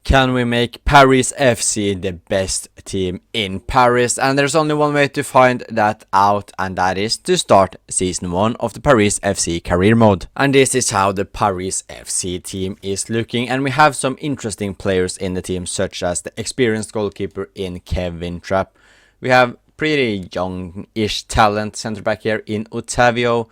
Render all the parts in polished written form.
Can we make Paris FC the best team in Paris? And there's only one way to find that out, and that is to start Season 1 of the Paris FC career mode. And this is how the Paris FC team is looking, and we have some interesting players in the team, such as the experienced goalkeeper in Kevin Trapp. We have pretty young-ish talent centre back here in Otavio.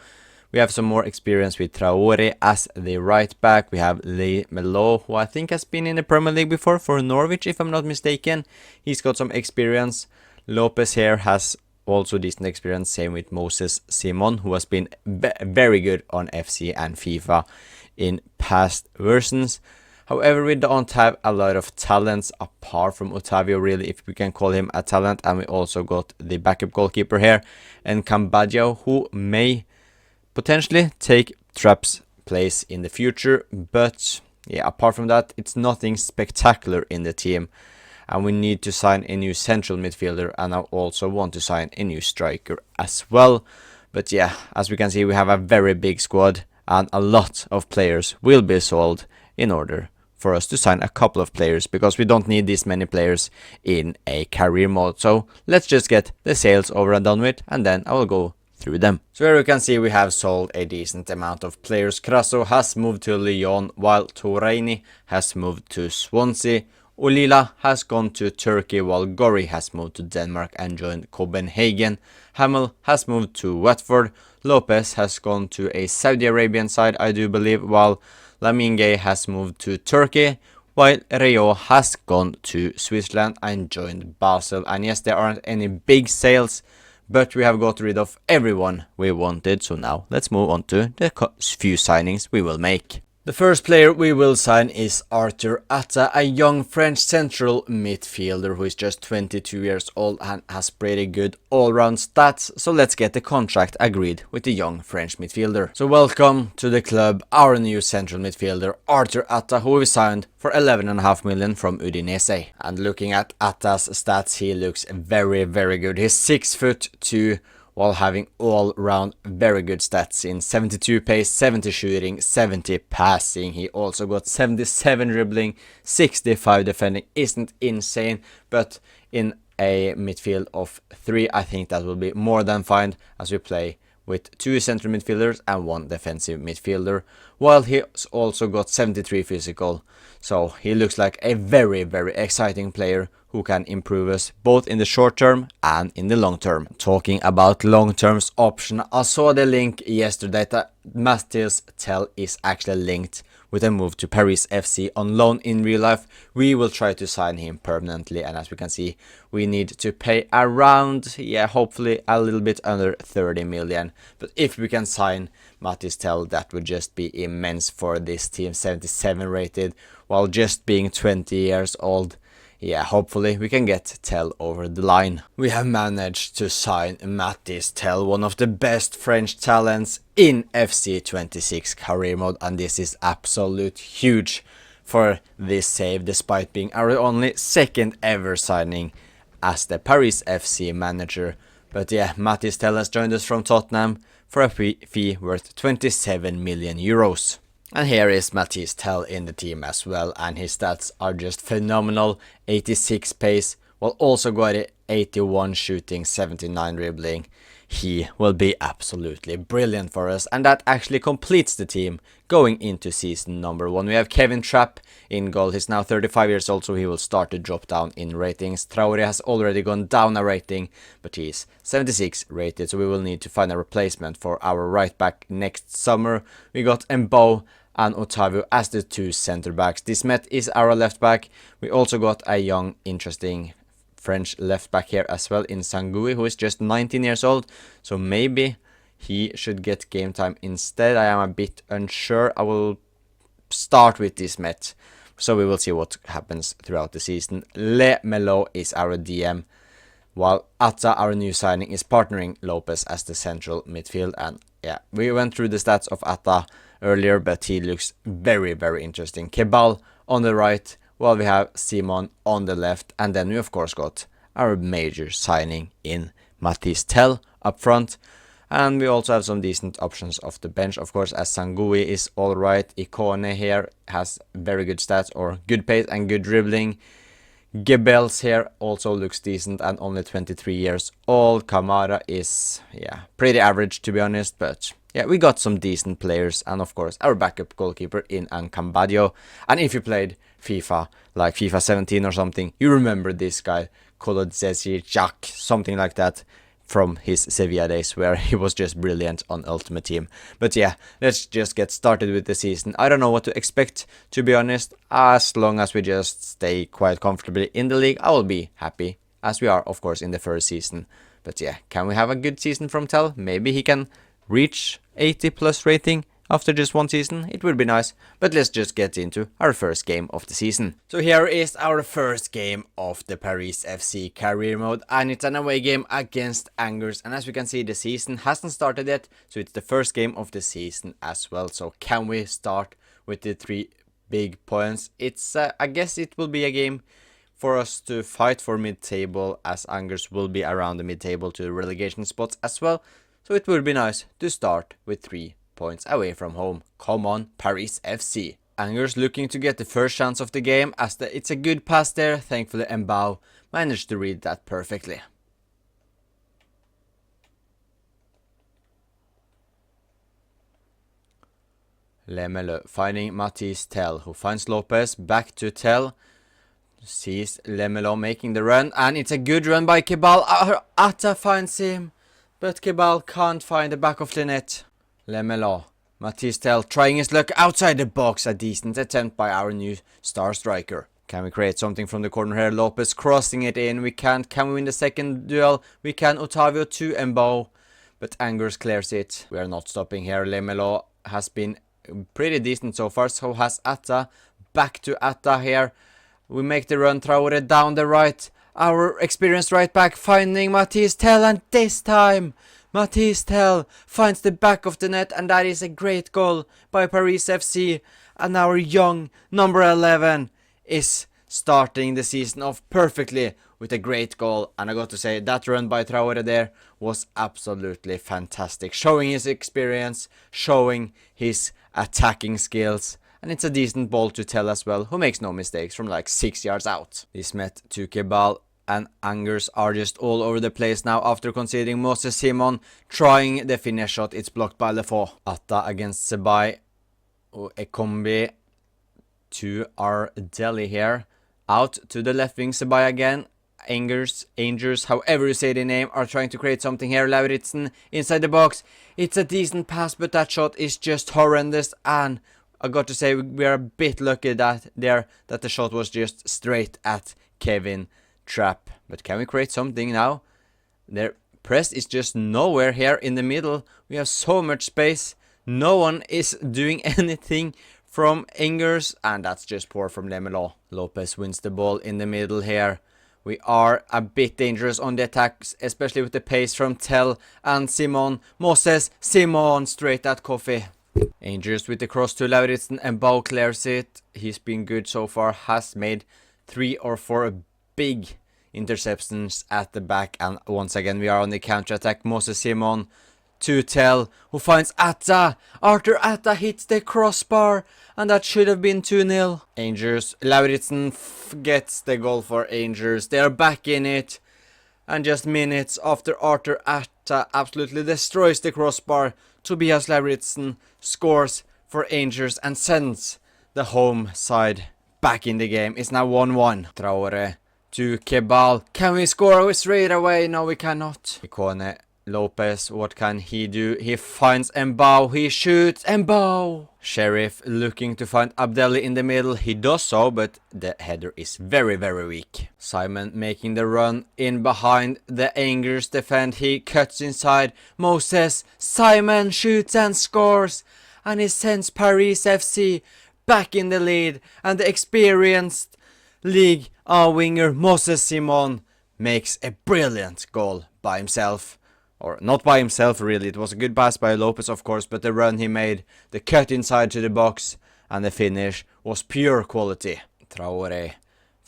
We have some more experience with Traore as the right back. We have Le Melo, who I think has been in the Premier League before for Norwich, if I'm not mistaken. He's got some experience. Lopez here has also decent experience. Same with Moses Simon, who has been very good on FC and FIFA in past versions. However, we don't have a lot of talents apart from Otavio, really, if we can call him a talent. And we also got the backup goalkeeper here, and Cambaggio, who may potentially take Trapp's place in the future, but yeah, apart from that, it's nothing spectacular in the team, and we need to sign a new central midfielder, and I also want to sign a new striker as well. But yeah, as we can see, we have a very big squad, and a lot of players will be sold in order for us to sign a couple of players, because we don't need this many players in a career mode. So let's just get the sales over and done with, and then I will go through them. So here you can see we have sold a decent amount of players. Crasso has moved to Lyon, while Touraini has moved to Swansea. Ulila has gone to Turkey, while Gori has moved to Denmark and joined Copenhagen. Hamel has moved to Watford. Lopez has gone to a Saudi Arabian side, I do believe, while Lamine has moved to Turkey, while Rayo has gone to Switzerland and joined Basel. And yes, there aren't any big sales, but we have got rid of everyone we wanted, so now let's move on to the few signings we will make. The first player we will sign is Arthur Atta, a young French central midfielder who is just 22 years old and has pretty good all-round stats, so let's get the contract agreed with the young French midfielder. So welcome to the club, our new central midfielder Arthur Atta, who we signed for 11.5 million from Udinese. And looking at Atta's stats, he looks very good. He's 6'2", while having all-round very good stats in 72 pace, 70 shooting, 70 passing. He also got 77 dribbling, 65 defending. Isn't insane, but in a midfield of 3, I think that will be more than fine, as we play with 2 central midfielders and 1 defensive midfielder, while he's also got 73 physical. So he looks like a very exciting player who can improve us both in the short term and in the long term. Talking about long term's option, I saw the link yesterday that Matthias Tell is actually linked with a move to Paris FC on loan in real life. We will try to sign him permanently, and as we can see, we need to pay around, hopefully a little bit under 30 million. But if we can sign Matthias Tell, that would just be immense for this team, 77 rated, while just being 20 years old. Yeah, hopefully we can get Tell over the line. We have managed to sign Mathis Tell, one of the best French talents in FC 26 career mode, and this is absolute huge for this save, despite being our only second ever signing as the Paris FC manager. But yeah, Mathis Tell has joined us from Tottenham for a fee worth 27 million euros. And here is Mathis Tell in the team as well, and his stats are just phenomenal. 86 pace, while also got 81 shooting, 79 dribbling. He will be absolutely brilliant for us, and that actually completes the team going into season number 1. We have Kevin Trapp in goal. He's now 35 years old, so he will start to drop down in ratings. Traore has already gone down a rating, but he's 76 rated, so we will need to find a replacement for our right back next summer. We got Mbo and Otavio as the 2 center backs. Dismet is our left back. We also got a young, interesting French left back here as well in Sangui, who is just 19 years old, so maybe he should get game time instead. I am a bit unsure. I will start with Dismet, so we will see what happens throughout the season. Le Melo is our DM, while Atta, our new signing, is partnering Lopez as the central midfield. And yeah, we went through the stats of Atta earlier, but he looks very interesting. Kebal on the right, while we have Simon on the left, and then we of course got our major signing in Mathis Tell up front. And we also have some decent options off the bench, of course, as Sangui is alright. Ikone here has very good stats, or good pace and good dribbling. Gebels here also looks decent and only 23 years old. Kamara is, yeah, pretty average to be honest, but yeah, we got some decent players. And of course, our backup goalkeeper in Ancambadio. And if you played FIFA, like FIFA 17 or something, you remember this guy, Kolodzesi Jack, something like that, from his Sevilla days, where he was just brilliant on Ultimate Team. But yeah, let's just get started with the season. I don't know what to expect, to be honest. As long as we just stay quite comfortably in the league, I will be happy, as we are, of course, in the first season. But yeah, can we have a good season from Tell? Maybe he can reach 80 plus rating after just one season. It would be nice. But let's just get into our first game of the season. So here is our first game of the Paris FC career mode, and it's an away game against Angers. And as we can see, the season hasn't started yet, so it's the first game of the season as well. So can we start with the 3 big points? It's I guess it will be a game for us to fight for mid-table, as Angers will be around the mid-table to the relegation spots as well. So it would be nice to start with 3 points away from home. Come on, Paris FC. Angers looking to get the first chance of the game, as it's a good pass there. Thankfully Mbao managed to read that perfectly. Lemele finding Matisse Tell, who finds Lopez. Back to Tell. Sees Lemelo making the run, and it's a good run by Kebal. Atta finds him, but Kebal can't find the back of the net. Lemelo, Matisse Tell trying his luck outside the box. A decent attempt by our new star striker. Can we create something from the corner here? Lopez crossing it in. We can't. Can we win the second duel? We can. Otavio to Mbao, but Angers clears it. We are not stopping here. Lemelo has been pretty decent so far. So has Atta. Back to Atta here. We make the run. Traore down the right. Our experienced right back finding Matisse Tell, and this time Matisse Tell finds the back of the net, and that is a great goal by Paris FC. And our young number 11 is starting the season off perfectly with a great goal. And I got to say, that run by Traore there was absolutely fantastic, showing his experience, showing his attacking skills. And it's a decent ball to Tell as well, who makes no mistakes from like 6 yards out. This met to Kebal, and Angers are just all over the place now after conceding. Moses Simon trying the finish shot. It's blocked by Lefort. Atta against Sebai. Ekombi to our Delhi here. Out to the left wing. Sebai again. Angers, however you say the name, are trying to create something here. Lauritzen inside the box. It's a decent pass, but that shot is just horrendous. And I got to say, we are a bit lucky that the shot was just straight at Kevin Trapp. But can we create something now? Their press is just nowhere here in the middle. We have so much space. No one is doing anything from Angers, and that's just poor from Lemelo. Lopez wins the ball in the middle here. We are a bit dangerous on the attacks, especially with the pace from Tell and Simon. Moses Simon straight at Kofi. Angers with the cross to Lauritzen, and Mbao clears it. He's been good so far, has made 3 or 4 big interceptions at the back, and once again we are on the counter-attack. Moses Simon to Tell, who finds Atta. Arthur Atta hits the crossbar, and that should have been 2-0. Angers, Lauritzen gets the goal for Angers. They are back in it, and just minutes after Arthur Atta absolutely destroys the crossbar, Tobias Lauritzen scores for Angers and sends the home side back in the game. It's now 1-1. Traore to Kebal. Can we score straight away? No, we cannot. Ikone, Lopez, what can he do? He finds Mbao. He shoots Mbao. Sheriff looking to find Abdelli in the middle. He does so, but the header is very, very weak. Simon making the run in behind the Angers defend. He cuts inside. Moses Simon shoots and scores. And he sends Paris FC back in the lead. And the experienced Ligue 1 winger Moses Simon makes a brilliant goal by himself. Or not by himself really, it was a good pass by Lopez of course, but the run he made, the cut inside to the box, and the finish was pure quality. Traore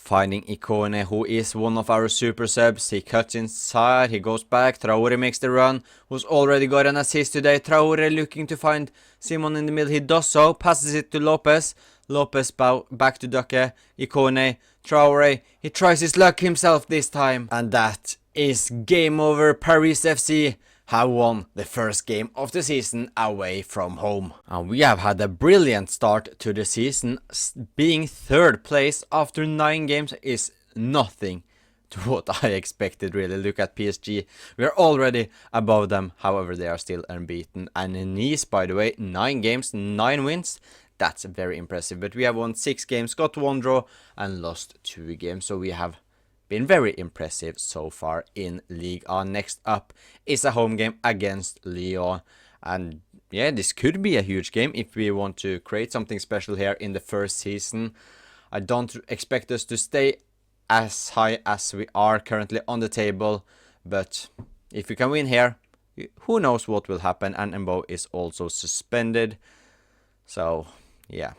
Finding Ikone, who is one of our super subs. He cuts inside, he goes back, Traore makes the run, who's already got an assist today. Traore looking to find Simon in the middle, he does so, passes it to Lopez. Lopez back to Duque, Ikone, Traore, he tries his luck himself this time. And that is game over. Paris FC have won the first game of the season away from home. And we have had a brilliant start to the season. Being third place after 9 games is nothing to what I expected, really. Look at PSG. We are already above them. However, they are still unbeaten. And in Nice, by the way, 9 games, 9 wins. That's very impressive. But we have won 6 games, got 1 draw and lost 2 games. So we have been very impressive so far in Ligue 1. Next up is a home game against Lyon. And yeah, this could be a huge game if we want to create something special here in the first season. I don't expect us to stay as high as we are currently on the table. But if we can win here, who knows what will happen. And Mbo is also suspended. So yeah,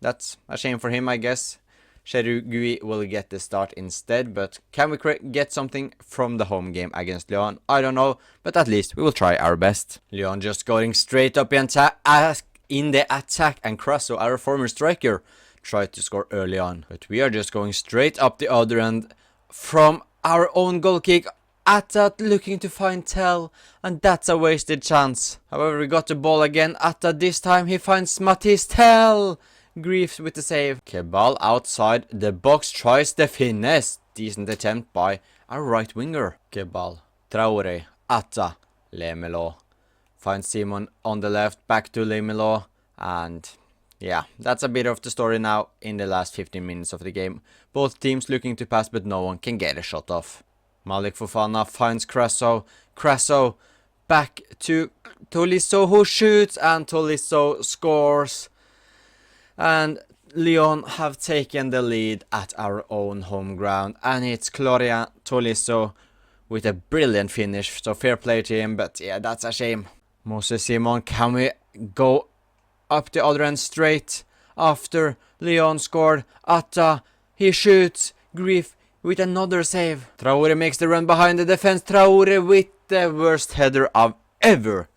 that's a shame for him, I guess. Cherugui will get the start instead, but can we get something from the home game against Lyon? I don't know, but at least we will try our best. Lyon just going straight up in the attack, and Crasso, our former striker, tried to score early on. But we are just going straight up the other end from our own goal kick. Atta looking to find Tell, and that's a wasted chance. However, we got the ball again. Atta this time, he finds Matisse Tell. Griefs with the save. Kebal outside the box tries the finesse. Decent attempt by our right winger. Kebal, Traore, Atta, Lemelo. Finds Simon on the left, back to Lemelo. And yeah, that's a bit of the story now in the last 15 minutes of the game. Both teams looking to pass, but no one can get a shot off. Malik Fofana finds Crasso. Crasso back to Tolisso, who shoots, and Tolisso scores. And Lyon have taken the lead at our own home ground. And it's Gloria Tolisso with a brilliant finish. So fair play to him, but yeah, that's a shame. Moses Simon, can we go up the other end straight after Lyon scored? Atta, he shoots. Grief with another save. Traore makes the run behind the defense. Traore with the worst header I've ever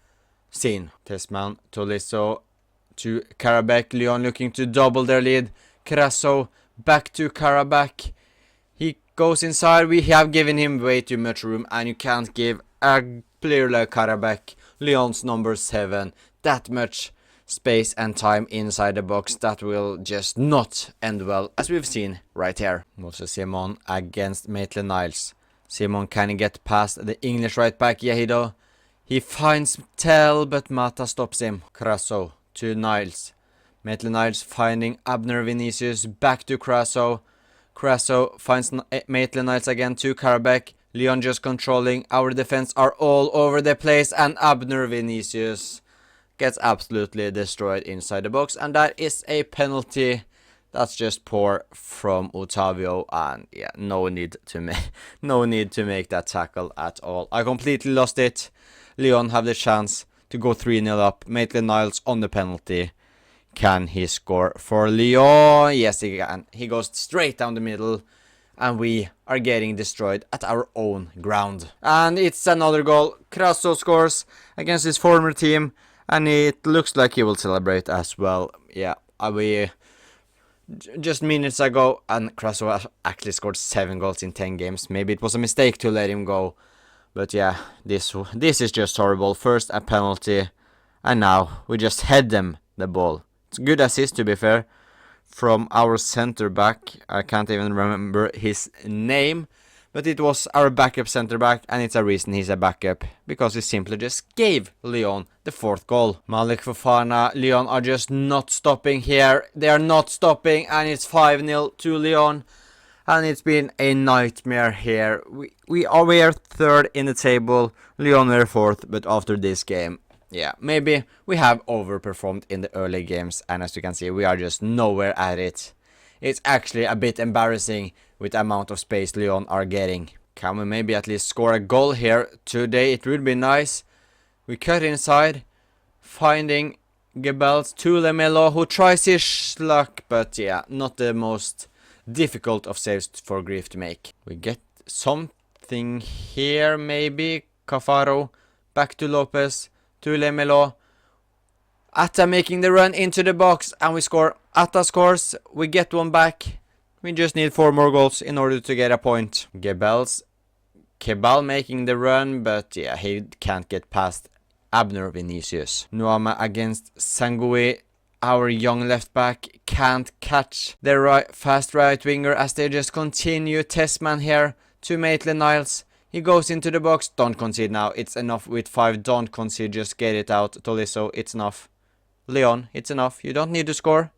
seen. Tesman, Tolisso to Karabakh. Lyon looking to double their lead. Crasso back to Karabakh. He goes inside. We have given him way too much room, and you can't give a player like Karabakh, Lyon's number 7, that much space and time inside the box. That will just not end well, as we've seen right here. Moses Simon against Maitland-Niles. Simon can get past the English right back Yahido. He finds Tell, but Mata stops him. Crasso to Niles. Maitland-Niles finding Abner Vinicius, back to Crasso. Crasso finds Maitland-Niles again to Karabakh. Lyon just controlling. Our defense are all over the place, and Abner Vinicius gets absolutely destroyed inside the box, and that is a penalty. That's just poor from Otavio, and yeah, no need to make that tackle at all. I completely lost it. Lyon have the chance to go 3-0 up. Maitland-Niles on the penalty. Can he score for Lyon? Yes, he can. He goes straight down the middle, and we are getting destroyed at our own ground. And it's another goal. Crasso scores against his former team, and it looks like he will celebrate as well. Yeah, we just minutes ago, and Crasso actually scored 7 goals in 10 games. Maybe it was a mistake to let him go, but yeah, this is just horrible. First a penalty, and now we just head them the ball. It's a good assist, to be fair, from our center back. I can't even remember his name, but it was our backup center back, and it's a reason he's a backup, because he simply just gave Lyon the 4th goal. Malik Fofana, Lyon are just not stopping here. They are not stopping, and it's 5-0 to Lyon, and it's been a nightmare here. We are 3rd in the table, Lyon were 4th, but after this game, yeah, maybe we have overperformed in the early games, and as you can see, we are just nowhere at it. It's actually a bit embarrassing with the amount of space Lyon are getting. Can we maybe at least score a goal here today? It would be nice. We cut inside, finding Gebels to Lemelo, who tries his luck, but yeah, not the most difficult of saves for Grief to make. We get something here, maybe. Cafaro, back to Lopez, to Lemelo. Atta making the run into the box, and we score. Atta scores, we get one back. We just need 4 more goals in order to get a point. Kebal making the run, but yeah, he can't get past Abner Vinicius. Nuama against Sangui. Our young left back can't catch the fast right winger as they just continue. Testman here to Maitland-Niles. He goes into the box. Don't concede now. It's enough with 5. Don't concede. Just get it out. Tolisso, it's enough. Leon, it's enough. You don't need to score.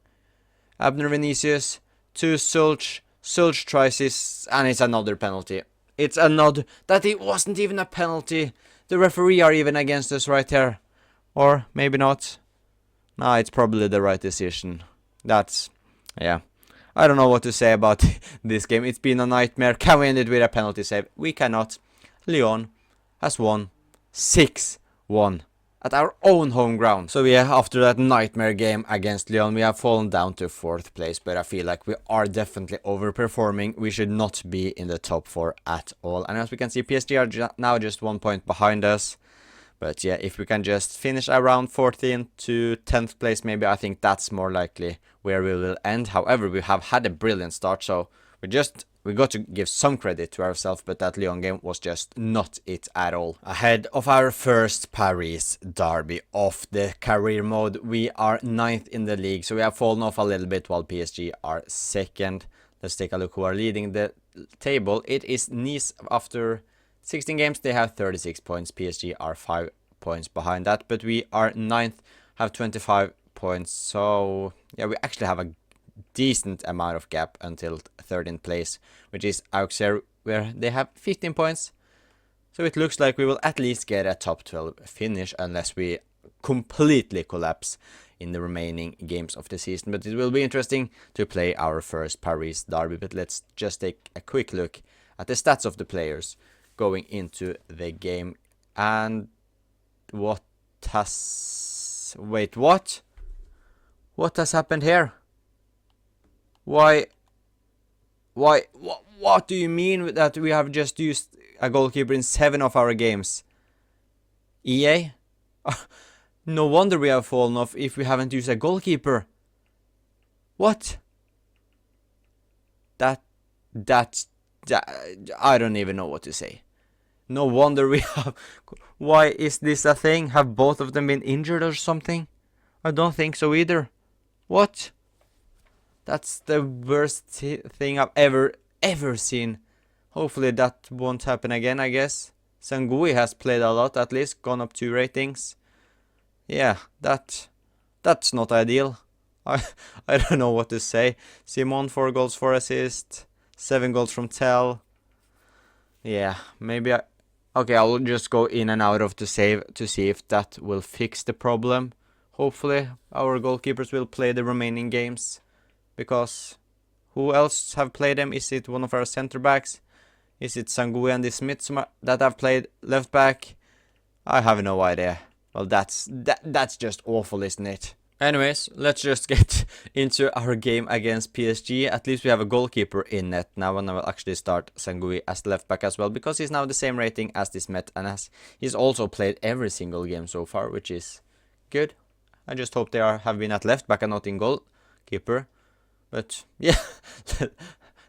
Abner Vinicius to Sulch. Sulch tries his, and it's another penalty. It's another. That it wasn't even a penalty. The referee are even against us right here. Or maybe not. No, it's probably the right decision. That's, yeah. I don't know what to say about this game. It's been a nightmare. Can we end it with a penalty save? We cannot. Leon has won 6-1 at our own home ground. So yeah, after that nightmare game against Leon, we have fallen down to 4th place. But I feel like we are definitely overperforming. We should not be in the top 4 at all. And as we can see, PSG are now just 1 point behind us. But yeah, if we can just finish around 14th to 10th place, maybe, I think that's more likely where we will end. However, we have had a brilliant start, so we got to give some credit to ourselves, but that Lyon game was just not it at all. Ahead of our first Paris derby of the career mode, we are 9th in the league, so we have fallen off a little bit while PSG are 2nd. Let's take a look who are leading the table. It is Nice. After 16 games, they have 36 points. PSG are 5 points behind that, but we are 9th, have 25 points. So yeah, we actually have a decent amount of gap until 13th place, which is Auxerre, where they have 15 points. So it looks like we will at least get a top 12 finish unless we completely collapse in the remaining games of the season. But it will be interesting to play our first Paris derby. But let's just take a quick look at the stats of the players going into the game. And what has... Wait, what? What has happened here? Why? What do you mean that we have just used a goalkeeper in 7 of our games? EA? No wonder we have fallen off if we haven't used a goalkeeper. What? That I don't even know what to say. No wonder we have... Why is this a thing? Have both of them been injured or something? I don't think so either. What? That's the worst thing I've ever seen. Hopefully that won't happen again, I guess. Sangui has played a lot, at least gone up 2 ratings. Yeah, that's not ideal. I don't know what to say. Simon 4 goals, 4 assists, 7 goals from Tell. Yeah, maybe okay, I'll just go in and out of the save to see if that will fix the problem. Hopefully our goalkeepers will play the remaining games. Because who else have played them? Is it one of our center backs? Is it Sangui and the Smith that have played left back? I have no idea. Well, that's just awful, isn't it? Anyways, let's just get into our game against PSG. At least we have a goalkeeper in net now, and I will actually start Sangui as the left back as well, because he's now the same rating as this Met, and he's also played every single game so far, which is good. I just hope they have been at left back and not in goalkeeper. But yeah,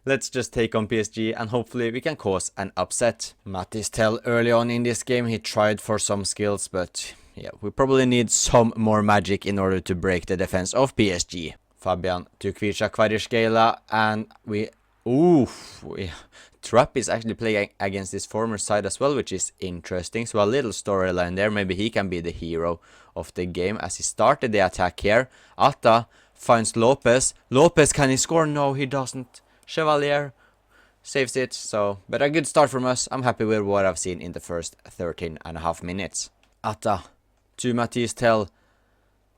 let's just take on PSG and hopefully we can cause an upset. Mattis Tell early on in this game, he tried for some skills, but yeah, we probably need some more magic in order to break the defense of PSG. Fabian to Kvaratskhelia, and Trapp is actually playing against his former side as well, which is interesting. So a little storyline there. Maybe he can be the hero of the game as he started the attack here. Atta finds Lopez. Lopez, can he score? No, he doesn't. Chevalier saves it. So, but a good start from us. I'm happy with what I've seen in the first 13.5 minutes. Atta to Matisse Tell.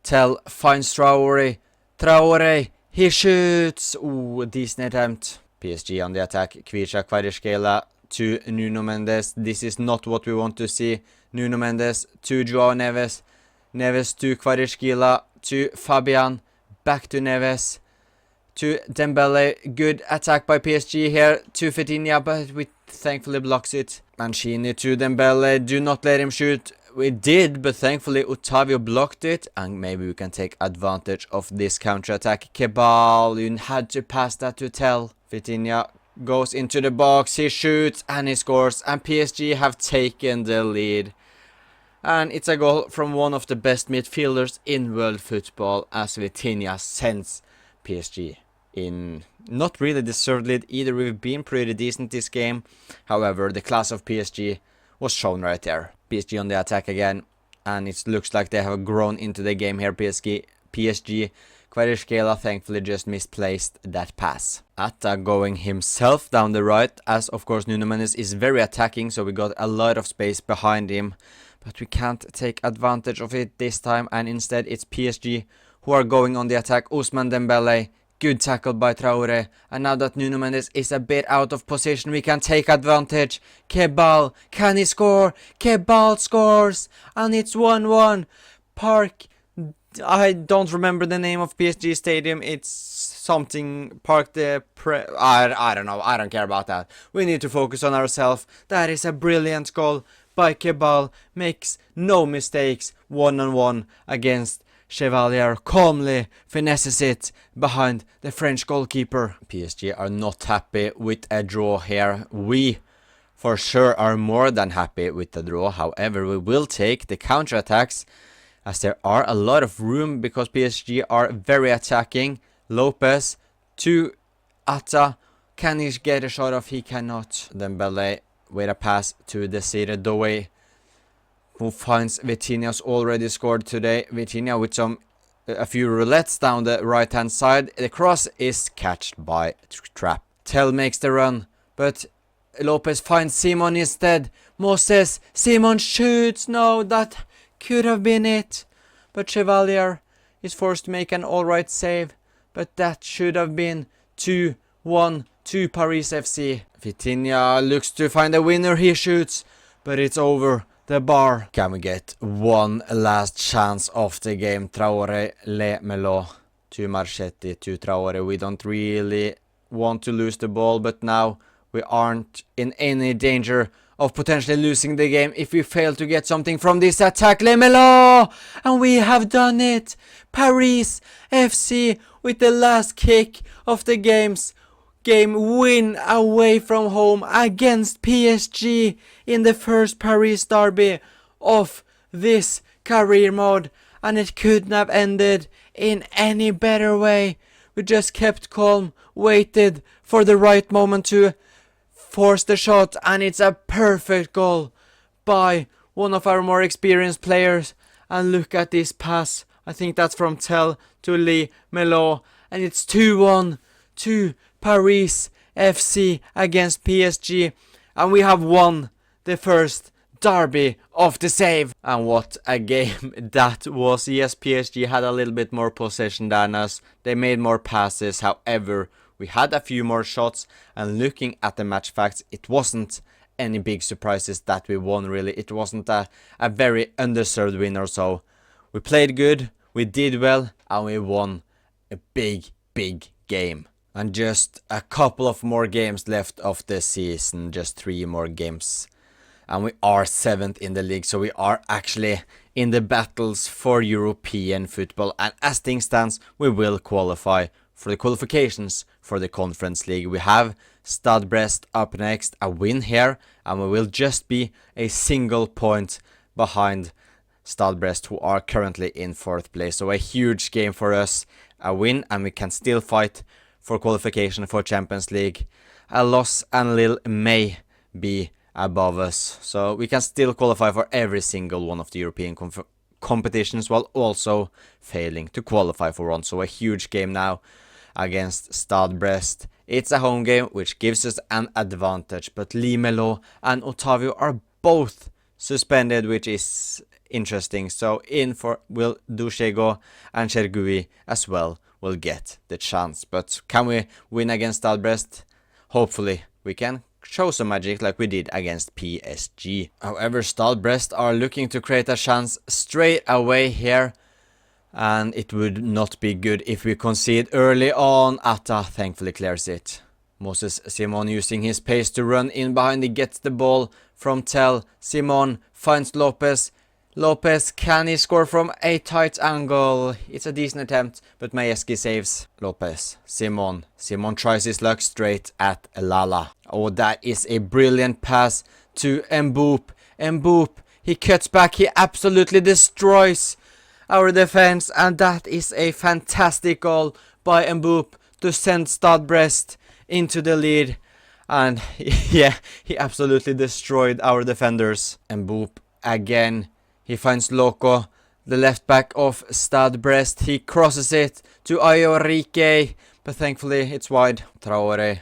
Tell finds Traore. Traore, he shoots. Ooh, decent attempt. PSG on the attack. Kvaratskhelia to Nuno Mendes. This is not what we want to see. Nuno Mendes to Joao Neves. Neves to Kvaratskhelia to Fabian. Back to Neves. to Dembele. Good attack by PSG here to Vitinha, but we thankfully blocks it. Mancini to Dembele. Do not let him shoot. We did, but thankfully Otavio blocked it, and maybe we can take advantage of this counter-attack. Kebal, you had to pass that to Tell. Vitinha goes into the box, he shoots, and he scores, and PSG have taken the lead. And it's a goal from one of the best midfielders in world football, as Vitinha sends PSG in not really deserved lead either. We've been pretty decent this game. However, the class of PSG was shown right there. PSG on the attack again, and it looks like they have grown into the game here. PSG. Kvaratskhelia thankfully just misplaced that pass. Atta going himself down the right, as of course Nuno Mendes is very attacking, so we got a lot of space behind him. But we can't take advantage of it this time, and instead it's PSG who are going on the attack. Ousmane Dembele, good tackle by Traore, and now that Nuno Mendes is a bit out of position, we can take advantage. Kebal, can he score? Kebal scores, and it's 1-1. Park, I don't remember the name of PSG stadium. It's something Park de I don't know. I don't care about that. We need to focus on ourselves. That is a brilliant goal by Kebal. Makes no mistakes. 1-on-1 against Chevalier. Calmly finesses it behind the French goalkeeper. PSG are not happy with a draw here. We for sure are more than happy with the draw. However, we will take the counter-attacks, as there are a lot of room because PSG are very attacking. Lopez to Atta. Can he get a shot off? He cannot. Dembele with a pass to Desire Doué, who finds Vitinha's already scored today. Vitinha with a few roulettes down the right hand side. The cross is catched by Trapp. Tell makes the run, but Lopez finds Simon instead. Moses, Simon shoots. No, that could have been it, but Chevalier is forced to make an alright save, but that should have been 2-1 to Paris FC. Vitinha looks to find a winner, he shoots, but it's over the bar. Can we get one last chance of the game? Traore, Le Melo to Marchetti to Traore. We don't really want to lose the ball, but now we aren't in any danger of potentially losing the game if we fail to get something from this attack. Le Melo! And we have done it! Paris FC with the last kick of the game win away from home against PSG in the first Paris derby of this career mode. And it couldn't have ended in any better way. We just kept calm, waited for the right moment to force the shot, and it's a perfect goal by one of our more experienced players. And look at this pass. I think that's from Tell to Le Melo, and it's 2-1 to Paris FC against PSG, and we have won the first derby of the save. And what a game that was. Yes, PSG had a little bit more possession than us. They made more passes. However, we had a few more shots, and looking at the match facts, it wasn't any big surprises that we won really. It wasn't a very underserved win or so. We played good, we did well, and we won a big game. And just a couple of more games left of the season, just 3 more games. And we are 7th in the league, so we are actually in the battles for European football. And as things stands, we will qualify for the qualifications for the Conference League. We have Stade Brest up next, a win here, and we will just be a single point behind Stade Brest, who are currently in 4th place. So a huge game for us, a win, and we can still fight for qualification for Champions League. A loss and Lille may be above us, so we can still qualify for every single one of the European competitions while also failing to qualify for one. So a huge game now against Stade Brest. It's a home game, which gives us an advantage, but Le Melo and Otavio are both suspended, which is interesting. So in for will Duchego and Chergui as well will get the chance. But can we win against Stade Brest? Hopefully we can show some magic like we did against PSG. However, Stade Brest are looking to create a chance straight away here. And it would not be good if we concede early on. Atta thankfully clears it. Moses Simon using his pace to run in behind. He gets the ball from Tell. Simon finds Lopez. Lopez, can he score from a tight angle? It's a decent attempt, but Majewski saves Lopez. Simon tries his luck straight at Lala. Oh, that is a brilliant pass to Mboop. Mboop, he cuts back, he absolutely destroys our defense, and that is a fantastic goal by Mboop to send Stade Brest into the lead. And yeah, he absolutely destroyed our defenders. Mboop again. He finds Loco, the left back of Stade Brest. He crosses it to Ayorike, but thankfully it's wide. Traore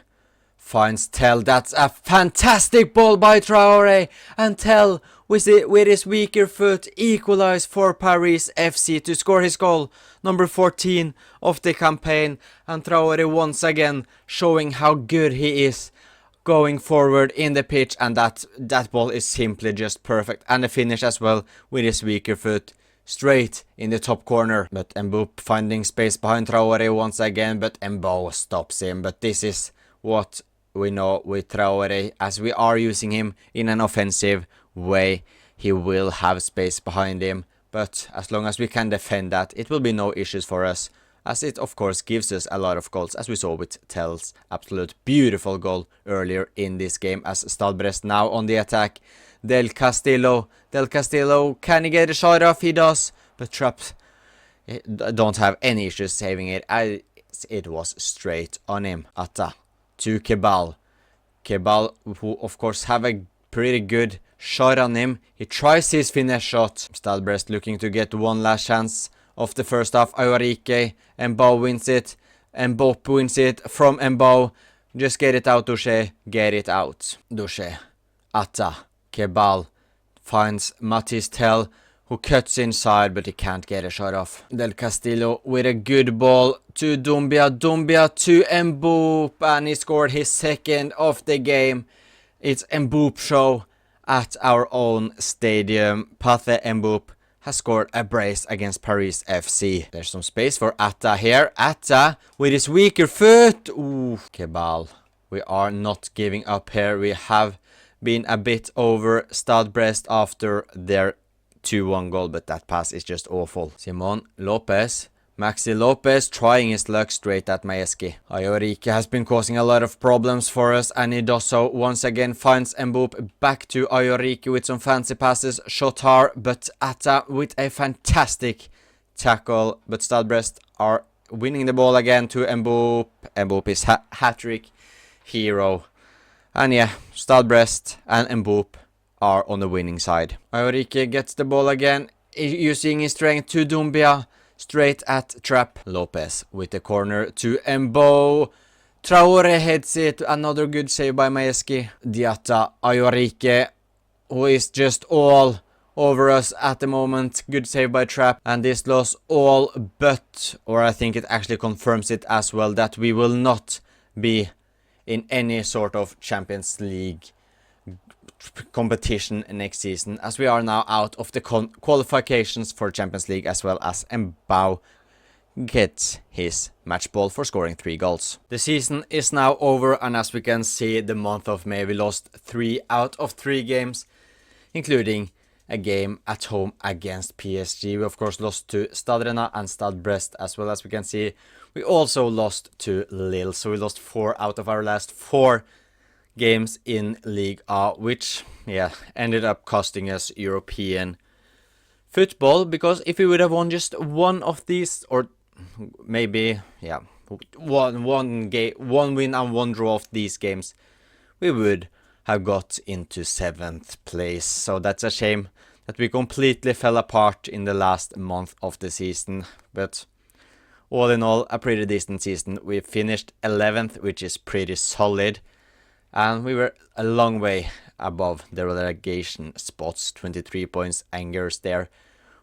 finds Tell. That's a fantastic ball by Traore. And Tell, with his weaker foot, equalized for Paris FC to score his goal, number 14 of the campaign. And Traore once again showing how good he is going forward in the pitch, and that ball is simply just perfect. And the finish as well with his weaker foot straight in the top corner. But Mboop finding space behind Traore once again, but Mbo stops him. But this is what we know with Traore, as we are using him in an offensive way. He will have space behind him, but as long as we can defend that, it will be no issues for us, as it of course gives us a lot of goals, as we saw with Tell's absolute beautiful goal earlier in this game. As Stade Brest now on the attack. Del Castillo, can he get a shot off? He does, but Trapp don't have any issues saving it. It was straight on him. Atta to Kebal, who of course have a pretty good shot on him. He tries his finesse shot. Stade Brest looking to get one last chance of the first half. Ayorike, Mbo wins it. Mbop wins it from Mbo. Just get it out, Douche. Get it out. Douche. Atta. Kebal finds Matisse Tell, who cuts inside, but he can't get a shot off. Del Castillo with a good ball to Doumbia. Doumbia to Mbop, and he scored his second of the game. It's Mbop show at our own stadium. Pathe Mbop has scored a brace against Paris FC. There's some space for Atta here. Atta with his weaker foot. Ooh, Kebal. We are not giving up here. We have been a bit over Stade Brest after their 2-1 goal, but that pass is just awful. Simon Lopez. Maxi Lopez trying his luck straight at Majewski. Ayorike has been causing a lot of problems for us, and he does so once again. Finds Mboop back to Ayorike with some fancy passes. Shotar, but Atta with a fantastic tackle. But Stade Brest are winning the ball again to Mboop. Mboop is hat-trick hero. And yeah, Stade Brest and Mboop are on the winning side. Ayorike gets the ball again, using his strength to Doumbia. Straight at Trapp. Lopez with the corner to Mbo. Traore heads it. Another good save by Majewski. Diatta. Ayorike, who is just all over us at the moment. Good save by Trapp. And this loss all but, or I think it actually confirms it as well, that we will not be in any sort of Champions League competition next season, as we are now out of the qualifications for Champions League, as well as Mbao gets his match ball for scoring 3 goals. The season is now over, and as we can see, the month of May we lost 3 out of 3 games, including a game at home against PSG. We of course lost to Stade Rennais and Stade Brest, as well as we can see. We also lost to Lille, so we lost 4 out of our last 4 games in Ligue A, which ended up costing us European football, because if we would have won just one of these, or maybe one win and one draw of these games, we would have got into 7th place. So that's a shame that we completely fell apart in the last month of the season, but all in all, a pretty decent season. We finished 11th, which is pretty solid. And we were a long way above the relegation spots, 23 points angers there.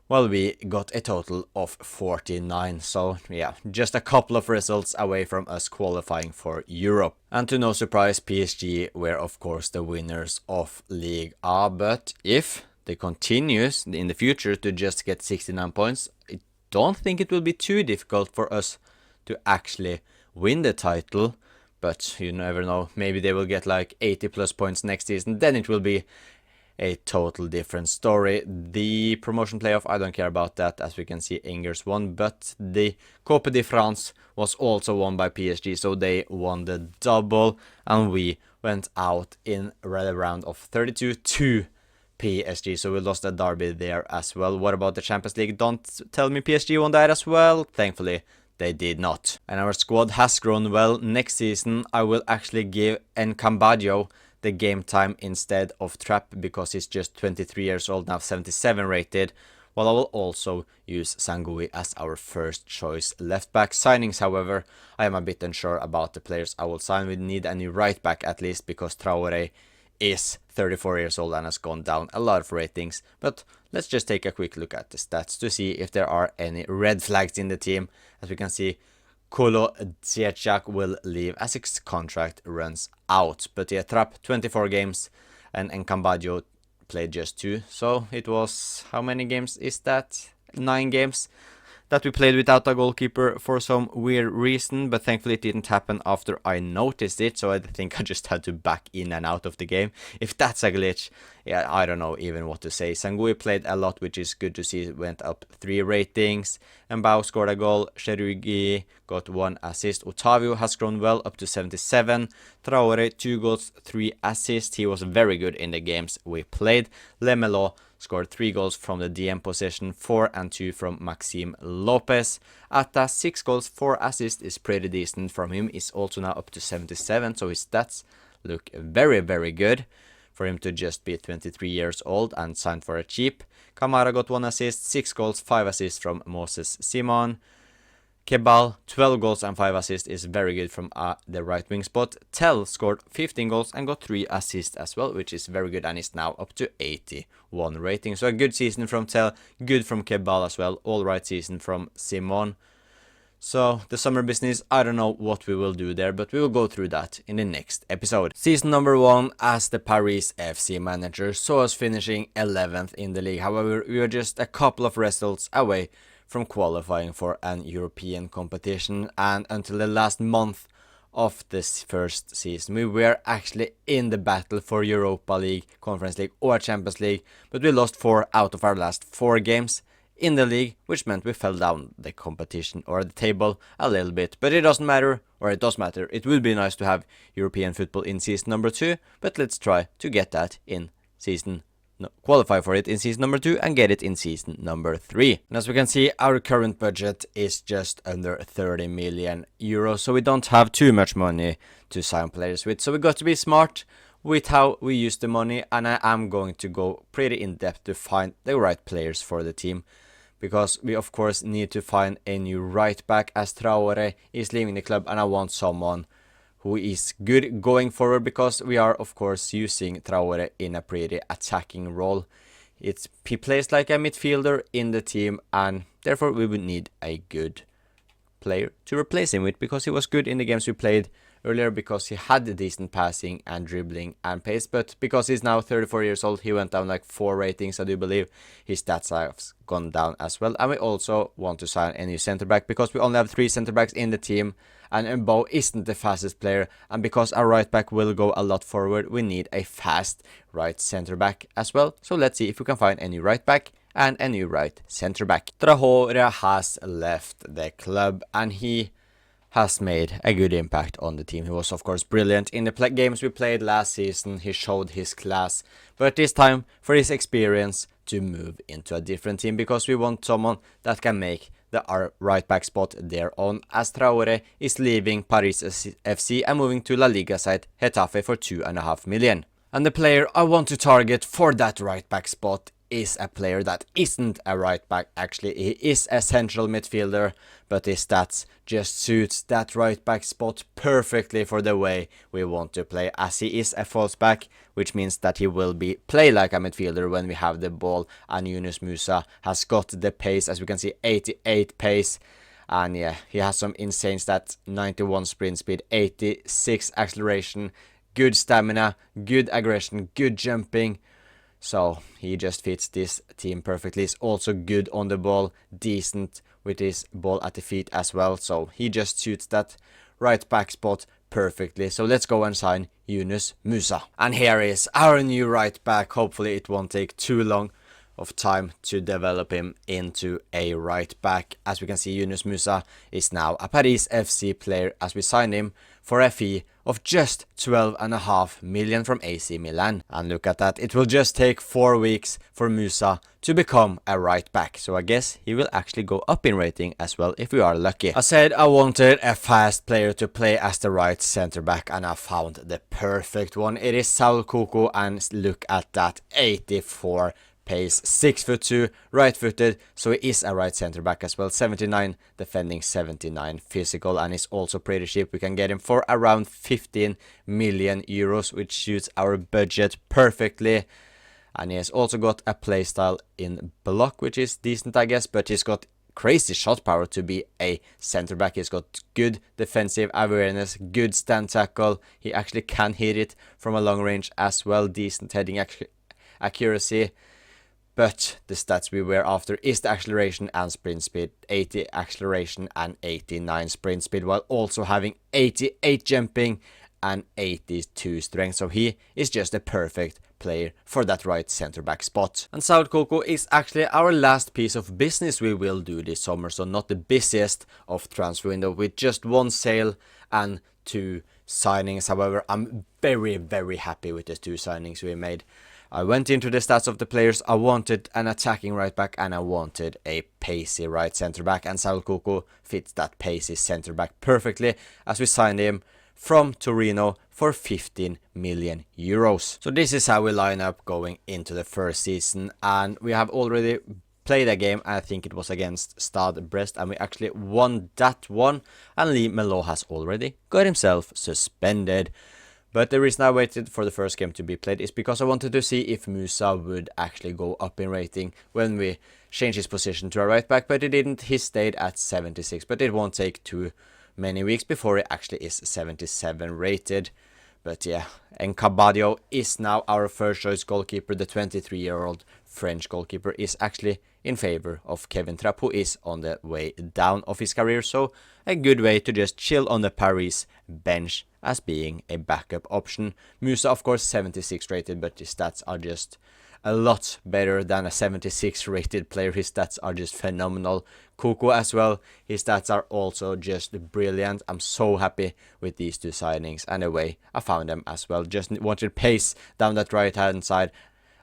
Well, we got a total of 49, so yeah, just a couple of results away from us qualifying for Europe. And to no surprise, PSG were of course the winners of Ligue A, but if they continues in the future to just get 69 points, it don't think it will be too difficult for us to actually win the title, but you never know. Maybe they will get like 80 plus points next season, then it will be a total different story. The promotion playoff, I don't care about that. As we can see, Angers won, but the Coupe de France was also won by PSG, so they won the double, and we went out in the round of 32 to PSG, so we lost a derby there as well. What about the Champions League? Don't tell me PSG won that as well. Thankfully, they did not. And our squad has grown well. Next season, I will actually give Cambaggio the game time instead of Trapp, because he's just 23 years old now, 77 rated, while I will also use Sangui as our first choice left back. Signings, however, I am a bit unsure about the players I will sign. We need a new right back at least, because Traoré is 34 years old and has gone down a lot of ratings. But let's just take a quick look at the stats to see if there are any red flags in the team. As we can see, Kolo Ziechak will leave as his contract runs out. But yeah, Trapp 24 games and Cambaggio played just 2. So it was, how many games is that? 9 games that we played without a goalkeeper for some weird reason, but thankfully it didn't happen after I noticed it, so I think I just had to back in and out of the game. If that's a glitch, yeah, I don't know even what to say. Sangui played a lot, which is good to see. Went up 3 ratings. Mbao scored a goal. Cherugi got 1 assist. Otavio has grown well, up to 77. Traore 2 goals, 3 assists. He was very good in the games we played. Lemelo scored 3 goals from the DM position, 4 and 2 from Maxime Lopez. Atta 6 goals, 4 assists is pretty decent from him. Is also now up to 77, so his stats look very, very good for him to just be 23 years old and signed for a cheap. Kamara got 1 assist, 6 goals, 5 assists from Moses Simon. Kebal, 12 goals and 5 assists is very good from the right wing spot. Tell scored 15 goals and got 3 assists as well, which is very good, and is now up to 81 rating. So a good season from Tell, good from Kebal as well, all right season from Simon. So the summer business, I don't know what we will do there, but we will go through that in the next episode. Season number 1 as the Paris FC manager saw us finishing 11th in the league. However, we were just a couple of results away from qualifying for an European competition, and until the last month of this first season we were actually in the battle for Europa League, Conference League or Champions League, but we lost 4 out of our last 4 games in the league, which meant we fell down the competition or the table a little bit. But it doesn't matter, or it does matter. It would be nice to have European football in season number 2, but let's try to get that in qualify for it in season number 2 and get it in season number 3. And as we can see, our current budget is just under 30 million euros, so we don't have too much money to sign players with. So we got to be smart with how we use the money, and I am going to go pretty in depth to find the right players for the team, because we of course need to find a new right back as Traore is leaving the club, and I want someone who is good going forward, because we are of course using Traore in a pretty attacking role. He plays like a midfielder in the team, and therefore we would need a good player to replace him with, because he was good in the games we played earlier, because he had decent passing and dribbling and pace, but because he's now 34 years old, he went down like 4 ratings. I do believe his stats have gone down as well. And we also want to sign a new centre back, because we only have 3 centre backs in the team, and Mbao isn't the fastest player, and because our right back will go a lot forward, we need a fast right centre back as well. So let's see if we can find a new right back and a new right centre back. Traore has left the club, and he has made a good impact on the team. He was of course brilliant in the games we played last season. He showed his class, but it's time for his experience to move into a different team, because we want someone that can make our right back spot their own, as Traore is leaving Paris FC and moving to La Liga side Getafe for 2.5 million. And the player I want to target for that right back spot is a player that isn't a right back. Actually, he is a central midfielder, but his stats just suits that right back spot perfectly for the way we want to play, as he is a false back, which means that he will play like a midfielder when we have the ball. And Yunus Musa has got the pace, as we can see, 88 pace, and yeah, he has some insane stats: 91 sprint speed, 86 acceleration, good stamina, good aggression, good jumping. So he just fits this team perfectly. He's also good on the ball, decent with his ball at the feet as well. So he just suits that right back spot perfectly. So let's go and sign Yunus Musa. And here is our new right back. Hopefully it won't take too long of time to develop him into a right back. As we can see, Yunus Musa is now a Paris FC player as we sign him for a fee of just 12.5 million from AC Milan. And look at that, it will just take 4 weeks for Musa to become a right back. So I guess he will actually go up in rating as well if we are lucky. I said I wanted a fast player to play as the right center back, and I found the perfect one. It is Saul Koko, and look at that, 84 pace, 6'2", right-footed, so he is a right center back as well. 79 defending, 79 physical, and is also pretty cheap. We can get him for around 15 million euros, which suits our budget perfectly. And he has also got a playstyle in block, which is decent, I guess, but he's got crazy shot power to be a center back. He's got good defensive awareness, good stand tackle. He actually can hit it from a long range as well, decent heading accuracy. But the stats we were after is the acceleration and sprint speed. 80 acceleration and 89 sprint speed, while also having 88 jumping and 82 strength. So he is just a perfect player for that right center back spot. And Saul Koko is actually our last piece of business we will do this summer. So not the busiest of transfer window, with just 1 sale and 2 signings. However, I'm very happy with the 2 signings we made. I went into the stats of the players. I wanted an attacking right back and I wanted a pacey right centre back, and Saul Koko fits that pacey centre back perfectly as we signed him from Torino for 15 million euros. So this is how we line up going into the first season, and we have already played a game. I think it was against Stade Brest, and we actually won that one, and Lee Melo has already got himself suspended. But the reason I waited for the first game to be played is because I wanted to see if Musa would actually go up in rating when we change his position to a right back, but he didn't. He stayed at 76, but it won't take too many weeks before he actually is 77 rated. But yeah, Encabadio is now our first choice goalkeeper. The 23-year-old French goalkeeper is actually in favor of Kevin Trapp, who is on the way down of his career. So a good way to just chill on the Paris bench as being a backup option. Musa, of course, 76 rated, but his stats are just a lot better than a 76 rated player. His stats are just phenomenal. Koko as well, his stats are also just brilliant. I'm so happy with these 2 signings, and a way I found them as well. Just wanted pace down that right hand side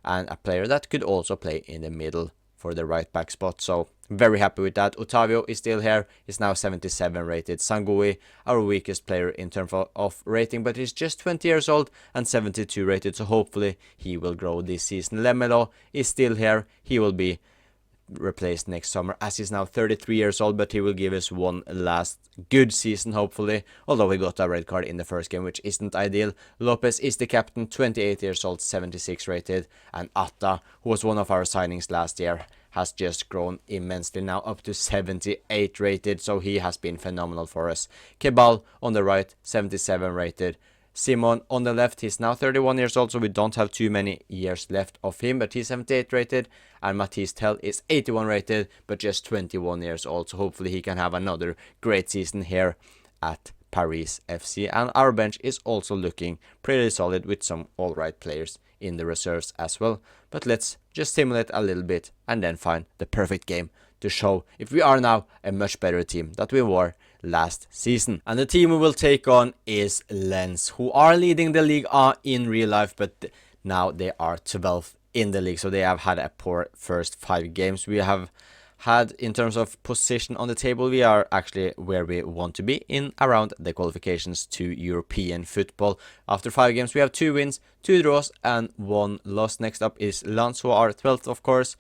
and a player that could also play in the middle for the right back spot. So very happy with that. Otavio is still here. He's now 77 rated. Sangui, our weakest player in terms of rating, but he's just 20 years old and 72 rated. So hopefully he will grow this season. Lemelo is still here. He will be replaced next summer as he's now 33 years old, but he will give us one last good season hopefully, although he got a red card in the first game, which isn't ideal. Lopez is the captain, 28 years old, 76 rated, and Atta, who was one of our signings last year, has just grown immensely, now up to 78 rated, so he has been phenomenal for us. Kebal on the right, 77 rated. Simon on the left, he's now 31 years old, so we don't have too many years left of him, but he's 78 rated. And Mathis Tell is 81 rated, but just 21 years old, so hopefully he can have another great season here at Paris FC. And our bench is also looking pretty solid with some alright players in the reserves as well. But let's just simulate a little bit and then find the perfect game to show if we are now a much better team that we were last season. And the team we will take on is Lens, who are leading the league in real life, but now they are 12th in the league, so they have had a poor first 5 games. We have had, in terms of position on the table, we are actually where we want to be in around the qualifications to European football. After 5 games we have 2 wins, 2 draws and 1 loss. Next up is Lens, who are 12th of course,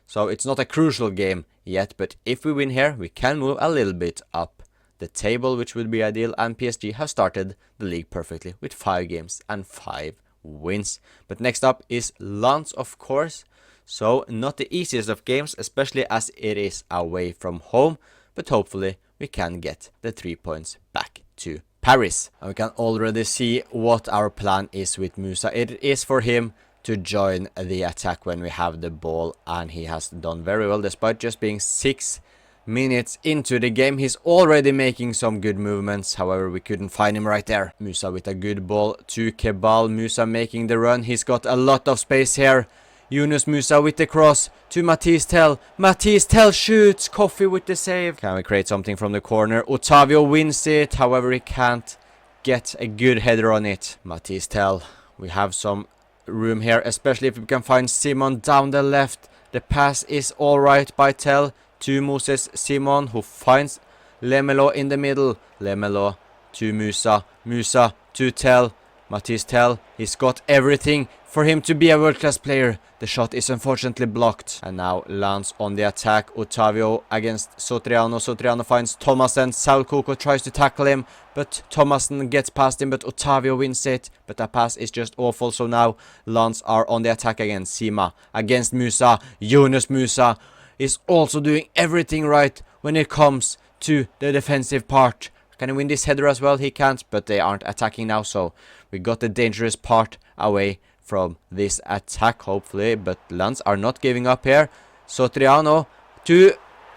so it's not a crucial game yet, but if we win here we can move a little bit up the table, which would be ideal. And PSG have started the league perfectly with 5 games and 5 wins. But next up is Lens, of course, so not the easiest of games, especially as it is away from home, but hopefully we can get the 3 points back to Paris. And we can already see what our plan is with Musa. It is for him to join the attack when we have the ball, and he has done very well despite just being 6 minutes into the game. He's already making some good movements, however we couldn't find him right there. Musa with a good ball to Kebal. Musa making the run, he's got a lot of space here. Yunus Musa with the cross to Matisse Tell. Matisse Tell shoots. Coffee with the save. Can we create something from the corner? Otavio wins it, however he can't get a good header on it. Matisse Tell, we have some room here, especially if we can find Simon down the left. The pass is alright by Tell to Moses Simon, who finds Lemelo in the middle. Lemelo to Musa. Musa to Tell. Matisse Tell, he's got everything for him to be a world-class player. The shot is unfortunately blocked. And now Lance on the attack. Otavio against Sotriano. Sotriano finds Thomasen. Saul Coco tries to tackle him, but Thomasen gets past him, but Otavio wins it. But that pass is just awful. So now Lance are on the attack again. Sima against Musa. Yunus Musa is also doing everything right when it comes to the defensive part. Can he win this header as well? He can't, but they aren't attacking now, so we got the dangerous part away from this attack, hopefully. But Lens are not giving up here. Sotriano to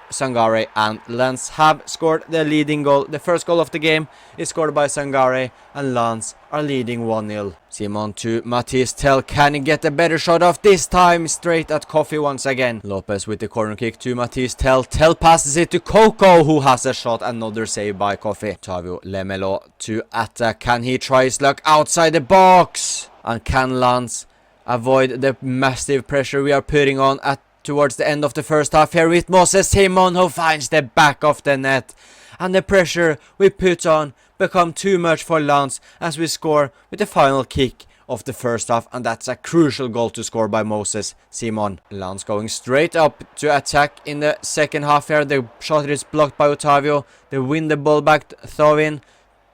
Sangare, and Lens have scored the leading goal. The first goal of the game is scored by Sangare, and Lens are leading 1-0. Simon to Matisse Tell. Can he get a better shot off this time? Straight at Coffee once again. Lopez with the corner kick to Matisse Tell. Tell passes it to Coco, who has a shot. Another save by Coffee. Tavio Lemelo to Atta. Can he try his luck outside the box? And can Lens avoid the massive pressure we are putting on at towards the end of the first half here with Moses Simon, who finds the back of the net. And the pressure we put on become too much for Lens as we score with the final kick of the first half, and that's a crucial goal to score by Moses Simon. Lens going straight up to attack in the second half here. The shot is blocked by Otavio. They win the ball back, Thovin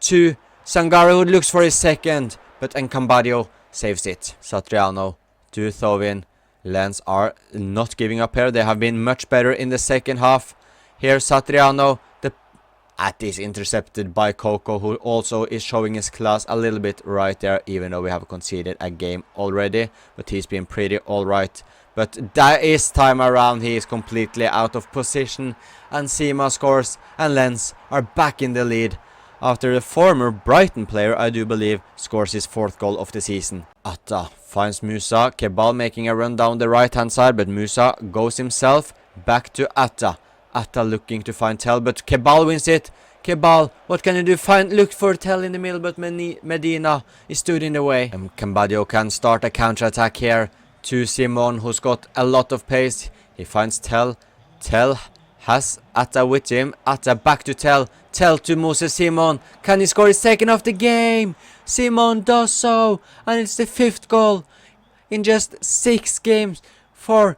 to Sangare, who looks for his second, but Encambadio saves it. Satriano to Thovin. Lens are not giving up here. They have been much better in the second half. Here Satriano, is intercepted by Coco, who also is showing his class a little bit right there, even though we have conceded a game already. But he's been pretty alright. But this time around he is completely out of position, and Sima scores, and Lens are back in the lead after the former Brighton player, I do believe, scores his 4th goal of the season. Atta finds Musa. Kebal making a run down the right hand side, but Musa goes himself back to Atta. Atta looking to find Tell, but Kebal wins it. Kebal, what can you do? Look for Tell in the middle, but Medina is stood in the way. And Cambadio can start a counter-attack here to Simon, who's got a lot of pace. He finds Tell. Tell has Atta with him. Atta back to Tell. Tell to Moses Simon. Can he score his second of the game? Simon does so, and it's the 5th goal in just 6 games for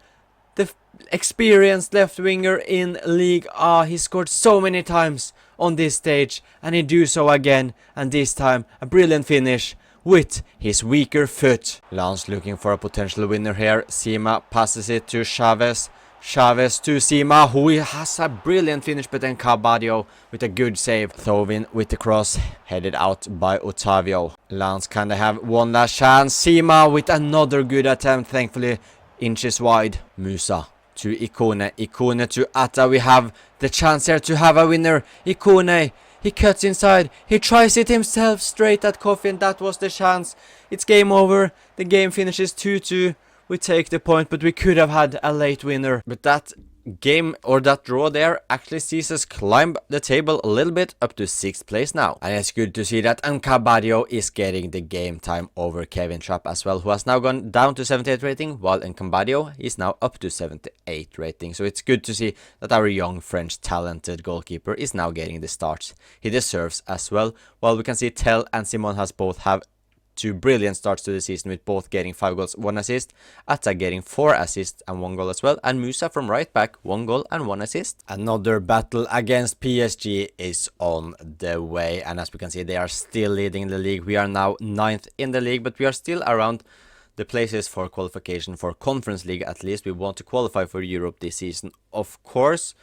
the experienced left winger in League A. He scored so many times on this stage, and he do so again, and this time a brilliant finish with his weaker foot. Lens looking for a potential winner here. Sima passes it to Chavez. Chavez to Sima, who has a brilliant finish, but then Cabadio with a good save. Thovin with the cross, headed out by Otavio. Lens kind of have one last chance. Sima with another good attempt, thankfully inches wide. Musa to Ikone. Ikone to Atta. We have the chance here to have a winner. Ikone, he cuts inside. He tries it himself straight at Coffee, and that was the chance. It's game over. The game finishes 2-2. We take the point, but we could have had a late winner. But that game, or that draw there, actually sees us climb the table a little bit up to 6th place now. And it's good to see that Encabadio is getting the game time over Kevin Trapp as well, who has now gone down to 78 rating, while Encabadio is now up to 78 rating. So it's good to see that our young French talented goalkeeper is now getting the starts he deserves as well. While we can see Tell and Simon has both have 2 brilliant starts to the season, with both getting 5 goals, 1 assist. Atta getting 4 assists and 1 goal as well. And Musa from right back, 1 goal and 1 assist. Another battle against PSG is on the way. And as we can see, they are still leading the league. We are now 9th in the league, but we are still around the places for qualification for Conference League. At least we want to qualify for Europe this season, of course.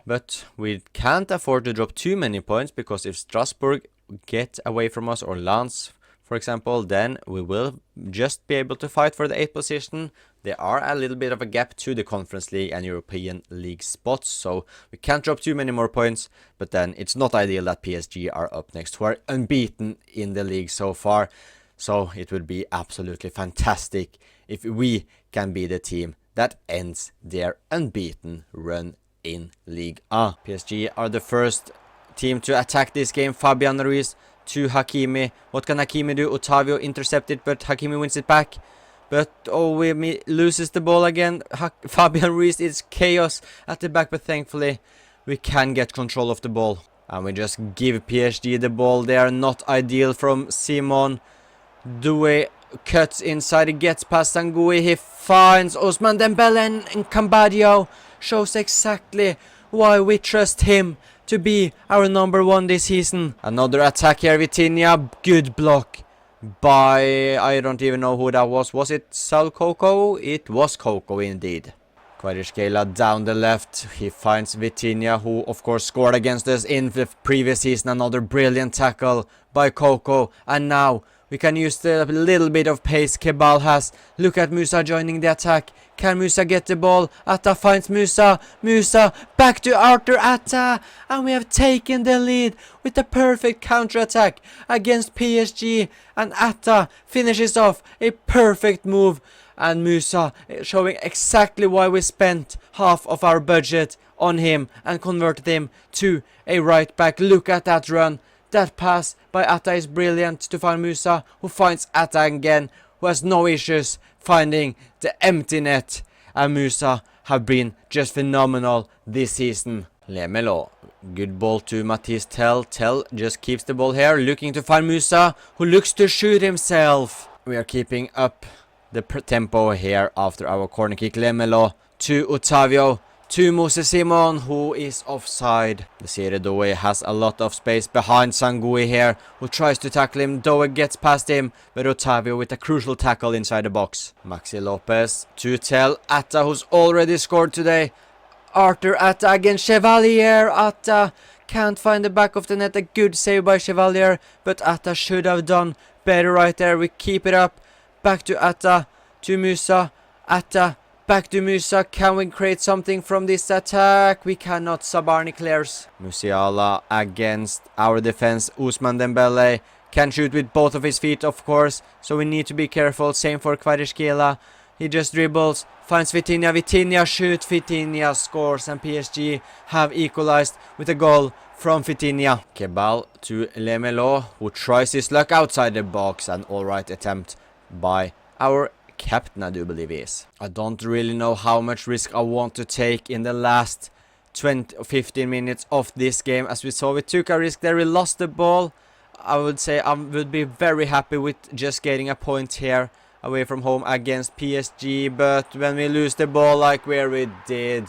But we can't afford to drop too many points, because if Strasbourg get away from us, or Lens for example, then we will just be able to fight for the 8th position. There are a little bit of a gap to the Conference League and European League spots, so we can't drop too many more points, but then it's not ideal that PSG are up next, who are unbeaten in the league so far. So it would be absolutely fantastic if we can be the team that ends their unbeaten run in Ligue 1. PSG are the first team to attack this game. Fabian Ruiz to Hakimi. What can Hakimi do? Otavio intercepted, but Hakimi wins it back. But we loses the ball again. Fabian Ruiz is chaos at the back, but thankfully we can get control of the ball. And we just give PSG the ball. They are not ideal from Simon. Doué cuts inside, he gets past Tanguy, he finds Ousmane Dembele, and Cambadio shows exactly why we trust him to be our number 1 this season. Another attack here, Vitinha, good block by, I don't even know who that was. Was it Sal Coco? It was Coco indeed. Kvaratskhelia down the left, he finds Vitinha, who of course scored against us in the previous season. Another brilliant tackle by Coco, and now we can use the little bit of pace Kebal has. Look at Musa joining the attack. Can Musa get the ball? Atta finds Musa. Musa back to Arthur Atta. And we have taken the lead with a perfect counter-attack against PSG. And Atta finishes off a perfect move. And Musa showing exactly why we spent half of our budget on him and converted him to a right back. Look at that run. That pass by Atta is brilliant to find Musa, who finds Atta again, who has no issues finding the empty net. And Musa have been just phenomenal this season. Lemelo, good ball to Mathis Tell. Tell just keeps the ball here, looking to find Musa, who looks to shoot himself. We are keeping up the tempo here after our corner kick. Lemelo to Otavio. To Moses Simon, who is offside. Desiree Doué has a lot of space behind Sangui here, who tries to tackle him. Doué gets past him, but Otavio with a crucial tackle inside the box. Maxi Lopez to Tell Atta, who's already scored today. Arthur Atta against Chevalier. Atta can't find the back of the net. A good save by Chevalier, but Atta should have done better right there. We keep it up. Back to Atta, to Musa. Atta. Back to Musa, can we create something from this attack? We cannot, Sabarni clears. Musiala against our defense. Ousmane Dembele can shoot with both of his feet, of course, so we need to be careful. Same for Kvaratskhelia. He just dribbles, finds Vitinha. Vitinha shoots, Vitinha scores, and PSG have equalized with a goal from Vitinha. Kebal to Lemelo, who tries his luck outside the box. An alright attempt by our captain, I do believe is. I don't really know how much risk I want to take in the last 20 or 15 minutes of this game. As we saw, we took a risk there, we lost the ball. I would say I would be very happy with just getting a point here away from home against PSG, but when we lose the ball like where we did,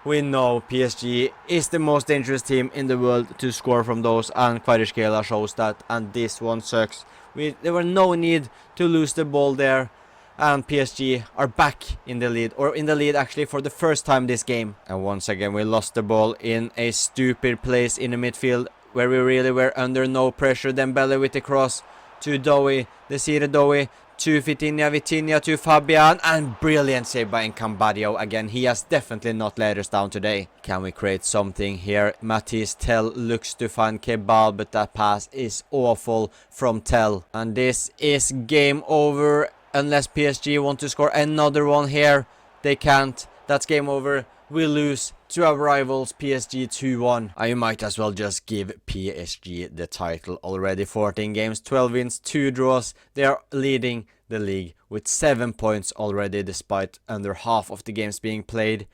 we know PSG is the most dangerous team in the world to score from those, and Kvaratskhelia shows that, and this one sucks. There were no need to lose the ball there. And PSG are back in the lead, or in the lead actually for the first time this game. And once again we lost the ball in a stupid place in the midfield where we really were under no pressure. Dembele with the cross to Doué, Desiree Doué to Vitinha, Vitinha to Fabian, and brilliant save by Cambadio again. He has definitely not let us down today. Can we create something here? Mathis Tell looks to find Kebal, but that pass is awful from Tell. And this is game over. Unless PSG want to score another one here, they can't. That's game over. We lose to our rivals PSG 2-1. I might as well just give PSG the title already. 14 games, 12 wins, 2 draws. They are leading the league with 7 points already, despite under half of the games being played.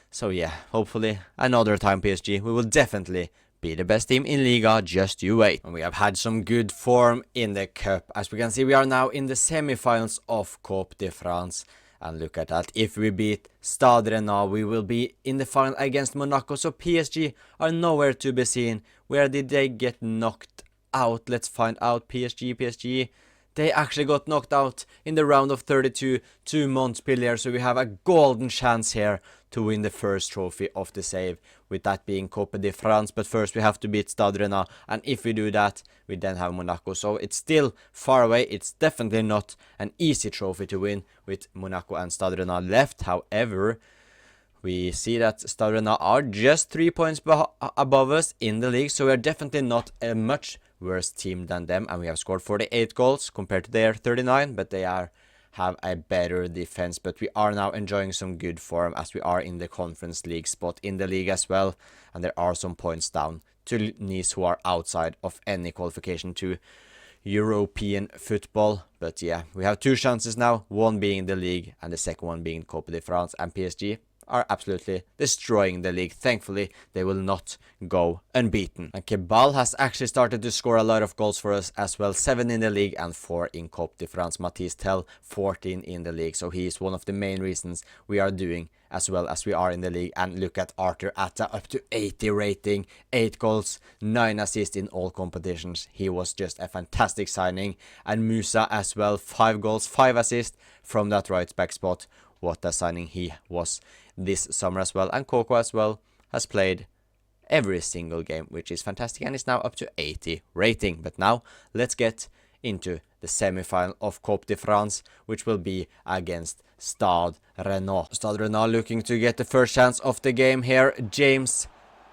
So yeah, hopefully another time PSG. We will definitely be the best team in Liga, just you wait. And we have had some good form in the cup. As we can see, we are now in the semi-finals of Coupe de France. And look at that, if we beat Stade Rennais, we will be in the final against Monaco. So PSG are nowhere to be seen. Where did they get knocked out? Let's find out. PSG. They actually got knocked out in the round of 32 to Montpellier. So we have a golden chance here to win the first trophy of the save, with that being Coupe de France. But first we have to beat Stade Rennais, and if we do that, we then have Monaco. So it's still far away. It's definitely not an easy trophy to win with Monaco and Stade Rennais left. However, we see that Stade Rennais are just 3 points above us in the league, so we are definitely not a much worse team than them, and we have scored 48 goals compared to their 39, but they have a better defense. But we are now enjoying some good form as we are in the Conference League spot in the league as well, and there are some points down to Nice, who are outside of any qualification to European football. But yeah, we have 2 chances now, one being the league and the second one being Coupe de France, and PSG are absolutely destroying the league. Thankfully, they will not go unbeaten. And Kebal has actually started to score a lot of goals for us as well. 7 in the league and 4 in Coupe de France. Mathis Tel, 14 in the league. So he is one of the main reasons we are doing as well as we are in the league. And look at Arthur Atta, up to 80 rating, 8 goals, 9 assists in all competitions. He was just a fantastic signing. And Musa as well, 5 goals, 5 assists from that right back spot. What a signing he was this summer as well. And Coco as well has played every single game, which is fantastic, and is now up to 80 rating. But now let's get into the semi-final of Coupe de France, which will be against Stade Rennais. Stade Rennais looking to get the first chance of the game here. James,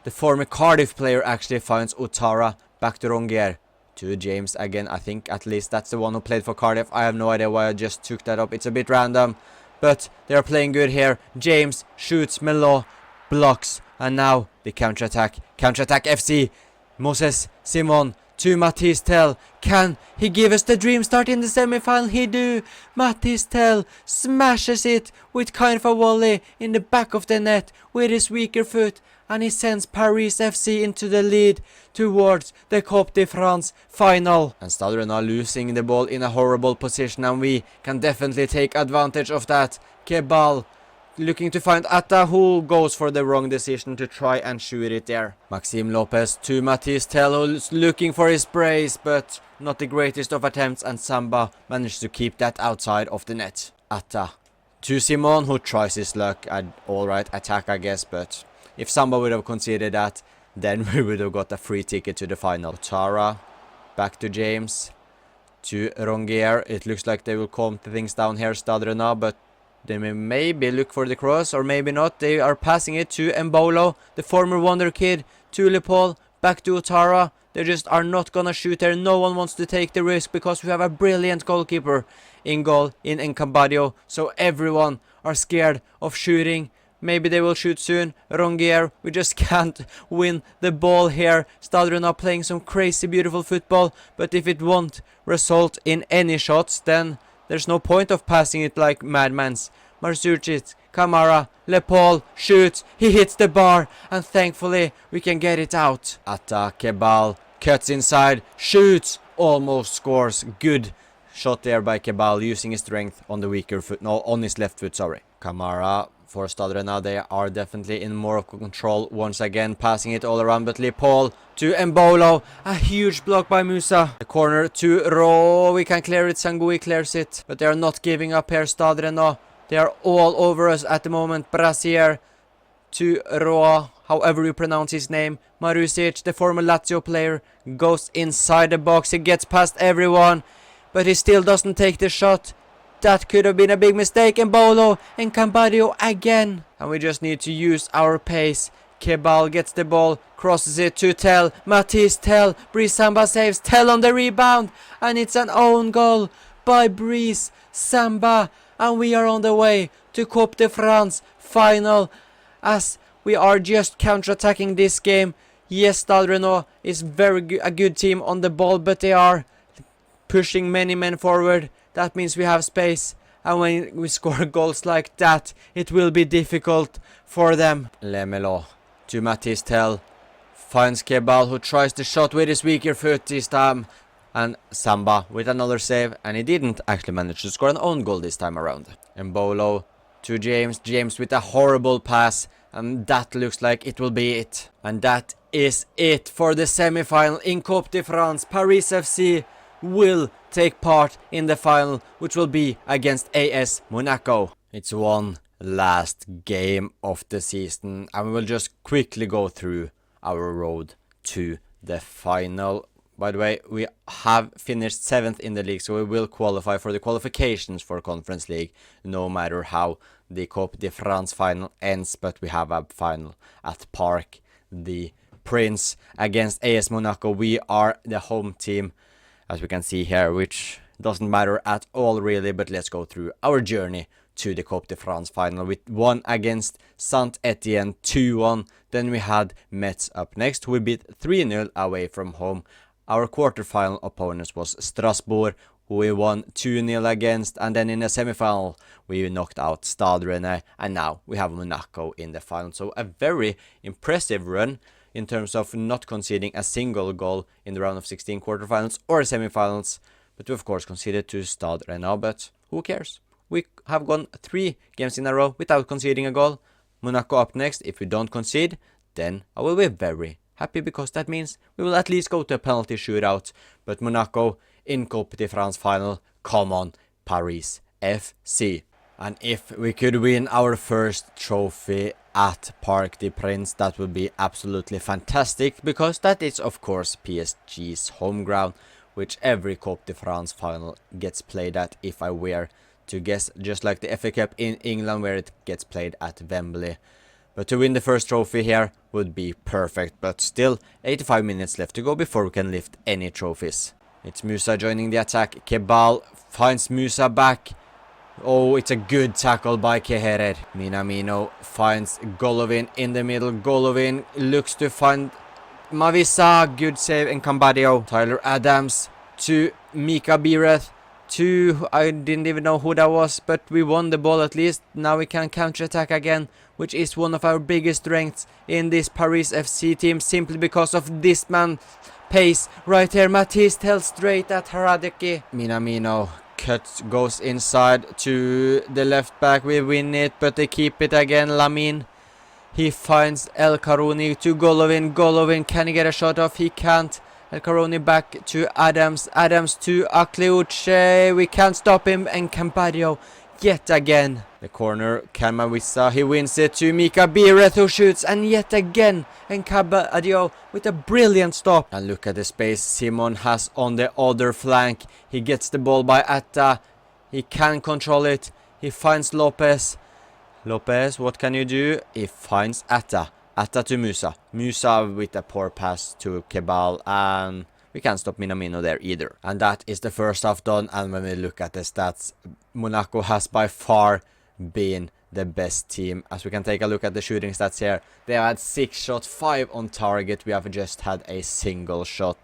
the former Cardiff player, actually finds Ouattara. Back to Rongier. To James again. I think at least that's the one who played for Cardiff. I have no idea why I just took that up. It's a bit random, but they are playing good here. James shoots, Melo blocks, and now the counter-attack. Counter-attack FC. Moses Simon to Mathis Tel. Can he give us the dream start in the semi-final? He do. Mathis Tel smashes it with kind of a volley in the back of the net with his weaker foot, and he sends Paris FC into the lead towards the Coupe de France final. And Stade Rennais losing the ball in a horrible position, and we can definitely take advantage of that. Kebal looking to find Atta, who goes for the wrong decision to try and shoot it there. Maxime Lopez to Mathis Tel, who's looking for his brace, but not the greatest of attempts, and Samba managed to keep that outside of the net. Atta to Simon, who tries his luck at alright attack, I guess, but if Samba would have conceded that, then we would have got a free ticket to the final. Tara, back to James, to Rongier. It looks like they will calm things down here, Stade Rennais, but they may maybe look for the cross, or maybe not. They are passing it to Mbolo, the former wonder kid, to Lepol, back to Ouattara. They just are not gonna shoot there. No one wants to take the risk because we have a brilliant goalkeeper in goal in Encampadio, so everyone are scared of shooting. Maybe they will shoot soon. Rongier, we just can't win the ball here. Stade Rennais playing some crazy beautiful football, but if it won't result in any shots, then there's no point of passing it like madmans. Marzucic, Kamara, Lepol shoots, he hits the bar, and thankfully we can get it out. Atta, Kebal, cuts inside, shoots, almost scores. Good shot there by Kebal, using his strength on the weaker foot, no, on his left foot, sorry. Kamara for Stade Rennais, they are definitely in more of control once again, passing it all around, but Lepol to Mbolo, a huge block by Musa. The corner to Ro, we can clear it, Sangui clears it, but they are not giving up here, Stade Rennais. They are all over us at the moment. Brasier to Roa, however you pronounce his name. Marusic, the former Lazio player, goes inside the box. He gets past everyone, but he still doesn't take the shot. That could have been a big mistake. Mbolo and Campadio again. And we just need to use our pace. Kebal gets the ball, crosses it to Tel. Mathis Tel. Brice Samba saves. Tel on the rebound. And it's an own goal by Brice Samba. And we are on the way to Coupe de France final, as we are just counter-attacking this game. Yes, Stade Rennais is a good team on the ball, but they are pushing many men forward. That means we have space, and when we score goals like that, it will be difficult for them. Lemelo to Mathis Tel, finds Kebal, who tries the shot with his weaker foot this time, and Samba with another save, and he didn't actually manage to score an own goal this time around. Mbolo to James, James with a horrible pass, and that looks like it will be it. And that is it for the semi-final in Coupe de France. Paris FC will take part in the final, which will be against AS Monaco. It's 1-0 last game of the season, and we will just quickly go through our road to the final. By the way, we have finished 7th in the league, so we will qualify for the qualifications for Conference League, no matter how the Coupe de France final ends, but we have a final at Parc the Prince against AS Monaco. We are the home team, as we can see here, which doesn't matter at all really, but let's go through our journey to the Coupe de France final. We won against Saint-Etienne 2-1, then we had Metz up next. We beat 3-0 away from home. Our quarterfinal opponents was Strasbourg, who we won 2-0 against, and then in the semifinal we knocked out Stade Rennais, and now we have Monaco in the final. So a very impressive run in terms of not conceding a single goal in the round of 16 quarterfinals or semifinals, but we of course conceded to Stade Rennais, but who cares? We have gone 3 games in a row without conceding a goal. Monaco up next. If we don't concede, then I will be very happy, because that means we will at least go to a penalty shootout. But Monaco in Coupe de France final, come on, Paris FC. And if we could win our first trophy at Parc des Princes, that would be absolutely fantastic, because that is of course PSG's home ground, which every Coupe de France final gets played at, if I were to guess, just like the FA Cup in England where it gets played at Wembley. But to win the first trophy here would be perfect, but still 85 minutes left to go before we can lift any trophies. It's Musa joining the attack. Kebal finds Musa back. Oh, it's a good tackle by Keherer. Minamino finds Golovin in the middle. Golovin looks to find Mavisa. Good save, and Cambadio. Tyler Adams to Mika Bireth. I didn't even know who that was, but we won the ball at least. Now we can counter-attack again, which is one of our biggest strengths in this Paris FC team, simply because of this man pace right here. Matisse tells straight at Haradeki. Minamino goes inside to the left back. We win it, but they keep it again. Lamine, he finds El Karouni to Golovin. Golovin, can he get a shot off? He can't. El Karouni back to Adams. Adams to Akleuche. We can't stop him. And Campadio yet again. The corner, Kamawisa, he wins it to Mika Bireth, who shoots, and yet again, and Campadio with a brilliant stop. And look at the space Simon has on the other flank. He gets the ball by Atta. He can control it. He finds Lopez. Lopez, what can you do? He finds Atta. Atta to Musa. Musa with a poor pass to Kebal, and we can't stop Minamino there either. And that is the first half done, and when we look at the stats, Monaco has by far been the best team. As we can take a look at the shooting stats here, they have had 6 shots, 5 on target. We have just had a single shot.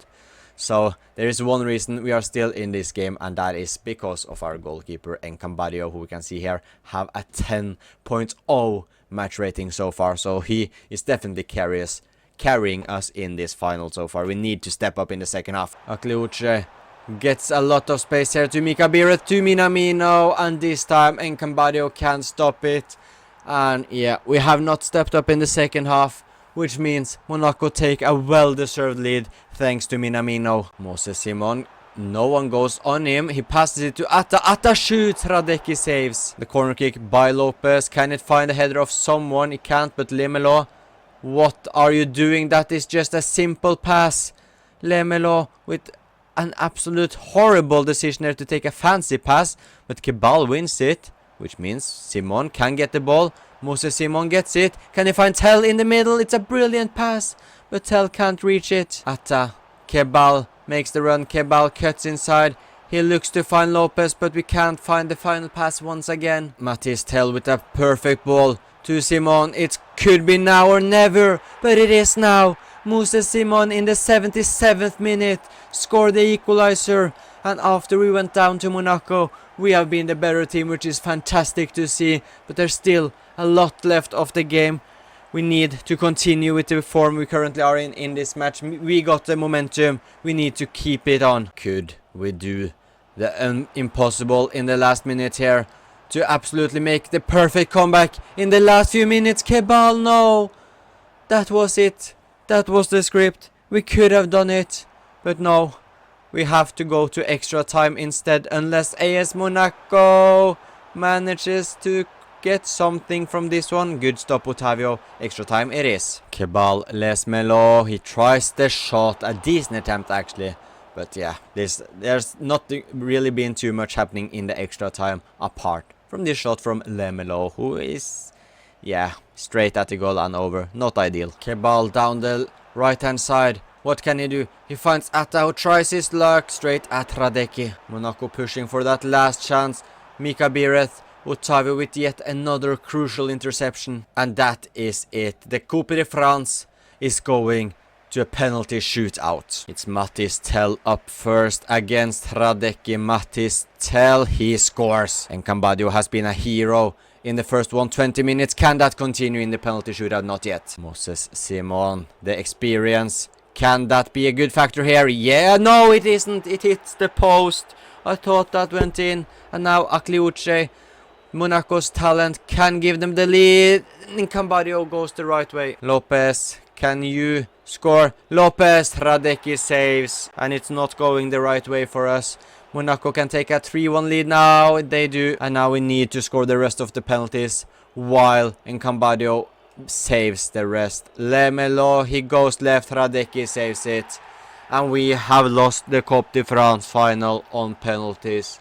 So there is one reason we are still in this game, and that is because of our goalkeeper Enkambadio, who we can see here have a 10.0 match rating so far. So he is definitely carrying us in this final so far. We need to step up in the second half. Akleuche gets a lot of space here to Mika Bireth, to Minamino, and this time Enkambadio can't stop it. And yeah, we have not stepped up in the second half, which means Monaco take a well-deserved lead thanks to Minamino. Moses Simon, no one goes on him. He passes it to Atta. Atta shoots. Radecki saves. The corner kick by Lopez. Can it find the header of someone? It can't, but Lemelo, what are you doing? That is just a simple pass. Lemelo with an absolute horrible decision there to take a fancy pass, but Kebal wins it, which means Simon can get the ball. Moses Simon gets it. Can he find Tell in the middle? It's a brilliant pass, but Tell can't reach it. Atta. Kebal makes the run. Kebal cuts inside. He looks to find Lopez, but we can't find the final pass once again. Matisse Tell with a perfect ball to Simon. It could be now or never, but it is now. Moses Simon in the 77th minute scored the equalizer, and after we went down to Monaco, we have been the better team, which is fantastic to see, but there's still a lot left of the game. We need to continue with the form we currently are in this match. We got the momentum, we need to keep it on. Could we do the impossible in the last minute here to absolutely make the perfect comeback in the last few minutes? Kebal, no! That was it. That was the script. We could have done it, but no. We have to go to extra time instead, unless AS Monaco manages to get something from this one. Good stop, Otavio. Extra time it is. Kebal Lesmelo, he tries the shot. A decent attempt actually. But yeah, there's not really been too much happening in the extra time apart from this shot from Lemelo, who is, yeah, straight at the goal and over. Not ideal. Kebal down the right hand side. What can he do? He finds Atta, who tries his luck straight at Radecki. Monaco pushing for that last chance. Mika Bireth, Otavio with yet another crucial interception. And that is it. The Coupe de France is going to a penalty shootout. It's Mattis Tell up first against Radecki. Mattis Tell, he scores. And Cambadio has been a hero in the first 120 minutes. Can that continue in the penalty shootout? Not yet. Moses Simon, the experience. Can that be a good factor here? Yeah, no it isn't. It hits the post. I thought that went in. And now Akliuche, Monaco's talent, can give them the lead. And Cambadio goes the right way. Lopez, can you score? Lopez, Radecki saves. And it's not going the right way for us. Monaco can take a 3-1 lead now. They do. And now we need to score the rest of the penalties. While Cambadio saves the rest. Lemelo, he goes left. Radecki saves it. And we have lost the Coupe de France final on penalties.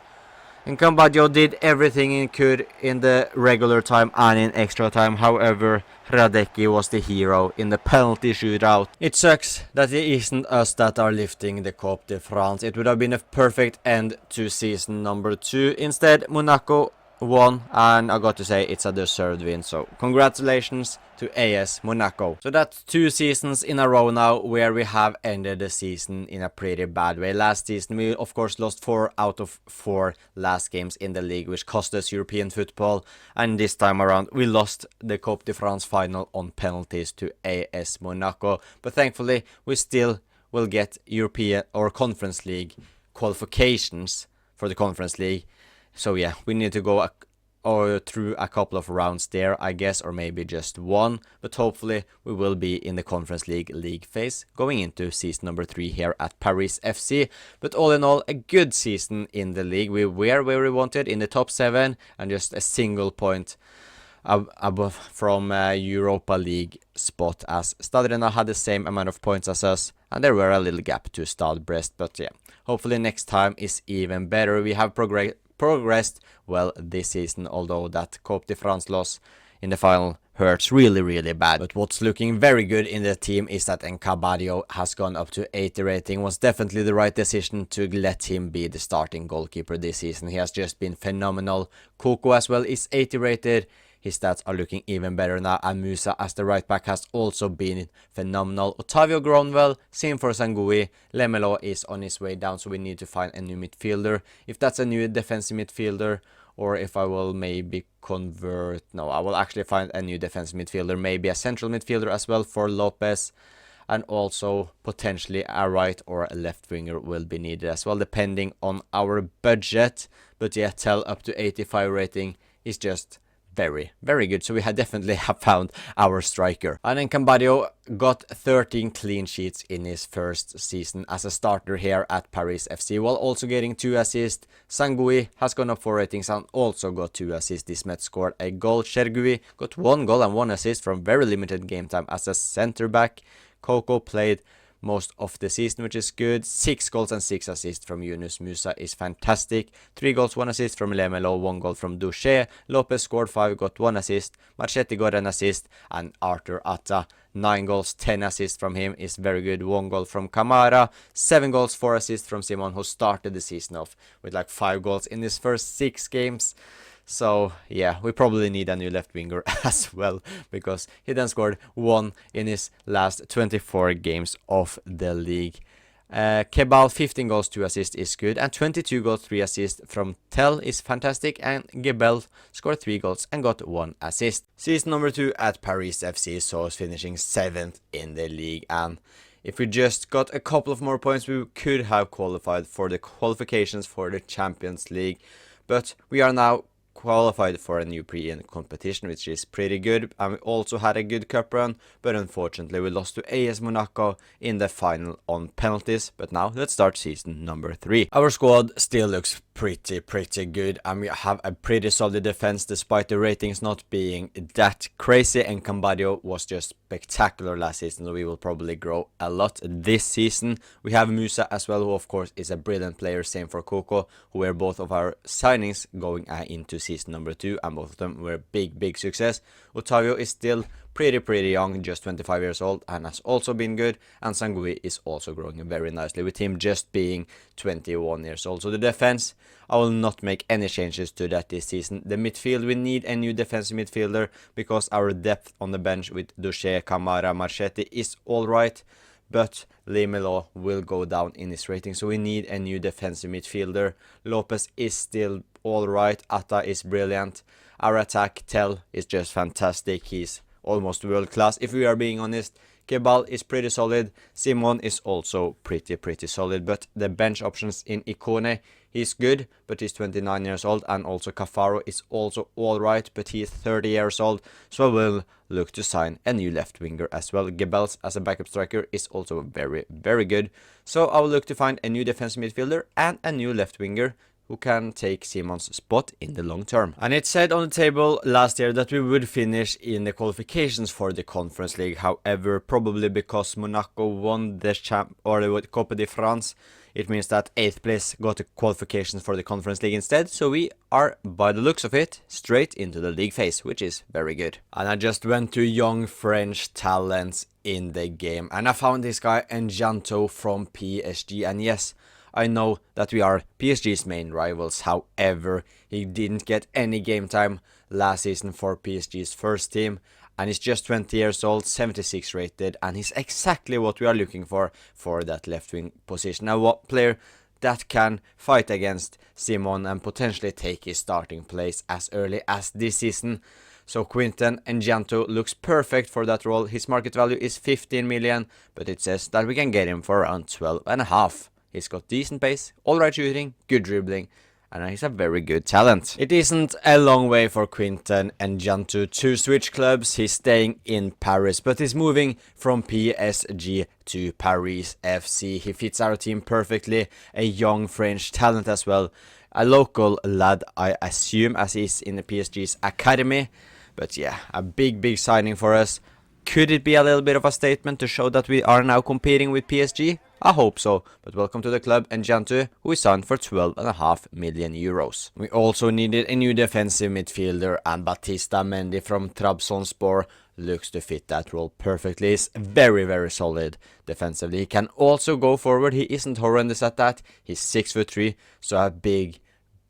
And Cambadio did everything he could in the regular time and in extra time. However, Radecki was the hero in the penalty shootout. It sucks that it isn't us that are lifting the Coupe de France. It would have been a perfect end to season number 2. Instead, Monaco won, and I got to say it's a deserved win, so congratulations to AS Monaco. So that's 2 seasons in a row now where we have ended the season in a pretty bad way. Last season we of course lost 4 out of 4 last games in the league, which cost us European football, and this time around we lost the Coupe de France final on penalties to AS Monaco, but thankfully we still will get European or Conference League qualifications for the Conference League. So yeah, we need to go through a couple of rounds there, I guess, or maybe just one. But hopefully we will be in the Conference League phase going into season number 3 here at Paris FC. But all in all, a good season in the league. We were where we wanted in the top 7 and just a single point above from Europa League spot, as Stadrena had the same amount of points as us, and there were a little gap to Stade Brest. But yeah, hopefully next time is even better. We have progressed well this season, although that Coupe de France loss in the final hurts really bad. But what's looking very good in the team is that Encabadio has gone up to 80 rating. Was definitely the right decision to let him be the starting goalkeeper this season. He has just been phenomenal. Coco as well is 80 rated. His stats are looking even better now, and Musa as the right back has also been phenomenal. Otavio grown well, same for Sangui. Lemelo is on his way down, so we need to find a new midfielder. If that's a new defensive midfielder, or if I will maybe convert... No, I will actually find a new defensive midfielder, maybe a central midfielder as well for Lopez. And also potentially a right or a left winger will be needed as well, depending on our budget. But yeah, Tell up to 85 rating is just very good. So we had definitely have found our striker. And then Cambadio got 13 clean sheets in his first season as a starter here at Paris FC, while also getting 2 assists. Sangui has gone up 4 ratings and also got 2 assists. Dismet scored a goal. Chergui got 1 goal and 1 assist from very limited game time as a center back. Coco played most of the season, which is good. 6 goals and 6 assists from Yunus Musa is fantastic. 3 goals, 1 assist from Lemelo, 1 goal from Duché. Lopez scored 5, got 1 assist. Marchetti got an assist, and Arthur Atta 9 goals, 10 assists from him is very good. 1 goal from Camara, 7 goals, 4 assists from Simon, who started the season off with like 5 goals in his first 6 games. So yeah, we probably need a new left winger as well, because he then scored 1 in his last 24 games of the league. Kebal 15 goals, 2 assists is good, and 22 goals, 3 assists from Tell is fantastic, and Gebel scored 3 goals and got 1 assist. Season number 2 at Paris FC saw us finishing 7th in the league, and if we just got a couple of more points we could have qualified for the qualifications for the Champions League. But we are now qualified for a new pre-in competition, which is pretty good, and we also had a good cup run, but unfortunately we lost to AS Monaco in the final on penalties. But now let's start season number 3. Our squad still looks pretty good, and we have a pretty solid defense despite the ratings not being that crazy, and Cambadio was just spectacular last season, so we will probably grow a lot this season. We have Musa as well, who of course is a brilliant player, same for Coco, who were both of our signings going into season number 2, and both of them were big success. Otavio is still pretty young, just 25 years old, and has also been good, and Sangui is also growing very nicely, with him just being 21 years old. So the defense, I will not make any changes to that this season. The midfield, we need a new defensive midfielder, because our depth on the bench with Duche, Camara, Marchetti is alright, but Lemelo will go down in his rating, so we need a new defensive midfielder. Lopez is still alright, Atta is brilliant, our attack, Tell, is just fantastic, he's almost world class if we are being honest. Kebal is pretty solid, Simon is also pretty solid, but the bench options in Ikone, he's good, but he's 29 years old, and also Cafaro is also alright, but he is 30 years old, so I will look to sign a new left winger as well. Gebels as a backup striker is also very good, so I will look to find a new defensive midfielder and a new left winger who can take Simon's spot in the long term. And it said on the table last year that we would finish in the qualifications for the Conference League. However, probably because Monaco won the Copa de France, it means that 8th place got the qualifications for the Conference League instead. So we are, by the looks of it, straight into the league phase, which is very good. And I just went to young French talents in the game, and I found this guy Njanto from PSG, and yes, I know that we are PSG's main rivals, however, he didn't get any game time last season for PSG's first team, and he's just 20 years old, 76 rated, and he's exactly what we are looking for that left wing position. Now, what player that can fight against Simon and potentially take his starting place as early as this season. So Quinten Njanto looks perfect for that role. His market value is 15 million, but it says that we can get him for around 12.5. He's got decent pace, alright shooting, good dribbling, and he's a very good talent. It isn't a long way for Quinten Njanto to switch clubs. He's staying in Paris, but he's moving from PSG to Paris FC. He fits our team perfectly, a young French talent as well. A local lad, I assume, as he's in the PSG's academy. But yeah, a big signing for us. Could it be a little bit of a statement to show that we are now competing with PSG? I hope so, but welcome to the club, Njanto, who is signed for 12.5 million euros. We also needed a new defensive midfielder, and Batista Mendy from Trabzonspor looks to fit that role perfectly. He's very solid defensively. He can also go forward. He isn't horrendous at that. He's 6'3", so a big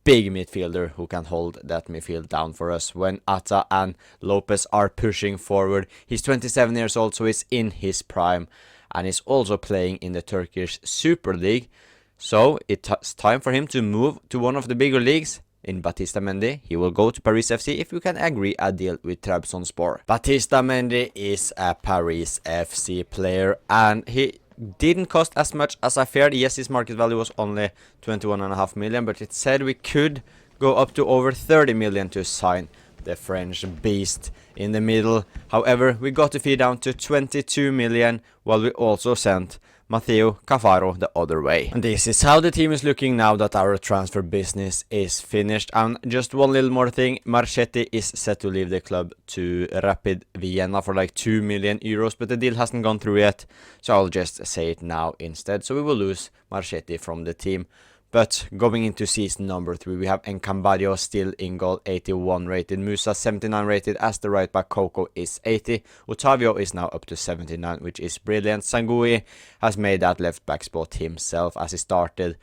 midfielder who can hold that midfield down for us when Atta and Lopez are pushing forward. He's 27 years old, so he's in his prime, and he's also playing in the Turkish Super League. So it's time for him to move to one of the bigger leagues. In Batista Mendy, he will go to Paris FC if we can agree a deal with Trabzonspor. Batista Mendy is a Paris FC player, and he didn't cost as much as I feared. Yes, his market value was only 21.5 million, but it said we could go up to over 30 million to sign the French beast in the middle. However, we got the fee down to 22 million, while we also sent Matteo Cafaro the other way. And this is how the team is looking now that our transfer business is finished. And just one little more thing, Marchetti is set to leave the club to Rapid Vienna for like 2 million euros, but the deal hasn't gone through yet, so I'll just say it now instead. So we will lose Marchetti from the team. But going into season number 3, we have Encambadio still in goal, 81 rated. Musa 79 rated, as the right back Coco is 80. Otavio is now up to 79, which is brilliant. Sangui has made that left back spot himself, as he started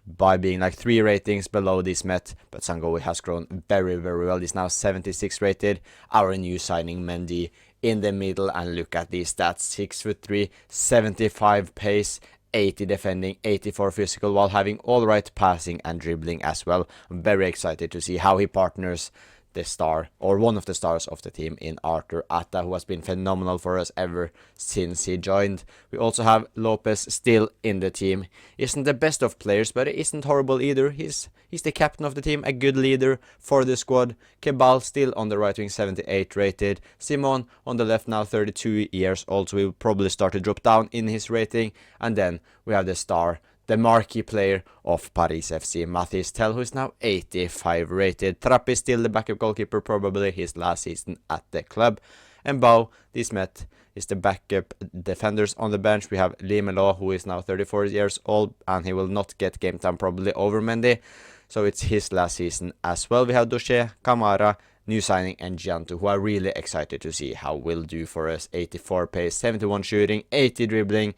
by being like 3 ratings below this Met, but Sangui has grown very well. He's now 76 rated. Our new signing Mendy in the middle, and look at these stats: 6'3", 75 pace, 80 defending, 84 physical, while having all right passing and dribbling as well. I'm very excited to see how he partners the star, or one of the stars of the team, in Arthur Atta, who has been phenomenal for us ever since he joined. We also have Lopez still in the team. Isn't the best of players, but he isn't horrible either. He's the captain of the team, a good leader for the squad. Kebal still on the right wing, 78 rated. Simon on the left, now 32 years old, so he will probably start to drop down in his rating. And then we have the star, the marquee player of Paris FC, Mathis Tel, who is now 85 rated. Trapp is still the backup goalkeeper, probably his last season at the club. And Bao Dismet is the backup defenders on the bench. We have Limelo, who is now 34 years old, and he will not get game time probably over Mendy. So it's his last season as well. We have Duche, Kamara, new signing, and Giantu, who are really excited to see how will do for us. 84 pace, 71 shooting, 80 dribbling,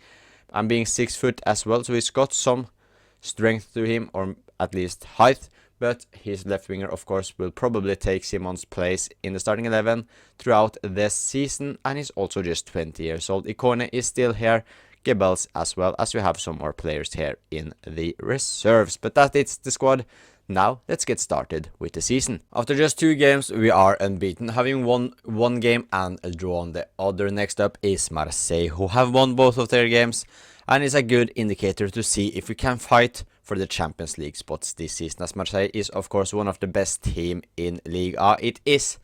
and being 6 foot as well. So he's got some strength to him, or at least height. But his left winger, of course, will probably take Simon's place in the starting 11 throughout this season. And he's also just 20 years old. Ikone is still here. Gebels as well, as we have some more players here in the reserves. But that is the squad. Now let's get started with the season. After just 2 games, we are unbeaten, having won 1 game and drawn the other. Next up is Marseille, who have won both of their games, and is a good indicator to see if we can fight for the Champions League spots this season, as Marseille is of course one of the best team in Ligue A. It is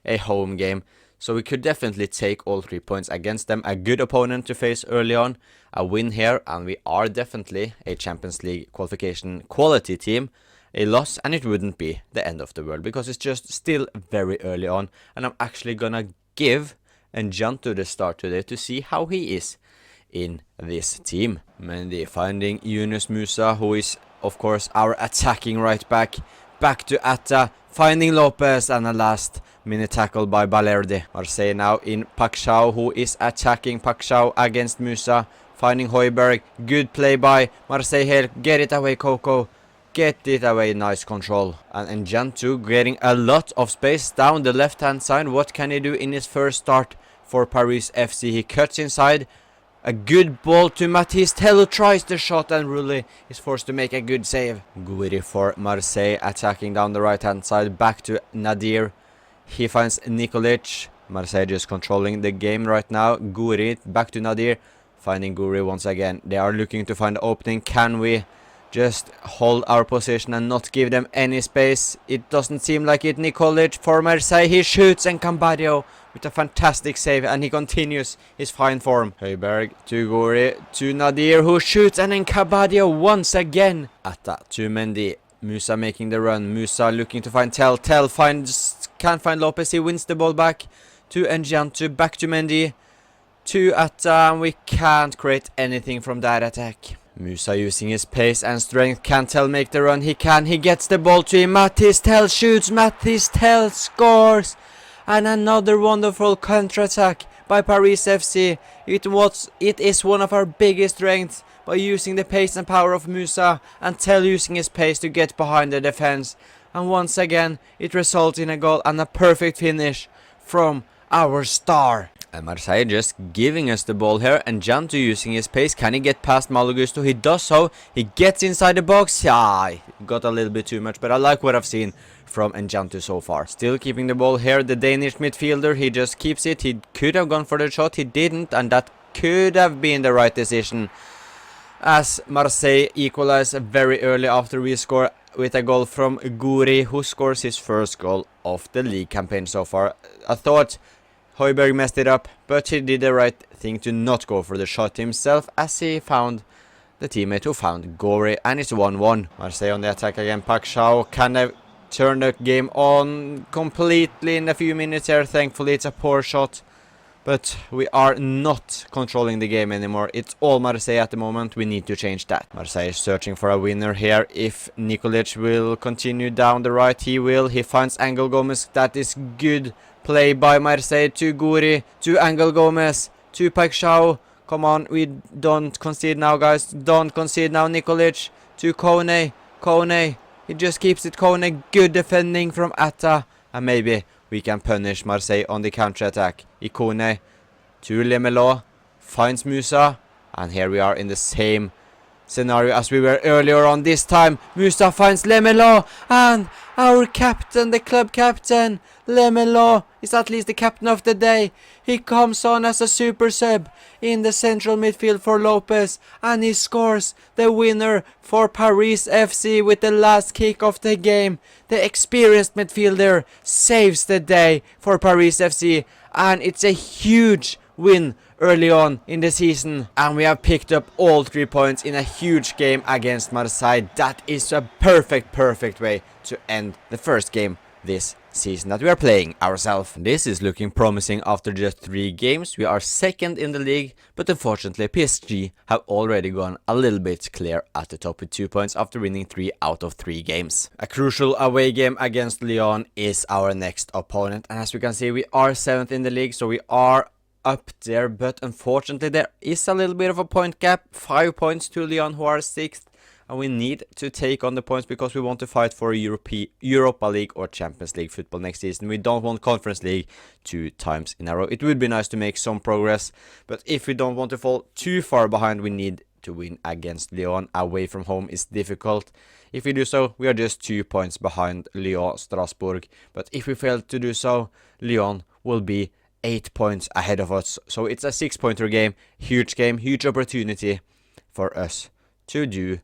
a home game, so we could definitely take all 3 points against them. A good opponent to face early on, a win here, and we are definitely a Champions League qualification quality team. A loss and it wouldn't be the end of the world, because it's just still very early on, and I'm actually gonna give Njanto the start today to see how he is in this team. Mendy finding Yunus Musa, who is of course our attacking right back. Back to Atta, finding Lopez, and a last minute tackle by Balerdi. Marseille now in Pakshaw, who is attacking Pakshaw against Musa. Finding Højbjerg, good play by Marseille here. Get it away, Coco. Get it away, nice control. And Njanto getting a lot of space down the left hand side. What can he do in his first start for Paris FC? He cuts inside. A good ball to Mathis Tel, who tries the shot and really is forced to make a good save. Gouiri for Marseille, attacking down the right hand side. Back to Nadir. He finds Nikolic. Marseille just controlling the game right now. Gouiri back to Nadir. Finding Gouiri once again. They are looking to find the opening. Can we just hold our position and not give them any space? It doesn't seem like it. Nikolic for Marseille. He shoots, and Cambadio with a fantastic save, and he continues his fine form. Højbjerg to Gouiri to Nadir, who shoots, and then Cambadio once again. Atta to Mendy. Musa making the run. Musa looking to find Tel. Tel can't find Lopez. He wins the ball back to Njanto. Back to Mendy. To Atta, and we can't create anything from that attack. Musa using his pace and strength. Can Tel make the run? He can. He gets the ball to him. Mathis Tel shoots. Mathis Tel scores. And another wonderful counter-attack by Paris FC. It is one of our biggest strengths, by using the pace and power of Musa, and Tel using his pace to get behind the defense. And once again, it results in a goal and a perfect finish from our star. And Marseille just giving us the ball here, and Njanto using his pace. Can he get past Malagusto? He does so. He gets inside the box. He got a little bit too much, but I like what I've seen from Njanto so far. Still keeping the ball here, the Danish midfielder. He just keeps it. He could have gone for the shot. He didn't, and that could have been the right decision, as Marseille equalize very early after we score with a goal from Gouiri, who scores his first goal of the league campaign so far. I thought Højbjerg messed it up, but he did the right thing to not go for the shot himself, as he found the teammate who found Gouiri, and it's 1-1. Marseille on the attack again. Pakshaw, can they turn the game on completely in a few minutes here? Thankfully it's a poor shot, but we are not controlling the game anymore. It's all Marseille at the moment. We need to change that. Marseille is searching for a winner here. If Nikolic will continue down the right, he will. He finds Angel Gomez. That is good play by Marseille to Gouiri, to Angel Gomez, to Pakshaw. Come on, we don't concede now, guys. Don't concede now. Nikolic to Kone. Kone, he just keeps it. Kone, good defending from Atta, and maybe we can punish Marseille on the counter-attack. Ikone to Lemelo, finds Musa, and here we are in the same scenario as we were earlier on. This time Musa finds Lemelo, and our captain, the club captain, Lemelo, is at least the captain of the day. He comes on as a super sub in the central midfield for Lopez, and he scores the winner for Paris FC with the last kick of the game. The experienced midfielder saves the day for Paris FC, and it's a huge win early on in the season, and we have picked up all 3 points in a huge game against Marseille. That is a perfect way to end the first game this season that we are playing ourselves. This is looking promising after just 3 games. We are second in the league, but unfortunately PSG have already gone a little bit clear at the top with 2 points after winning 3 out of 3 games. A crucial away game against Lyon is our next opponent, and as we can see, we are 7th in the league, so we are up there, but unfortunately there is a little bit of a point gap, 5 points to Lyon, who are 6th. And we need to take on the points because we want to fight for Europa League or Champions League football next season. We don't want Conference League 2 times in a row. It would be nice to make some progress, but if we don't want to fall too far behind, we need to win against Lyon. Away from home is difficult. If we do so, we are just 2 points behind Lyon, Strasbourg. But if we fail to do so, Lyon will be 8 points ahead of us. So it's a 6-pointer game, huge opportunity for us to do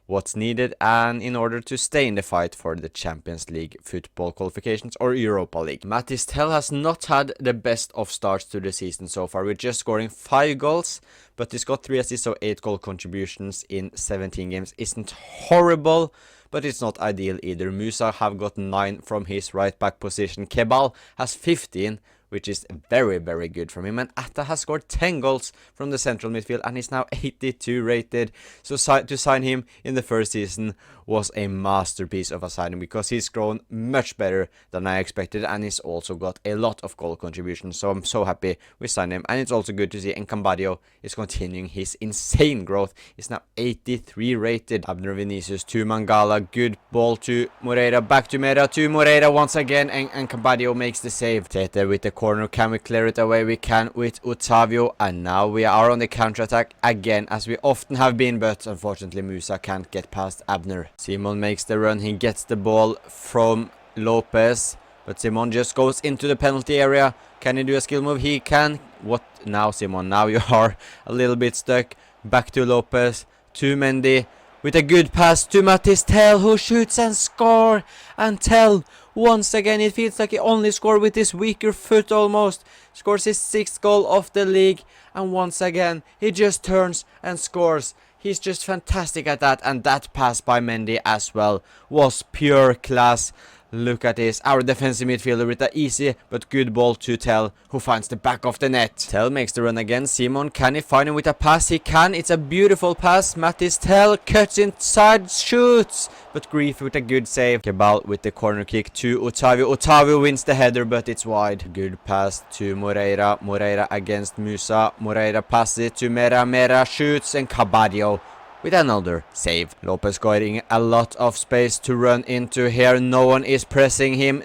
what's needed and in order to stay in the fight for the Champions League football qualifications or Europa League. Mathys Tel has not had the best of starts to the season so far. We're just scoring 5 goals, but he's got 3 assists, so 8 goal contributions in 17 games. Isn't horrible, but it's not ideal either. Musa have got 9 from his right back position. Kebal has 15, which is very good from him, and Atta has scored 10 goals from the central midfield and is now 82 rated, so to sign him in the first season was a masterpiece of a signing because he's grown much better than I expected, and he's also got a lot of goal contributions, so I'm so happy we signed him. And it's also good to see Encambadio is continuing his insane growth. He's now 83 rated. Abner Vinicius to Mangala, good ball to Moreira, back to Moreira once again, and Encambadio makes the save. Tete with the corner, can we clear it away? We can with Otavio, and now we are on the counter-attack again, as we often have been, but unfortunately Musa can't get past Abner. Simon makes the run, he gets the ball from Lopez, but Simon just goes into the penalty area. Can he do a skill move? He can. What now, Simon? Now you are a little bit stuck. Back to Lopez, to Mendy, with a good pass to Mathys Tel, who shoots and scores. And Tel, once again, it feels like he only scored with his weaker foot almost. Scores his 6th goal of the league, and once again, he just turns and scores. He's just fantastic at that, and that pass by Mendy as well was pure class. Look at this, our defensive midfielder with an easy but good ball to Tel, who finds the back of the net. Tel makes the run again. Simon, can he find him with a pass? He can. It's a beautiful pass. Mathys Tel cuts inside, shoots, but Grief with a good save. Kebal with the corner kick to Otavio. Otavio wins the header, but it's wide. Good pass to Moreira. Moreira against Musa. Moreira passes it to Mera. Mera shoots, and Cabadio with another save. Lopez getting a lot of space to run into here. No one is pressing him.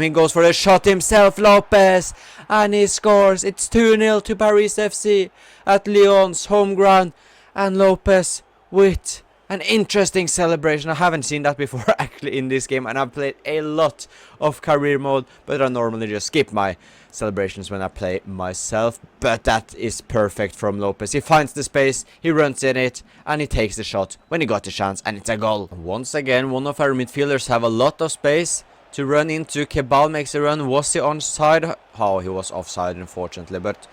He goes for a shot himself, Lopez, and he scores. It's 2-0 to Paris FC at Lyon's home ground, and Lopez with an interesting celebration. I haven't seen that before actually in this game, and I've played a lot of career mode, but I normally just skip my celebrations when I play myself. But that is perfect from Lopez. He finds the space, he runs in it, and he takes the shot when he got the chance, and it's a goal. Once again, one of our midfielders have a lot of space to run into. Kebal makes a run. Was he onside? Oh, he was offside unfortunately, but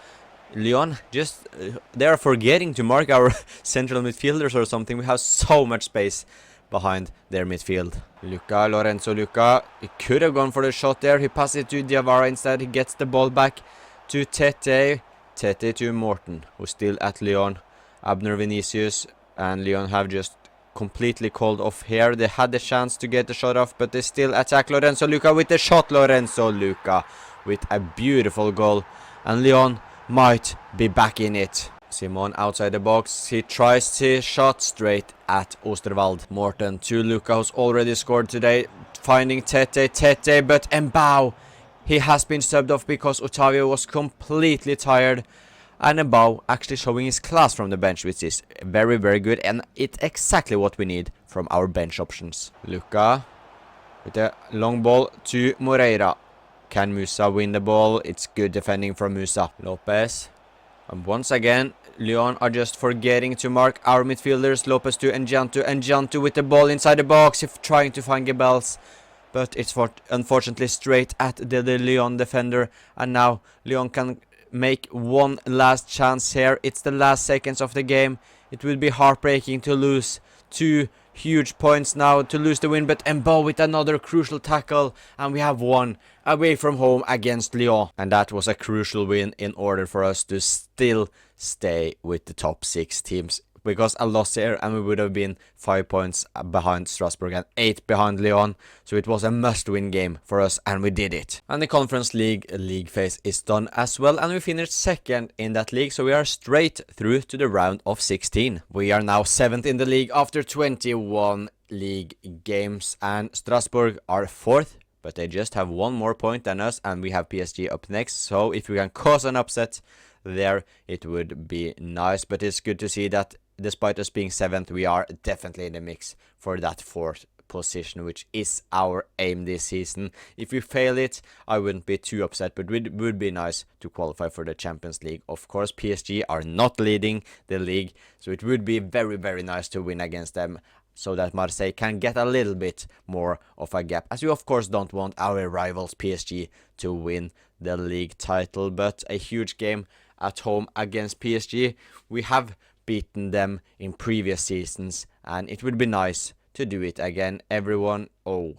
Lyon just they are forgetting to mark our central midfielders or something. We have so much space behind their midfield. Lorenzo Luca, he could have gone for the shot there. He passes it to Diawara instead. He gets the ball back to Tete. Tete to Morton, who's still at Lyon. Abner Vinicius and Lyon have just completely called off here. They had the chance to get the shot off, but they still attack Lorenzo Luca with the shot. Lorenzo Luca with a beautiful goal, and Lyon might be back in it. Simon outside the box, he tries his shot straight at Osterwald. Morten to Luca, who's already scored today, finding Tete, but Mbao, he has been subbed off because Otavio was completely tired, and Mbao actually showing his class from the bench, which is very good, and it's exactly what we need from our bench options. Luca with a long ball to Moreira. Can Musa win the ball? It's good defending from Musa. Lopez. And once again, Lyon are just forgetting to mark our midfielders. Lopez to Njantu. Njantu with the ball inside the box, trying to find Gebels. But it's unfortunately straight at the Lyon defender. And now Lyon can make one last chance here. It's the last seconds of the game. It will be heartbreaking to lose 2 huge points now, to lose the win, but Mbo with another crucial tackle, and we have won away from home against Lyon. And that was a crucial win in order for us to still stay with the top 6 teams. Because a loss here and we would have been 5 points behind Strasbourg and 8 behind Lyon. So it was a must-win game for us and we did it. And the Conference League phase is done as well, and we finished 2nd in that league. So we are straight through to the round of 16. We are now 7th in the league after 21 league games, and Strasbourg are 4th. But they just have 1 more point than us, and we have PSG up next. So if we can cause an upset there, it would be nice. But it's good to see that despite us being 7th, we are definitely in the mix for that 4th position, which is our aim this season. If we fail it, I wouldn't be too upset, but it would be nice to qualify for the Champions League. Of course, PSG are not leading the league, so it would be very, very nice to win against them, so that Marseille can get a little bit more of a gap, as we of course don't want our rivals PSG to win the league title. But a huge game at home against PSG. We have beaten them in previous seasons, and it would be nice to do it again. Everyone,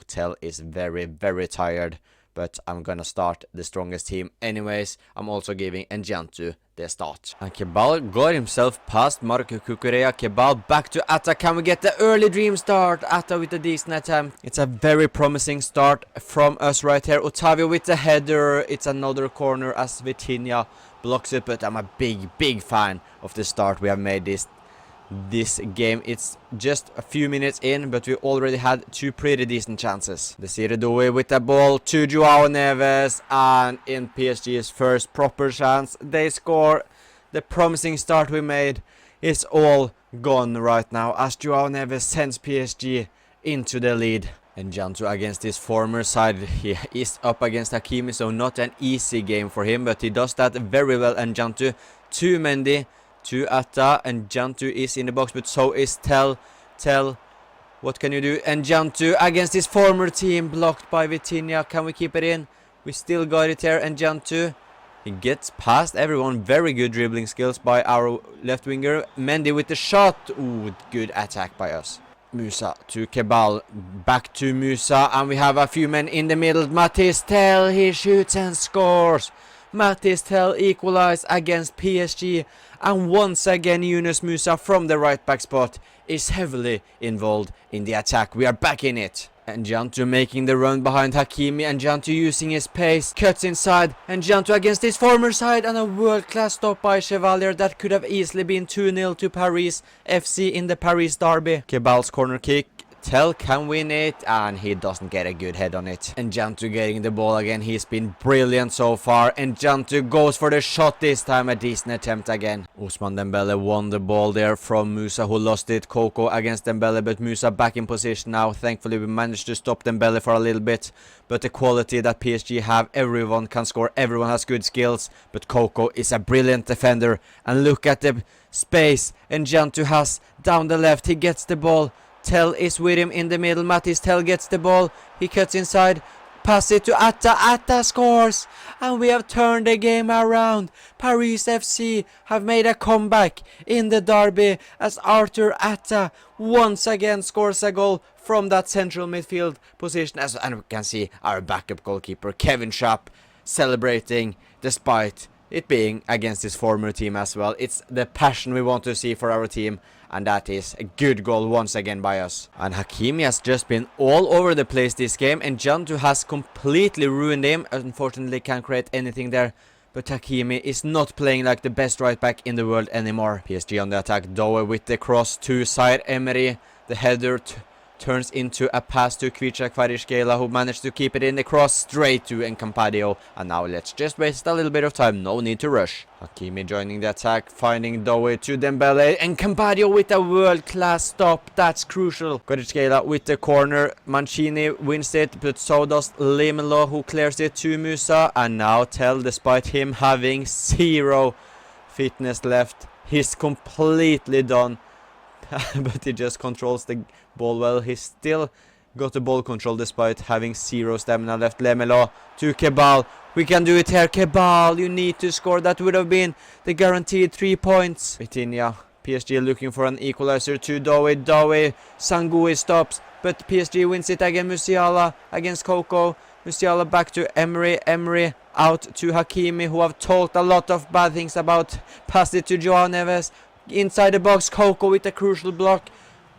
Tell is very, very tired, but I'm gonna start the strongest team anyways. I'm also giving Njantu the start. And Kebal got himself past Marco Cucurella. Kebal back to Atta. Can we get the early dream start? Atta with a decent attempt. It's a very promising start from us right here. Otavio with the header. It's another corner as Vitinha blocks it, but I'm a big fan of the start we have made this game. It's just a few minutes in, but we already had 2 pretty decent chances. Desiree Doué with the ball to Joao Neves, and in PSG's first proper chance, they score. The promising start we made is all gone right now, as Joao Neves sends PSG into the lead. And Njantu against his former side, he is up against Hakimi, so not an easy game for him, but he does that very well. And Njantu to Mendy, to Atta, and Njantu is in the box, but so is Tell, what can you do? And Njantu against his former team, blocked by Vitinha. Can we keep it in? We still got it here, and Njantu, he gets past everyone. Very good dribbling skills by our left winger. Mendy with the shot. Ooh, good attack by us. Musa to Kebal, back to Musa, and we have a few men in the middle. Mathys Tel, he shoots and scores. Mathys Tel equalized against PSG, and once again Yunus Musa from the right back spot is heavily involved in the attack. We are back in it. And Njantu making the run behind Hakimi, and Njantu using his pace, cuts inside, and Njantu against his former side, and a world-class stop by Chevalier that could have easily been 2-0 to Paris FC in the Paris derby. Kebal's corner kick. Tell can win it, and he doesn't get a good head on it. And Njantu getting the ball again. He's been brilliant so far, and Njantu goes for the shot this time. A decent attempt again. Ousmane Dembele won the ball there from Musa, who lost it. Coco against Dembele, but Musa back in position now. Thankfully we managed to stop Dembele for a little bit, but the quality that PSG have, everyone can score, everyone has good skills, but Coco is a brilliant defender. And look at the space Njantu has down the left. He gets the ball. Tell is with him in the middle. Mathys Tel gets the ball. He cuts inside. Pass it to Atta. Atta scores. And we have turned the game around. Paris FC have made a comeback in the derby as Arthur Atta once again scores a goal from that central midfield position. And we can see our backup goalkeeper Kevin Schaap celebrating despite it being against his former team as well. It's the passion we want to see for our team, and that is a good goal once again by us. And Hakimi has just been all over the place this game, and Njantu has completely ruined him. Unfortunately can't create anything there, but Hakimi is not playing like the best right back in the world anymore. PSG on the attack. Doué with the cross to Zaire Emery. The header turns into a pass to Kvicha Kvaratskhelia, who managed to keep it in the cross straight to Encampadio. And now let's just waste a little bit of time, no need to rush. Hakimi joining the attack, finding Doué to Dembele, and Encampadio with a world-class stop. That's crucial. Kvaratskhelia with the corner. Mancini wins it, but so does Limelo, who clears it to Musa. And now Tell, despite him having 0 fitness left, he's completely done. But he just controls the ball well. He still got the ball control despite having 0 stamina left. Lemelo to Kebal. We can do it here. Kebal, you need to score. That would have been the guaranteed 3 points. Vitinha, PSG looking for an equalizer to Dowie. Dowie, Sangui stops, but PSG wins it again. Musiala against Coco. Musiala back to Emery. Emery out to Hakimi, who have told a lot of bad things about. Pass it to Joao Neves. Inside the box, Coco with a crucial block.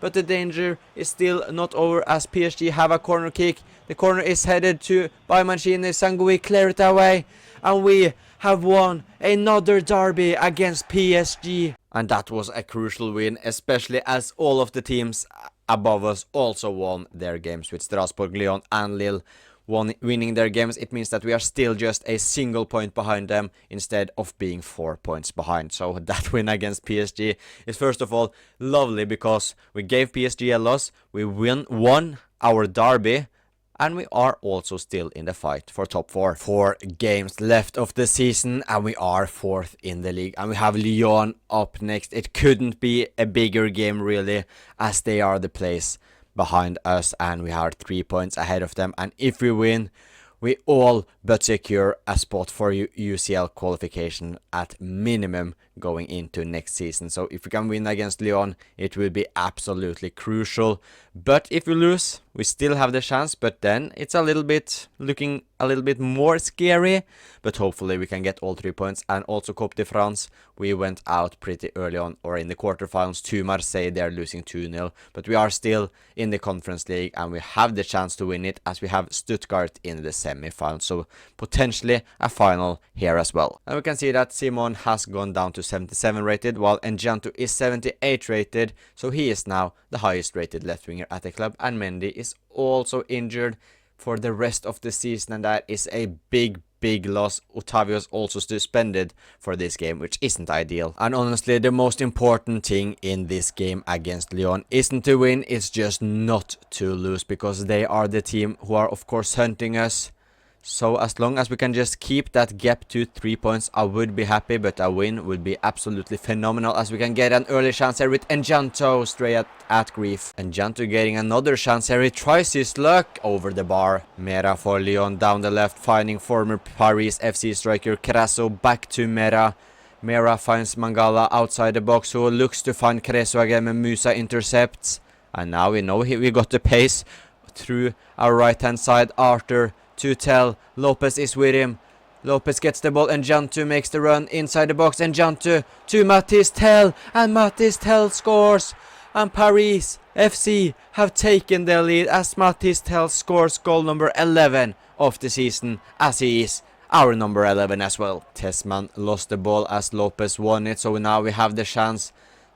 But the danger is still not over as PSG have a corner kick. The corner is headed to by Mancini. Sangui clear it away. And we have won another derby against PSG. And that was a crucial win, especially as all of the teams above us also won their games, with Strasbourg, Lyon and Lille winning their games. It means that we are still just a single point behind them instead of being 4 points behind. So that win against PSG is first of all lovely because we gave PSG a loss, we won our derby, and we are also still in the fight for top 4. 4 games left of the season and we are 4th in the league. And we have Lyon up next. It couldn't be a bigger game really, as they are the place behind us and we are 3 points ahead of them. And if we win, we all but secure a spot for UCL qualification at minimum going into next season. So if we can win against Lyon, it will be absolutely crucial. But if we lose, we still have the chance, but then it's looking a little bit more scary. But hopefully we can get all 3 points. And also Coupe de France, we went out pretty early on, or in the quarterfinals, to Marseille. They're losing 2-0, but we are still in the Conference League and we have the chance to win it, as we have Stuttgart in the semi-final. So potentially a final here as well. And we can see that Simon has gone down to 77 rated, while Enjanto is 78 rated. So he is now the highest rated left winger at the club. And Mendy is also injured for the rest of the season, and that is a big loss. Otavio is also suspended for this game, which isn't ideal. And honestly, the most important thing in this game against Lyon isn't to win, it's just not to lose, because they are the team who are of course hunting us. So as long as we can just keep that gap to 3 points, I would be happy, but a win would be absolutely phenomenal, as we can get an early chance here with Enjanto straight at Grief. Enjanto getting another chance here, he tries his luck over the bar. Mera for Lyon down the left, finding former Paris FC striker Crasso. Back to Mera. Mera finds Mangala outside the box, who looks to find Crasso again, and Musa intercepts. And now we know we got the pace through our right hand side. Arthur to Tell. Lopez is with him. Lopez gets the ball and Jantu makes the run inside the box, and Jantu to Mathis Tell, and Mathis Tell scores, and Paris FC have taken their lead as Mathis Tell scores goal number 11 of the season, as he is our number 11 as well. Tesman lost the ball as Lopez won it, so now we have the chance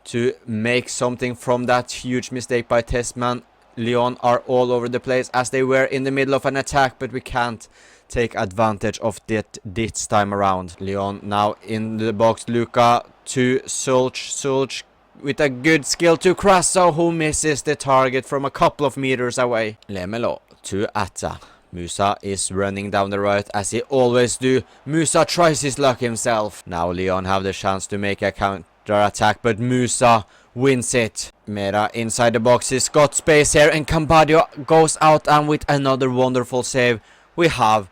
to make something from that huge mistake by Tesman. Lyon are all over the place as they were in the middle of an attack, but we can't take advantage of it this time around. Lyon now in the box. Luca to Sulch. Sulch with a good skill to Crasso, who misses the target from a couple of meters away. Lemelo to Atta. Musa is running down the right as he always do. Musa tries his luck himself. Now Lyon have the chance to make a counter attack, but Musa wins it. Mera inside the box, he's got space here, and Cambadio goes out, and with another wonderful save, we have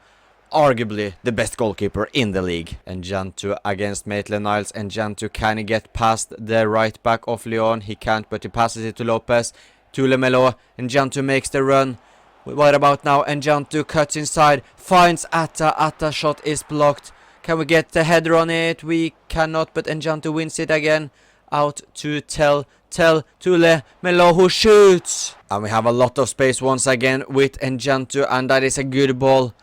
arguably the best goalkeeper in the league. And Jantu against Maitland-Niles, and Jantu can he get past the right back of Lyon? He can't, but he passes it to Lopez, to Lemelo, and Jantu makes the run. What about now? And Jantu cuts inside, finds Atta. Atta's shot is blocked. Can we get the header on it? We cannot, but Enjanto wins it again. Out to Tell to Lemelo, who shoots. And we have a lot of space once again with Enjanto, and that is a good ball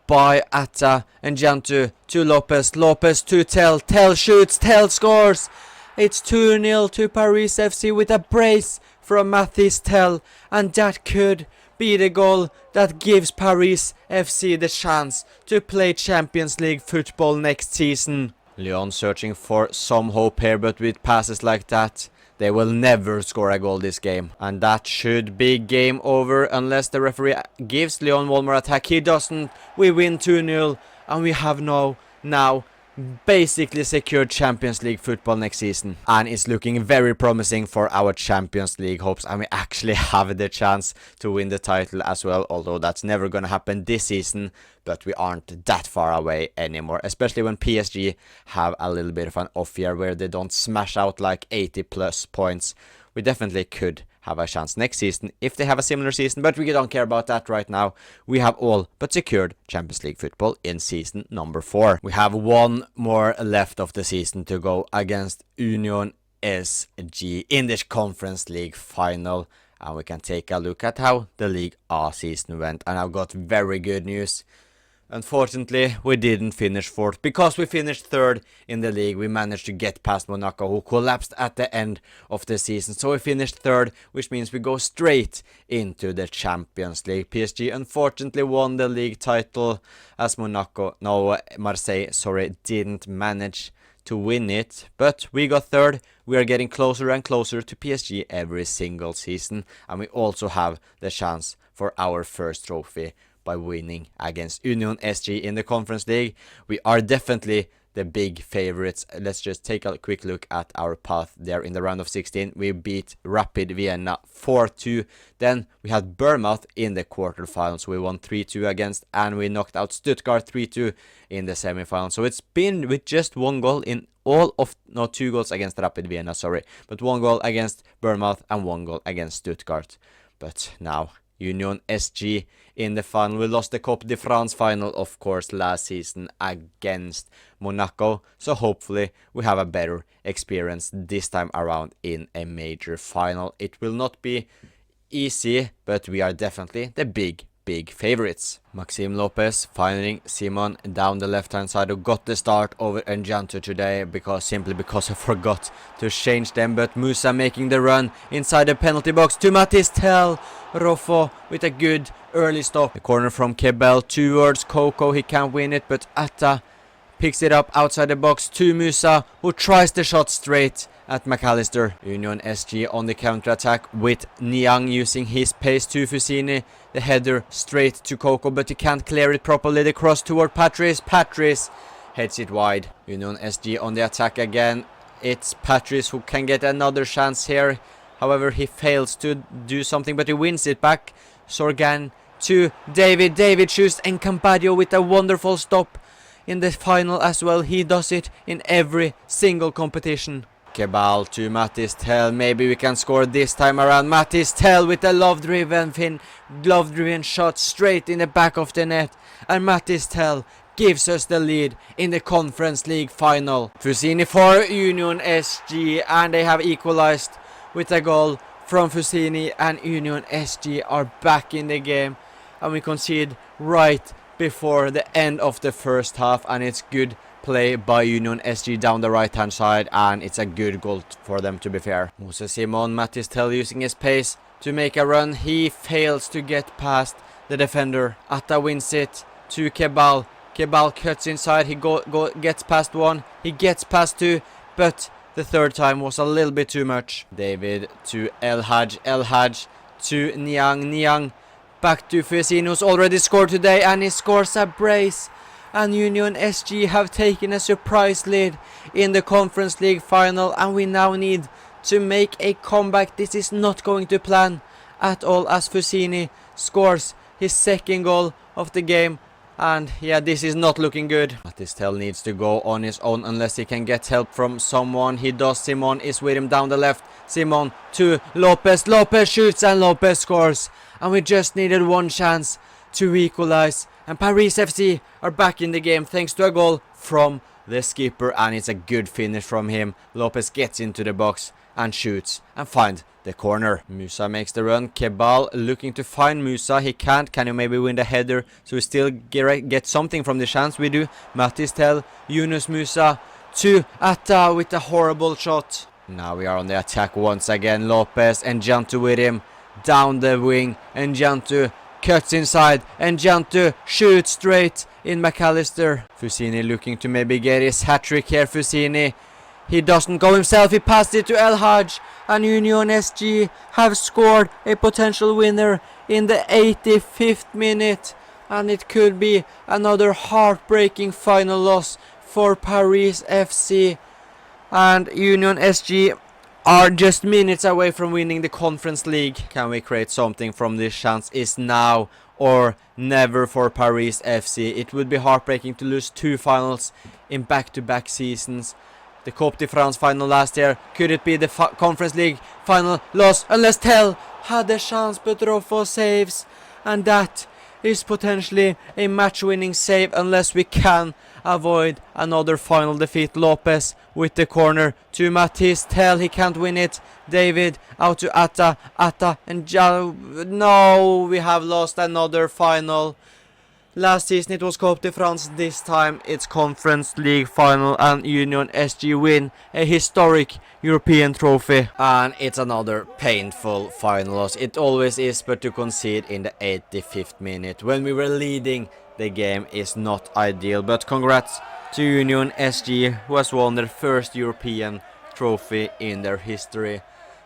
by Atta. Enjanto to Lopez. Lopez to Tell. Tell shoots. Tell scores. It's 2-0 to Paris FC with a brace from Mathis Tell. And that could be the goal that gives Paris FC the chance to play Champions League football next season. Lyon searching for some hope here, but with passes like that, they will never score a goal this game. And that should be game over unless the referee gives Lyon one more attack. He doesn't. We win 2-0, and we have now basically secured Champions League football next season, and it's looking very promising for our Champions League hopes, and we actually have the chance to win the title as well, although that's never gonna happen this season. But we aren't that far away anymore, especially when PSG have a little bit of an off year where they don't smash out like 80 plus points. We definitely could have a chance next season if they have a similar season, but we don't care about that right now. We have all but secured Champions League football in season number 4. We have one more left of the season to go against Union SG in the Conference League final, and we can take a look at how the League A season went. And I've got very good news. Unfortunately, we didn't finish 4th because we finished 3rd in the league. We managed to get past Monaco, who collapsed at the end of the season. So we finished 3rd, which means we go straight into the Champions League. PSG unfortunately won the league title as Marseille, didn't manage to win it. But we got 3rd. We are getting closer and closer to PSG every single season. And we also have the chance for our first trophy by winning against Union SG in the Conference League. We are definitely the big favorites. Let's just take a quick look at our path there in the round of 16. We beat Rapid Vienna 4-2. Then we had Bournemouth in the quarterfinals. We won 3-2 against, and we knocked out Stuttgart 3-2 in the semifinals. So it's been with just one goal in all of, no, 2 goals against Rapid Vienna, but 1 goal against Bournemouth and 1 goal against Stuttgart. But now Union SG in the final. We lost the Coupe de France final, of course, last season against Monaco. So hopefully we have a better experience this time around in a major final. It will not be easy, but we are definitely the big favorites. Maxime Lopez finding Simon down the left hand side, who got the start over Enjanto today because I forgot to change them. But Musa making the run inside the penalty box to Mathis Tell. Rofo with a good early stop. The corner from Kebel towards Coco. He can't win it, but Atta picks it up outside the box to Musa, who tries the shot straight at McAllister. Union SG on the counter-attack with Niang using his pace to Fusini. The header straight to Coco, but he can't clear it properly. The cross toward Patrice. Patrice heads it wide. Union SG on the attack again. It's Patrice who can get another chance here. However, he fails to do something, but he wins it back. Sorgan to David. David shoots, and Campadio with a wonderful stop in the final as well. He does it in every single competition. Kebal to Mathis Tell. Maybe we can score this time around. Mathis Tell with a love-driven shot straight in the back of the net. And Mathis Tell gives us the lead in the Conference League final. Fusini for Union SG, and they have equalized with a goal from Fusini, and Union SG are back in the game. And we concede right before the end of the first half, and it's good play by Union SG down the right hand side, and it's a good goal for them, to be fair. Moses Simon, Mathis Tell using his pace to make a run. He fails to get past the defender. Atta wins it to Kebal. Kebal cuts inside. He gets past 1. He gets past 2, but the third time was a little bit too much. David to El Hadj. El Hadj to Niang. Niang back to Fusini, who's already scored today, and he scores a brace. And Union SG have taken a surprise lead in the Conference League final, and we now need to make a comeback. This is not going to plan at all, as Fusini scores his second goal of the game. And yeah, this is not looking good. Mathis Tell needs to go on his own unless he can get help from someone. He does. Simon is with him down the left. Simon to Lopez. Lopez shoots and Lopez scores. And we just needed one chance to equalize. And Paris FC are back in the game thanks to a goal from the skipper. And it's a good finish from him. Lopez gets into the box and shoots and finds the corner. Musa makes the run. Kebal looking to find Musa. He can't. Can you maybe win the header so we still get something from the chance? We do. Mathis Tell, Yunus Musa to Atta with a horrible shot. Now we are on the attack once again. Lopez and Jantu with him down the wing, and Jantu cuts inside, and Jantu shoots straight in McAllister. Fusini looking to maybe get his hat-trick here. Fusini, he doesn't go himself. He passed it to El Hadj, and Union SG have scored a potential winner in the 85th minute, and it could be another heartbreaking final loss for Paris FC, and Union SG are just minutes away from winning the Conference League. Can we create something from this chance? Is now or never for Paris FC. It would be heartbreaking to lose 2 finals in back-to-back seasons. The Coupe de France final last year, could it be the Conference League final loss? Unless Tell had a chance, but Roffo saves, and that is potentially a match-winning save unless we can avoid another final defeat. Lopez with the corner to Matisse. Tell he can't win it. David out to Atta and no, we have lost another final. Last season it was Coupe de France, this time it's Conference League final, and Union SG win a historic European trophy. And it's another painful final loss. It always is, but to concede in the 85th minute when we were leading the game is not ideal. But congrats to Union SG, who has won their first European trophy in their history.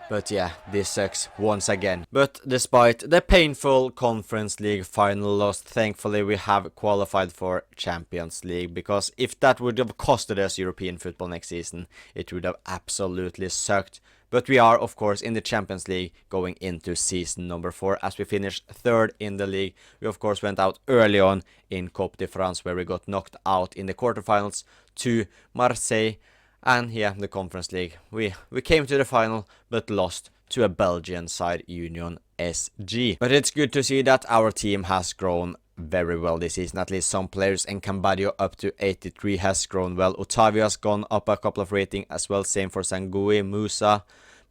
But yeah, this sucks once again. But despite the painful Conference League final loss, thankfully we have qualified for Champions League, because if that would have costed us European football next season, it would have absolutely sucked. But we are, of course, in the Champions League going into season number 4 as we finished 3rd in the league. We, of course, went out early on in Coupe de France, where we got knocked out in the quarterfinals to Marseille. And yeah, the Conference League, we came to the final, but lost to a Belgian side, Union SG. But it's good to see that our team has grown very well this season. At least some players, and Cambadio up to 83 has grown well. Otavio has gone up a couple of rating as well. Same for Sangui. Musa.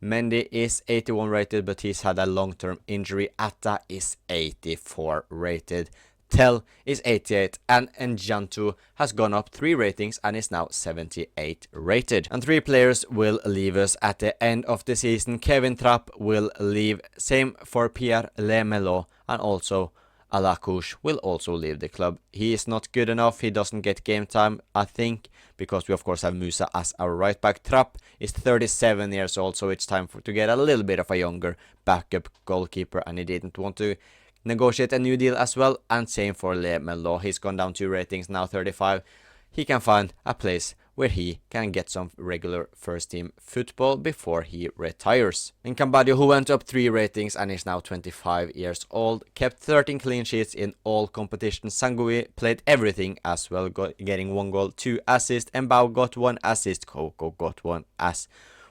Mendy is 81 rated, but he's had a long-term injury. Atta is 84 rated. Tell is 88, and Njantu has gone up 3 ratings and is now 78 rated. And 3 players will leave us at the end of the season. Kevin Trapp will leave, same for Pierre Lemelo, and also Alakouche will also leave the club. He is not good enough, he doesn't get game time, I think, because we of course have Musa as our right back. Trapp is 37 years old, so it's time to get a little bit of a younger backup goalkeeper, and he didn't want to negotiate a new deal as well. And same for Lemelo, he's gone down 2 ratings, now 35. He can find a place where he can get some regular first team football before he retires. And Cambadio, who went up 3 ratings and is now 25 years old, kept 13 clean sheets in all competitions. Sangui played everything as well, getting 1 goal, 2 assists. Mbao got 1 assist. Coco got 1 assist.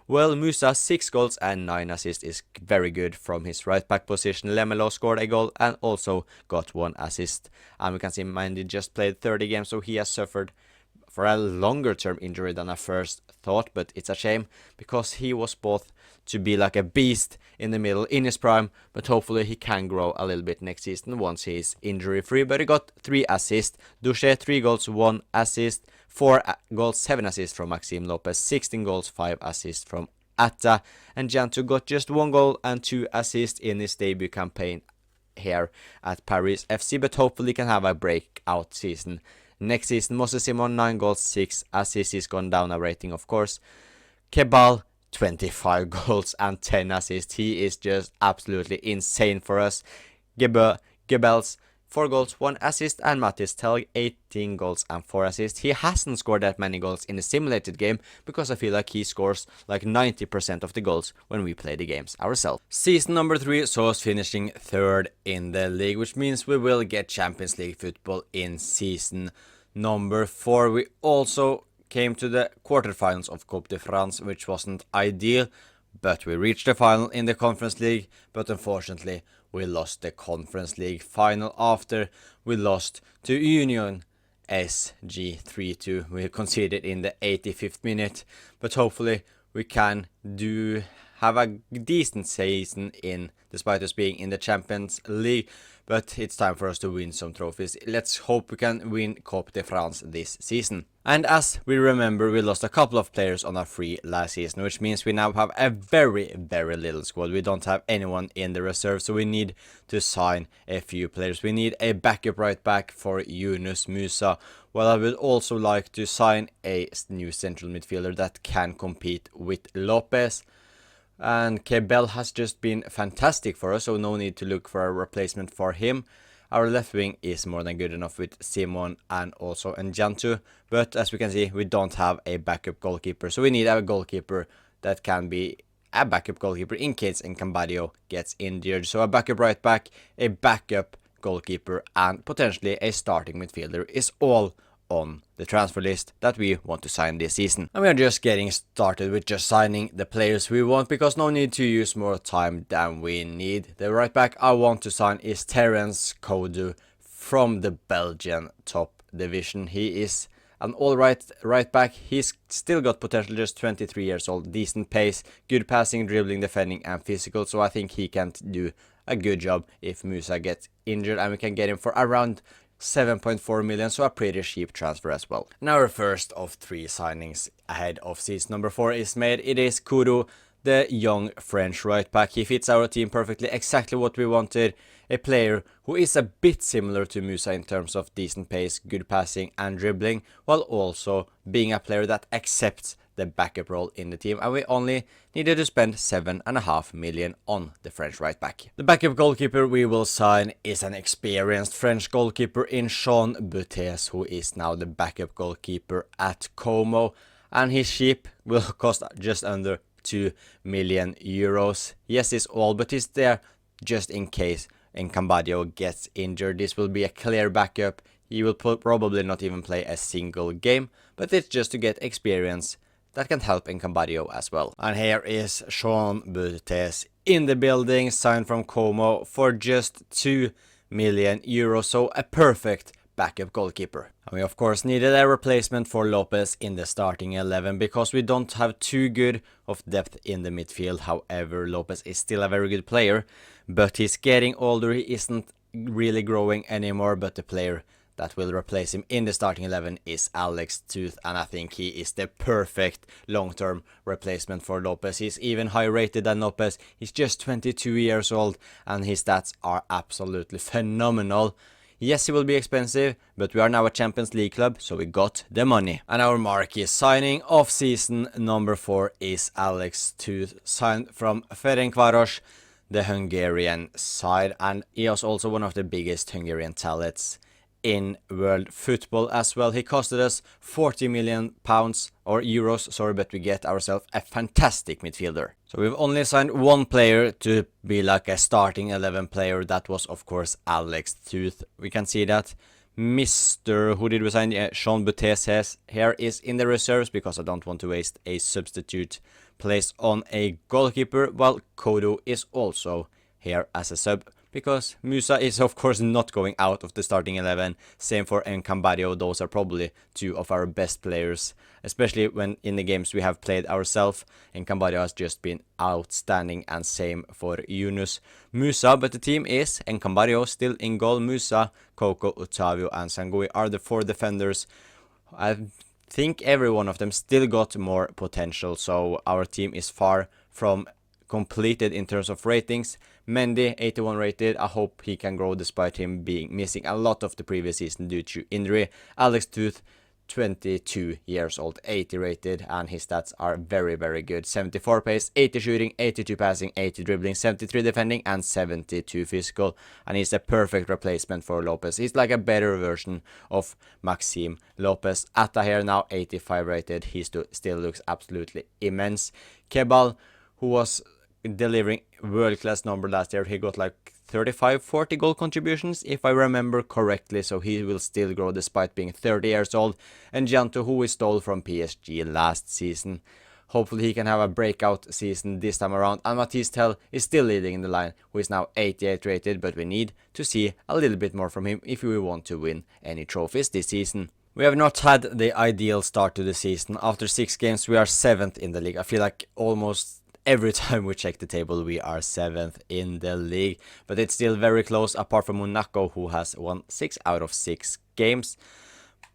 Well, Musa 6 goals and 9 assists is very good from his right back position. Lemelo scored a goal and also got 1 assist. And we can see Mendy just played 30 games, so he has suffered for a longer term injury than I first thought. But it's a shame, because he was both to be like a beast in the middle in his prime, but hopefully he can grow a little bit next season once he is injury free. But he got 3 assists. Duche 3 goals, 1 assist. 4 goals, 7 assists from Maxime Lopez, 16 goals, 5 assists from Atta, and Jantu got just 1 goal and 2 assists in his debut campaign here at Paris FC, but hopefully can have a breakout season next season. Moses Simon 9 goals, 6 assists, he's gone down a rating of course. Kebal 25 goals and 10 assists, he is just absolutely insane for us. Goebbels 4 goals, 1 assist, and Mattis Telg 18 goals and 4 assists. He hasn't scored that many goals in a simulated game, because I feel like he scores like 90% of the goals when we play the games ourselves. Season number 3 saw us finishing 3rd in the league, which means we will get Champions League football in season number 4. We also came to the quarterfinals of Coupe de France, which wasn't ideal, but we reached the final in the Conference League. But unfortunately we lost the Conference League final after we lost to Union SG 3-2. We conceded in the 85th minute, but hopefully we can have a decent season despite us being in the Champions League. But it's time for us to win some trophies. Let's hope we can win Coupe de France this season. And as we remember, we lost a couple of players on our free last season, which means we now have a very, very little squad. We don't have anyone in the reserve, so we need to sign a few players. We need a backup right back for Yunus Musa. Well, I would also like to sign a new central midfielder that can compete with Lopez. And Kebel has just been fantastic for us, so no need to look for a replacement for him. Our left wing is more than good enough with Simon and also Njantu, but as we can see, we don't have a backup goalkeeper, so we need a goalkeeper that can be a backup goalkeeper in case Enkambadio gets injured. So a backup right back, a backup goalkeeper, and potentially a starting midfielder is all on the transfer list that we want to sign this season. And we are just getting started with just signing the players we want, because no need to use more time than we need. The right back I want to sign is Terence Kodu from the Belgian top division. He is an alright right back. He's still got potential, just 23 years old, decent pace, good passing, dribbling, defending and physical, so I think he can do a good job if Musa gets injured, and we can get him for around 7.4 million, so a pretty cheap transfer as well. Now our first of 3 signings ahead of season number 4 is made. It is Koudou, the young French right back. He fits our team perfectly, exactly what we wanted. A player who is a bit similar to Musa in terms of decent pace, good passing and dribbling, while also being a player that accepts the backup role in the team, and we only needed to spend 7.5 million on the French right back. The backup goalkeeper we will sign is an experienced French goalkeeper in Jean Bouttes, who is now the backup goalkeeper at Como, and his ship will cost just under 2 million euros. Yes, it's all, but it's there just in case Enkambadio gets injured. This will be a clear backup. He will probably not even play a single game, but it's just to get experience that can help Enkambadio as well. And here is Jean Bouttes in the building, signed from Como for just 2 million euros, so a perfect backup goalkeeper. And we of course needed a replacement for Lopez in the starting 11, because we don't have too good of depth in the midfield. However, Lopez is still a very good player, but he's getting older, he isn't really growing anymore, but the player that will replace him in the starting 11 is Alex Tooth, and I think he is the perfect long-term replacement for Lopez. He's even higher rated than Lopez. He's just 22 years old and his stats are absolutely phenomenal. Yes, he will be expensive, but we are now a Champions League club, so we got the money. And our marquee signing of season number 4 is Alex Tooth, signed from Ferencváros, the Hungarian side, and he is also one of the biggest Hungarian talents in world football as well. He costed us 40 million pounds or euros, sorry, but we get ourselves a fantastic midfielder. So we've only signed one player to be like a starting 11 player. That was of course Alex Tooth. We can see that Mr. Who did we sign? Jean Bouttes here is in the reserves, because I don't want to waste a substitute place on a goalkeeper, while Kodo is also here as a sub, because Musa is of course not going out of the starting 11. Same for Enkambadio. Those are probably 2 of our best players, especially when in the games we have played ourselves. Enkambadio has just been outstanding, and same for Yunus Musa. But the team is Enkambadio still in goal. Musa, Coco, Otavio and Sangui are the 4 defenders. I think every one of them still got more potential, so our team is far from completed in terms of ratings. Mendy 81 rated. I hope he can grow despite him being missing a lot of the previous season due to injury. Alex Tooth 22 years old, 80 rated, and his stats are very good. 74 pace, 80 shooting, 82 passing, 80 dribbling, 73 defending and 72 physical, and he's a perfect replacement for Lopez. He's like a better version of Maxime Lopez. Atta here now 85 rated. He still looks absolutely immense. Kebal, who was delivering world-class number last year, he got like 35-40 goal contributions if I remember correctly, so he will still grow despite being 30 years old. And Janto, who we stole from PSG last season, hopefully he can have a breakout season this time around. And Matisse Tell is still leading in the line, who is now 88 rated, but we need to see a little bit more from him if we want to win any trophies this season. We have not had the ideal start to the season. After 6 games we are 7th in the league. I feel like almost every time we check the table we are 7th in the league, but it's still very close, apart from Monaco, who has won 6 out of 6 games.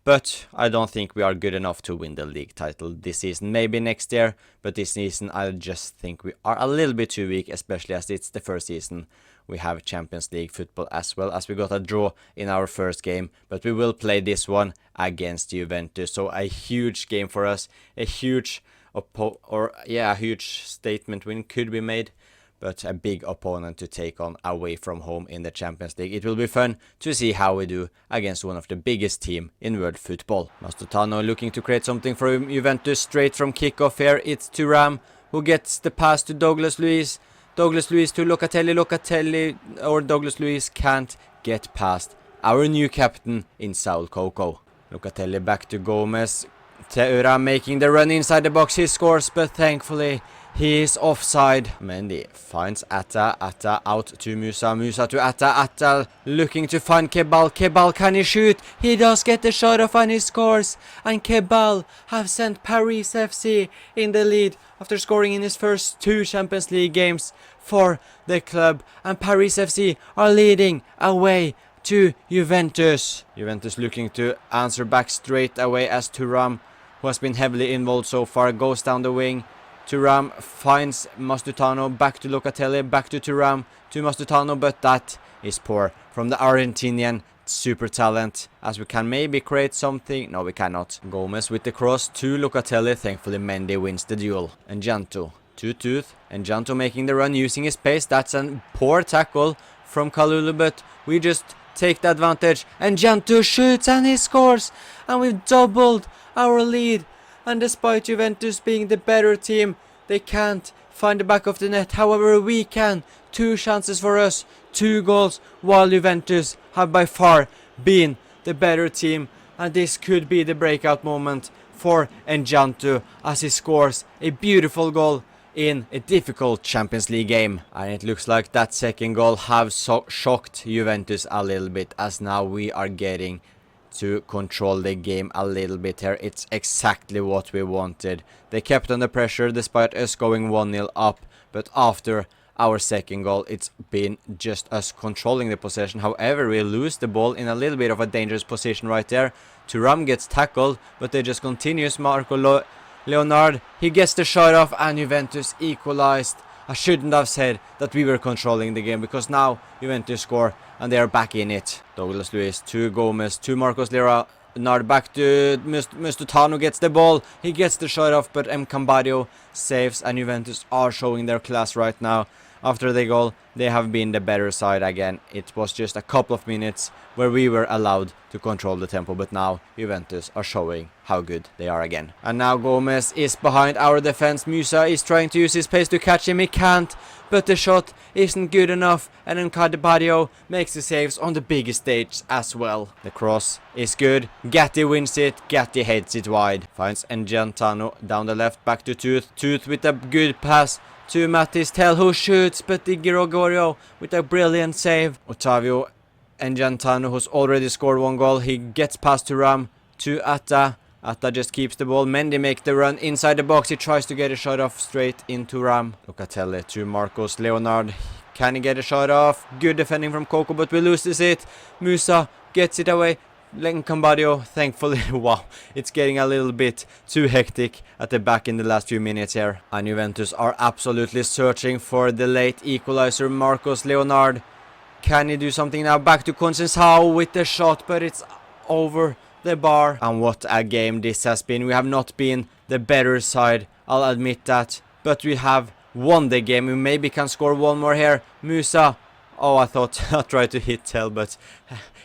But I don't think we are good enough to win the league title this season. Maybe next year, but this season I just think we are a little bit too weak, especially as it's the first season we have Champions League football, as well as we got a draw in our first game, but we will play this one against Juventus. So a huge game for us, a huge a huge statement win could be made, but a big opponent to take on away from home in the Champions League. It will be fun to see how we do against one of the biggest team in world football. Mastutano looking to create something for Juventus straight from kickoff here. It's Thuram who gets the pass to Douglas Luiz. Douglas Luiz to Locatelli, or Douglas Luiz can't get past our new captain in Saul Coco. Locatelli back to Gomez. Thuram making the run inside the box. He scores, but thankfully he is offside. Mendy finds Atta. Atta out to Musa. Musa to Atta. Atta looking to find Kebal. Kebal, can he shoot? He does get the shot off and he scores. And Kebal have sent Paris FC in the lead after scoring in his first 2 Champions League games for the club. And Paris FC are leading away to Juventus. Juventus looking to answer back straight away as Thuram, who has been heavily involved so far, goes down the wing. Thuram finds Mastutano, back to Locatelli, back to Thuram, to Mastutano, but that is poor from the Argentinian super talent, as we can maybe create something. No, we cannot. Gomez with the cross to Locatelli. Thankfully Mendy wins the duel. And Janto to Tooth, and Janto making the run using his pace. That's a poor tackle from Kalulu, but we just take the advantage, and Janto shoots and he scores, and we've doubled our lead. And despite Juventus being the better team, they can't find the back of the net. However, we can. 2 chances for us, 2 goals, while Juventus have by far been the better team. And this could be the breakout moment for Njanto as he scores a beautiful goal in a difficult Champions League game. And it looks like that second goal have shocked Juventus a little bit, as now we are getting to control the game a little bit here. It's exactly what we wanted. They kept under pressure despite us going 1-0 up, but after our second goal it's been just us controlling the possession. However, we lose the ball in a little bit of a dangerous position right there. Thuram gets tackled, but they just continues. Leonard, he gets the shot off, and Juventus equalized. I shouldn't have said that we were controlling the game, because now Juventus score and they are back in it. Douglas Luiz to Gomez to Marcos Leonard, back to Mastutano, gets the ball. He gets the shot off, but Cambadio saves, and Juventus are showing their class right now. After the goal, they have been the better side again. It was just a couple of minutes where we were allowed to control the tempo, but now Juventus are showing how good they are again. And now Gomez is behind our defense. Musa is trying to use his pace to catch him. He can't, but the shot isn't good enough, and then Cambadio makes the saves on the biggest stage as well. The cross is good. Gatti wins it. Gatti heads it wide. Finds Njantano down the left, back to Tooth. Tooth with a good pass to Mattis Tell, who shoots, but Di Gregorio with a brilliant save. Otavio Njantano, who's already scored 1 goal, he gets past Thuram to Atta. Atta just keeps the ball. Mendy makes the run inside the box. He tries to get a shot off straight into Thuram. Locatelli to Marcos Leonard. Can he get a shot off? Good defending from Coco, but we loses it. Musa gets it away. Cambadio, thankfully. Wow, it's getting a little bit too hectic at the back in the last few minutes here. And Juventus are absolutely searching for the late equalizer. Marcos Leonard, can he do something now? Back to Conceição with the shot, but it's over the bar. And what a game this has been. We have not been the better side, I'll admit that, but we have won the game. We maybe can score 1 more here. Musa, oh, I thought I tried to hit Tell, but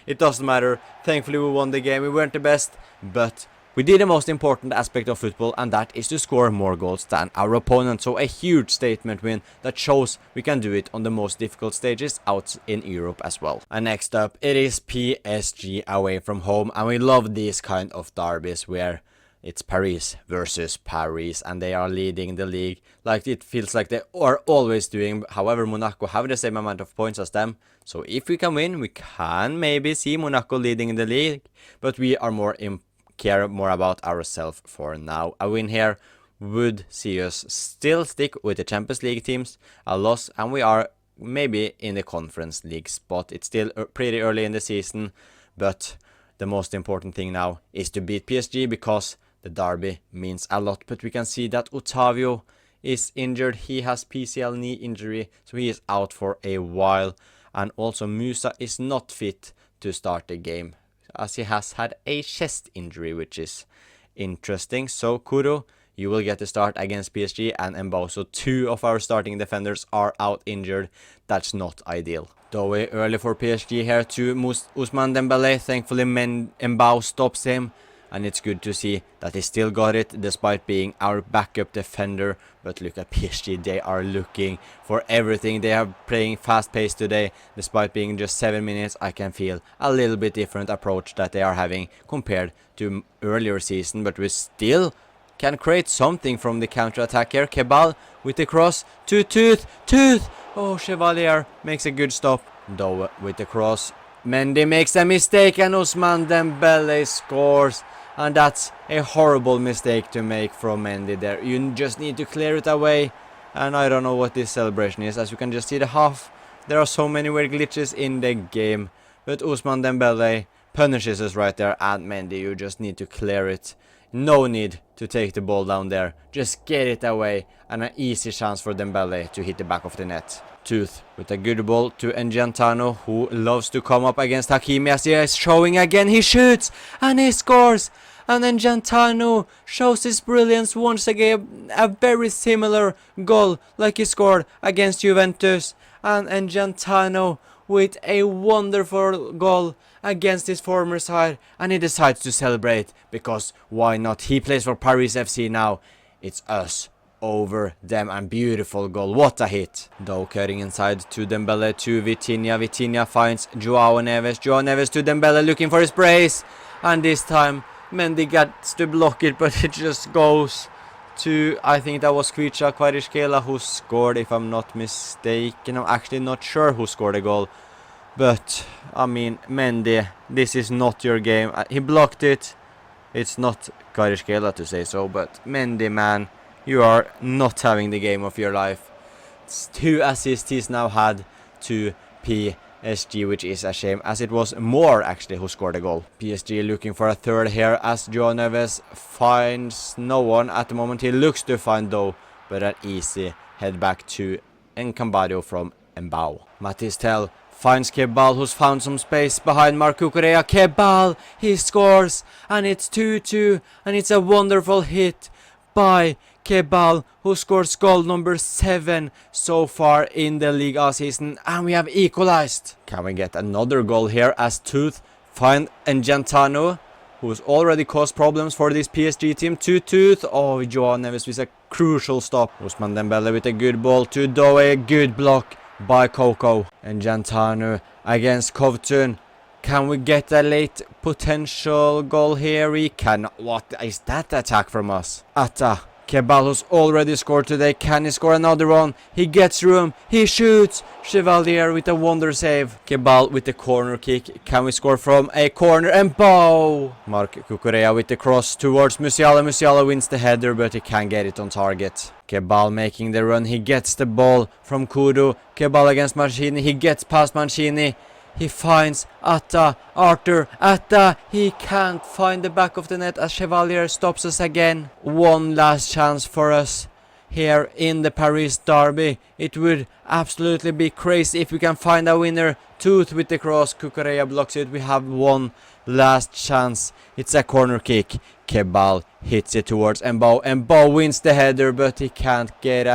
it doesn't matter. Thankfully we won the game. We weren't the best, but we did the most important aspect of football, and that is to score more goals than our opponent. So a huge statement win that shows we can do it on the most difficult stages out in Europe as well. And next up, it is PSG away from home, and we love these kind of derbies where it's Paris versus Paris, and they are leading the league like it feels like they are always doing. However, Monaco have the same amount of points as them, so if we can win, we can maybe see Monaco leading the league, but we are care more about ourselves for now. A win here would see us still stick with the Champions League teams. A loss and we are maybe in the Conference League spot. It's still pretty early in the season, but the most important thing now is to beat PSG, because the derby means a lot. But we can see that Otavio is injured. He has PCL knee injury, so he is out for a while. And also Musa is not fit to start the game, as he has had a chest injury, which is interesting. So Kuro, you will get the start against PSG and Mbao. So 2 of our starting defenders are out injured. That's not ideal. Though early for PSG here to Ousmane Dembele. Thankfully Mbao stops him. And it's good to see that he still got it despite being our backup defender. But look at PSG, they are looking for everything. They are playing fast pace today. Despite being just 7 minutes, I can feel a little bit different approach that they are having compared to earlier season. But we still can create something from the counter-attack here. Kebal with the cross to Tooth. Oh, Chevalier makes a good stop. Though with the cross, Mendy makes a mistake and Ousmane Dembele scores. And that's a horrible mistake to make from Mendy there. You just need to clear it away. And I don't know what this celebration is. As you can just see the half. There are so many weird glitches in the game. But Ousmane Dembele punishes us right there. And Mendy, you just need to clear it. No need to take the ball down there. Just get it away. And an easy chance for Dembele to hit the back of the net. Tooth with a good ball to N'Jantano, who loves to come up against Hakimi as he is showing again. He shoots and he scores. And N'Jantano shows his brilliance once again. A very similar goal like he scored against Juventus. And N'Jantano with a wonderful goal against his former side. And he decides to celebrate because why not? He plays for Paris FC now. It's us over them, and beautiful goal. What a hit. Though cutting inside to Dembele to Vitinha. Vitinha finds Joao Neves. Joao Neves to Dembele looking for his brace. And this time Mendy gets to block it, but it just goes to, I think that was Kvicha Kvaratskhelia who scored, if I'm not mistaken. I'm actually not sure who scored the goal. But, I mean, Mendy, this is not your game. He blocked it. It's not Kvaratskhelia to say so, but Mendy, man, you are not having the game of your life. It's 2 assists he's now had to PSG, which is a shame, as it was more actually who scored a goal. PSG looking for a third here as Joao Neves finds no one at the moment. He looks to find though, but an easy head back to Encambadio from Mbao. Mathis Tel finds Kebal, who's found some space behind Marc Cucurella. Kebal, he scores, and it's 2-2, and it's a wonderful hit by Kebal, who scores goal number 7 so far in the league all season, and we have equalized. Can we get another goal here as Tooth find N'Jantano, who's already caused problems for this PSG team, to Tooth. Oh, Joao Neves with a crucial stop. Ousmane Dembele with a good ball to Doe, good block by Coco. N'Jantano against Kovtun. Can we get a late potential goal here? We can. What is that attack from us? Atta. Kebal, who's already scored today. Can he score another one? He gets room. He shoots. Chevalier with a wonder save. Kebal with the corner kick. Can we score from a corner? And bow! Marc Cucurella with the cross towards Musiala. Musiala wins the header, but he can't get it on target. Kebal making the run. He gets the ball from Kudu. Kebal against Mancini. He gets past Mancini. He finds Atta, Arthur, Atta. He can't find the back of the net as Chevalier stops us again. One last chance for us here in the Paris derby. It would absolutely be crazy if we can find a winner. Tooth with the cross. Cucurella blocks it. We have one last chance. It's a corner kick. Kebal hits it towards Mbao. Mbao wins the header, but he can't get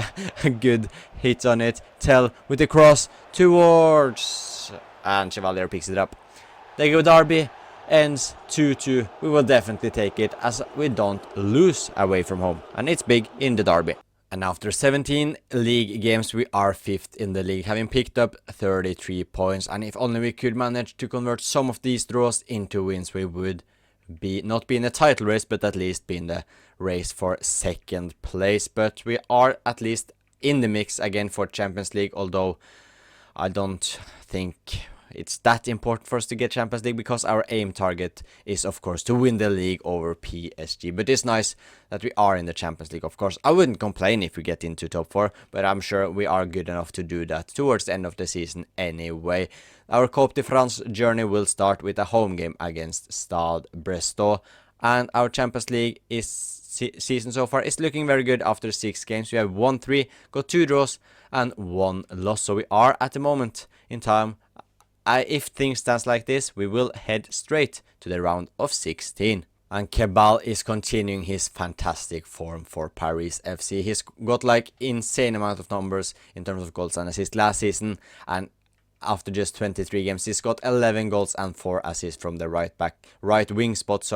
a good hit on it. Tell with the cross towards... and Chevalier picks it up. The derby ends 2-2. We will definitely take it as we don't lose away from home. And it's big in the derby. And after 17 league games, we are 5th in the league, having picked up 33 points. And if only we could manage to convert some of these draws into wins, we would not be in the title race, but at least be in the race for 2nd place. But we are at least in the mix again for Champions League, although I don't think it's that important for us to get Champions League, because our aim target is of course to win the league over PSG. But it's nice that we are in the Champions League, of course. I wouldn't complain if we get into top 4, but I'm sure we are good enough to do that towards the end of the season anyway. Our Coupe de France journey will start with a home game against Stade Brestois, and our Champions League season so far is looking very good. After 6 games we have won 3, got 2 draws and 1 loss, so we are at the moment in time, if things stands like this, we will head straight to the round of 16. And Kebal is continuing his fantastic form for Paris FC. He's got like insane amount of numbers in terms of goals and assists last season, and after just 23 games, he's got 11 goals and 4 assists from the right wing spot.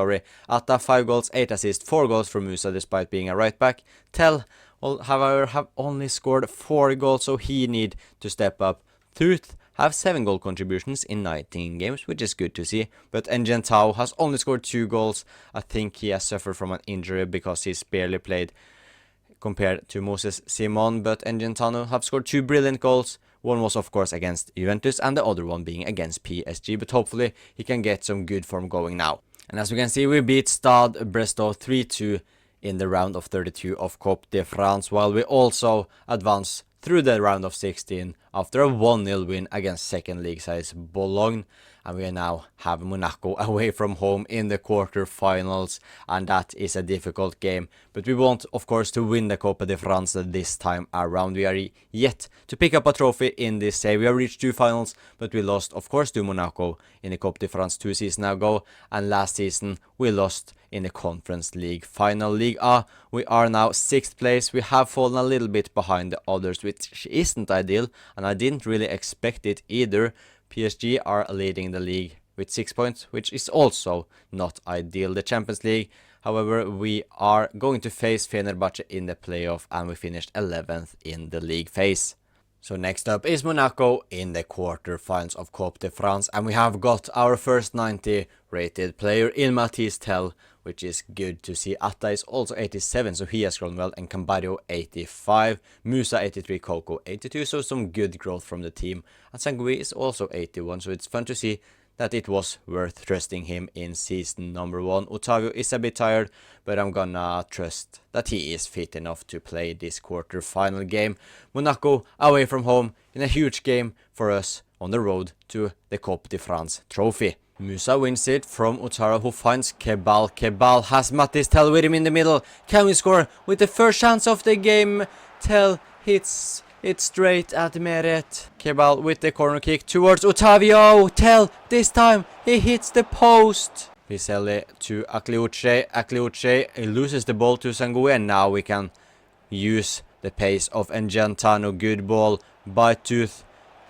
Atta 5 goals, 8 assists, 4 goals from Musa despite being a right back. Tell, however, have only scored 4 goals, so he need to step up. Tooth have 7 goal contributions in 19 games, which is good to see. But Engin Tao has only scored 2 goals. I think he has suffered from an injury because he's barely played compared to Moses Simon. But Engin Tao have scored 2 brilliant goals. One was of course against Juventus and the other one being against PSG. But hopefully he can get some good form going now. And as we can see, we beat Stade Brestow 3-2 in the round of 32 of Coupe de France, while we also advance through the round of 16 after a 1-0 win against second league sides Boulogne, and we now have Monaco away from home in the quarter-finals, and that is a difficult game. But we want, of course, to win the Coupe de France this time around. We are yet to pick up a trophy in this save. We have reached 2 finals, but we lost, of course, to Monaco in the Coupe de France 2 seasons ago, and last season we lost in the Conference League final. Ligue A, we are now 6th place. We have fallen a little bit behind the others, which isn't ideal, and I didn't really expect it either. PSG are leading the league with 6 points, which is also not ideal. The Champions League, however, we are going to face Fenerbahce in the playoff, and we finished 11th in the league phase. So next up is Monaco in the quarterfinals of Coupe de France, and we have got our first 90 rated player in Mathys Tel, which is good to see. Atta is also 87, so he has grown well, and Cambario 85, Musa 83, Coco 82, so some good growth from the team. And Sangui is also 81, so it's fun to see that it was worth trusting him in season number 1. Otavio is a bit tired, but I'm gonna trust that he is fit enough to play this quarter-final game. Monaco away from home in a huge game for us on the road to the Coupe de France trophy. Musa wins it from Utara, who finds Kebal. Kebal has Mathys Tel with him in the middle. Can we score with the first chance of the game? Tel hits it straight at Meret. Kebal with the corner kick towards Otavio. Tel, this time he hits the post. Piselli to Akliuche. Akliuche loses the ball to Sangui, and now we can use the pace of Engentano. Good ball by Tooth.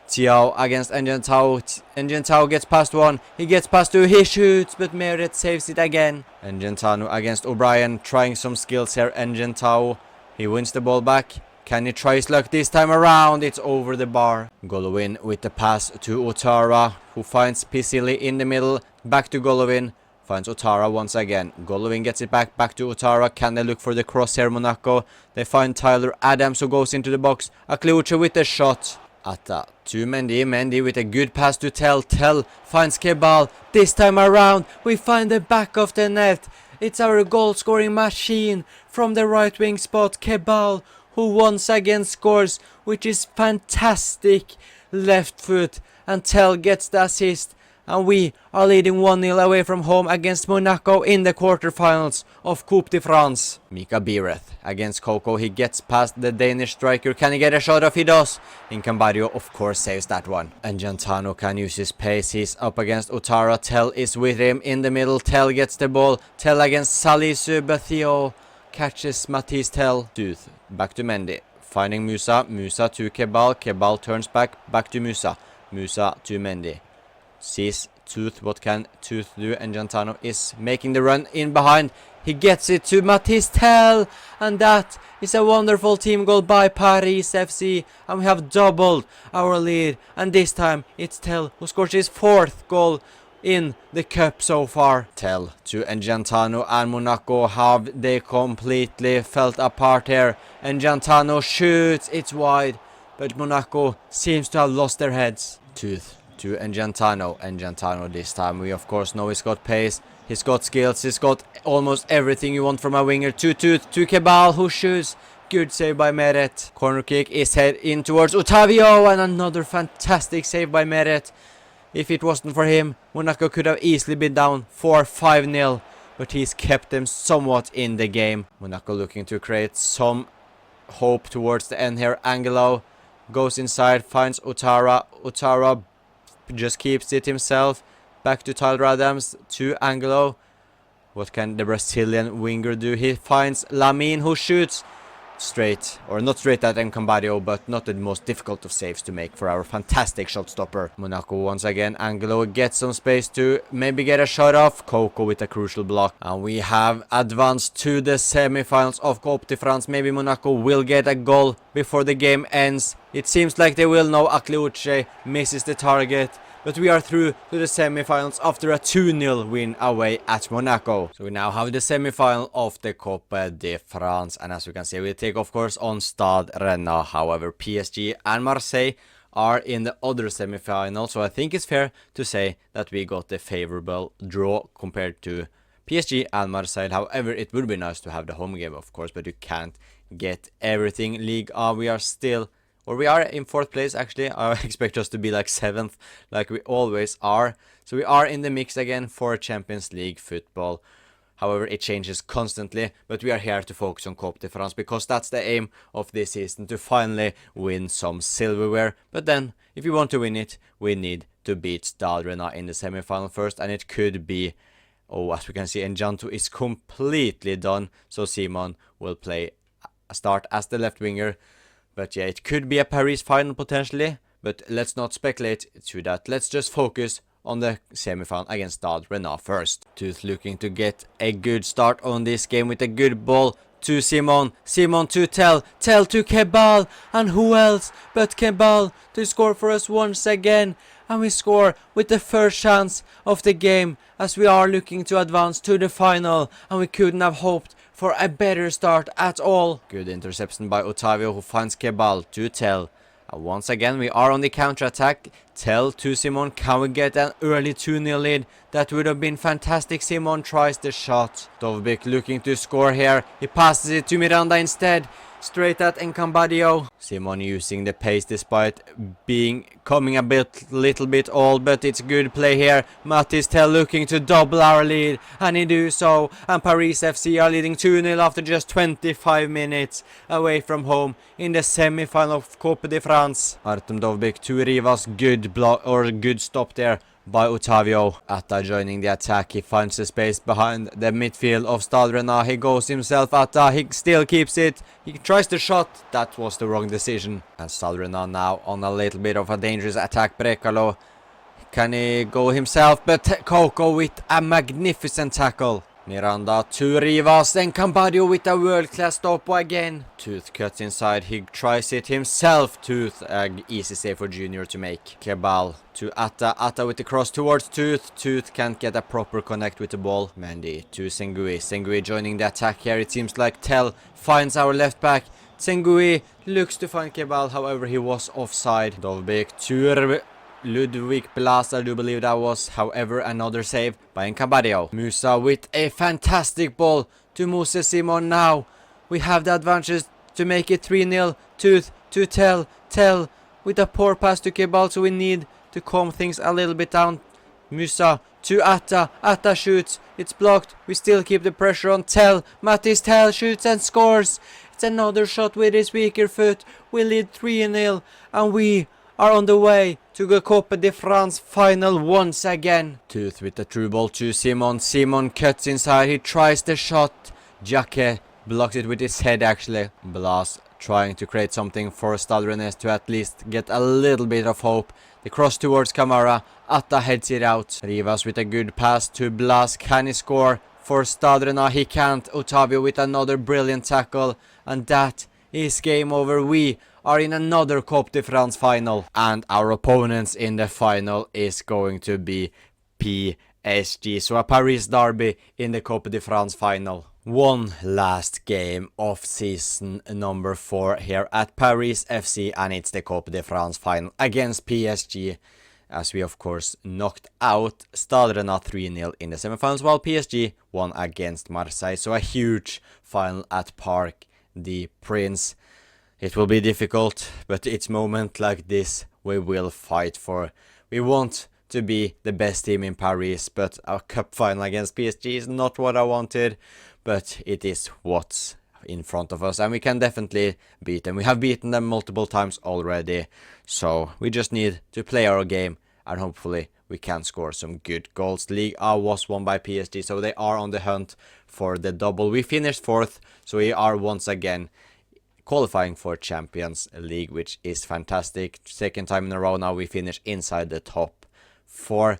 Tiao against Engentao. Engentao gets past one. He gets past two. He shoots, but Meret saves it again. Engentano against O'Brien, trying some skills here. Engentao, he wins the ball back. Can he try his luck this time around? It's over the bar. Golovin with the pass to Otara, who finds Pisilli in the middle. Back to Golovin. Finds Otara once again. Golovin gets it back to Otara. Can they look for the cross here, Monaco? They find Tyler Adams, who goes into the box. Akliuche with the shot. Atta to Mendy. Mendy with a good pass to Tel. Tel finds Kebal. This time around, we find the back of the net. It's our goal-scoring machine from the right wing spot, Kebal, who once again scores, which is fantastic. Left foot, and Tel gets the assist, and we are leading 1-0 away from home against Monaco in the quarterfinals of Coupe de France. Mika Bireth against Coco. He gets past the Danish striker. Can he get a shot off? He does. Incambario, of course, saves that one. And Giantano can use his pace. He's up against Otara. Tel is with him in the middle. Tel gets the ball. Tel against Salisu, but Theo catches Mathys Tel. Tooth back to Mendy. Finding Musa. Musa to Kebal. Kebal turns back to Musa. Musa to Mendy. Sees Tooth. What can Tooth do? And Giantano is making the run in behind. He gets it to Mathys Tel, and that is a wonderful team goal by Paris FC, and we have doubled our lead, and this time it's Tel who scores his 4th goal in the cup so far. Tel to Engentano, and Monaco have they completely felt apart here. Engentano shoots, it's wide, but Monaco seems to have lost their heads. Tooth to Engentano. Engentano this time, we of course know he's got pace, he's got skills, he's got almost everything you want from a winger. To Tooth to Kebal, who shoots. Good save by Meret. Corner kick is head in towards Otavio, and another fantastic save by Meret. If it wasn't for him, Monaco could have easily been down 4-5-0, but he's kept them somewhat in the game. Monaco looking to create some hope towards the end here. Angelo goes inside, finds Otara. Otara just keeps it himself. Back to Tyler Adams, to Angelo, What can the Brazilian winger do? He finds Lamine, who shoots straight, or not straight at Enkambadio, but not the most difficult of saves to make for our fantastic shot stopper. Monaco once again. Angelo gets some space to maybe get a shot off. Coco with a crucial block. And we have advanced to the semi-finals of Coupe de France. Maybe Monaco will get a goal before the game ends. It seems like they will now. Akliuche misses the target. But we are through to the semi-finals after a 2-0 win away at Monaco. So we now have the semi-final of the Coupe de France. And as you can see, we take of course on Stade Rennais. However, PSG and Marseille are in the other semi-final. So I think it's fair to say that we got a favorable draw compared to PSG and Marseille. However, it would be nice to have the home game, of course. But you can't get everything. Ligue A, we are still... or we are in 4th place actually. I expect us to be like 7th, like we always are. So we are in the mix again for Champions League football. However, it changes constantly, but we are here to focus on Coupe de France because that's the aim of this season, to finally win some silverware. But then, if you want to win it, we need to beat Stade Rennais in the semi-final first, and it could be... oh, as we can see, Njanto is completely done, so Simon will start as the left winger. But yeah, it could be a Paris final potentially, but let's not speculate to that. Let's just focus on the semi-final against Stade Rennais first. Tooth looking to get a good start on this game with a good ball to Simon. Simon to Tell to Kebal, and who else but Kebal to score for us once again. And we score with the first chance of the game as we are looking to advance to the final, and we couldn't have hoped for a better start at all. Good interception by Otavio, who finds Kebal to Tell. And once again we are on the counter-attack. Tell to Simon. Can we get an early 2-0 lead? That would have been fantastic. Simon tries the shot. Dovbyk looking to score here. He passes it to Miranda instead. Straight at Enkambadio. Simon using the pace despite coming a little bit old, but it's good play here. Mathis Tell looking to double our lead, and he do so. And Paris FC are leading 2-0 after just 25 minutes away from home in the semi-final of Coupe de France. Artem Dovbyk to Rivas, good block or good stop there by Otavio. Atta joining the attack. He finds the space behind the midfield of Stade Rennais. He goes himself. Atta, he still keeps it. He tries the shot. That was the wrong decision. And Stade Rennais now on a little bit of a dangerous attack. Brekalo, can he go himself? But Coco with a magnificent tackle. Miranda to Rivas, then Cambadio with a world-class stop again. Tooth cuts inside, he tries it himself. Tooth, easy save for Junior to make. Kebal to Atta, Atta with the cross towards Tooth. Tooth can't get a proper connect with the ball. Mendy to Sengui, Sengui joining the attack here. It seems like Tell finds our left back. Sengui looks to find Kebal, however he was offside. Dovbyk to Ludwig Blas, I do believe that was. However, another save by Encabadio. Musa with a fantastic ball to Moses Simon now. We have the advantage to make it 3-0. Tooth to Tell with a poor pass to Kebal, so we need to calm things a little bit down. Musa to Atta. Atta shoots. It's blocked. We still keep the pressure on Tell. Mattis Tell shoots and scores. It's another shot with his weaker foot. We lead 3-0 and we are on the way to the Coupe de France final once again. Tooth with the through ball to Simon. Simon cuts inside. He tries the shot. Jacke blocks it with his head actually. Blas trying to create something for Stade Rennais to at least get a little bit of hope. The cross towards Camara. Atta heads it out. Rivas with a good pass to Blas. Can he score for Stade Rennais? He can't. Otavio with another brilliant tackle. And that is game over. We are in another Coupe de France final. And our opponents in the final is going to be PSG. So a Paris derby in the Coupe de France final. One last game of season number 4 here at Paris FC, and it's the Coupe de France final against PSG, as we of course knocked out Stade Rennais 3-0 in the semifinals, while PSG won against Marseille. So a huge final at Parc des Princes. It will be difficult, but it's moment like this we will fight for. We want to be the best team in Paris, but our cup final against PSG is not what I wanted. But it is what's in front of us, and we can definitely beat them. We have beaten them multiple times already, so we just need to play our game, and hopefully we can score some good goals. League A was won by PSG, so they are on the hunt for the double. We finished 4th, so we are once again qualifying for Champions League, which is fantastic. Second time in a row now we finish inside the top 4.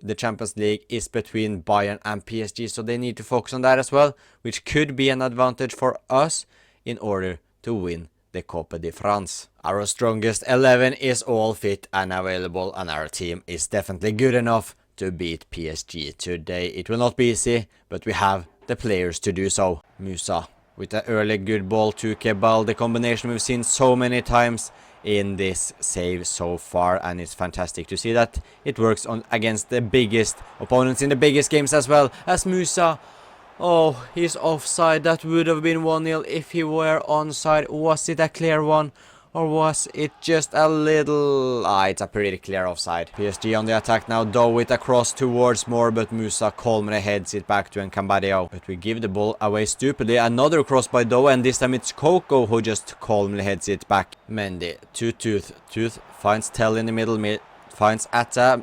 The Champions League is between Bayern and PSG, so they need to focus on that as well, which could be an advantage for us in order to win the Coupe de France. Our strongest 11 is all fit and available, and our team is definitely good enough to beat PSG today. It will not be easy, but we have the players to do so. Musa with an early good ball to Kebal, the combination we've seen so many times in this save so far, and it's fantastic to see that it works on against the biggest opponents in the biggest games as well. As Musa, oh, he's offside. That would have been 1-0 if he were onside. Was it a clear one, or was it just a little... it's a pretty clear offside. PSG on the attack now, though, with a cross towards Moore, but Musa calmly heads it back to Nkambadeo. But we give the ball away stupidly. Another cross by Doe, and this time it's Coco who just calmly heads it back. Mendy to Tooth. Tooth finds Tell in the middle, finds Atta,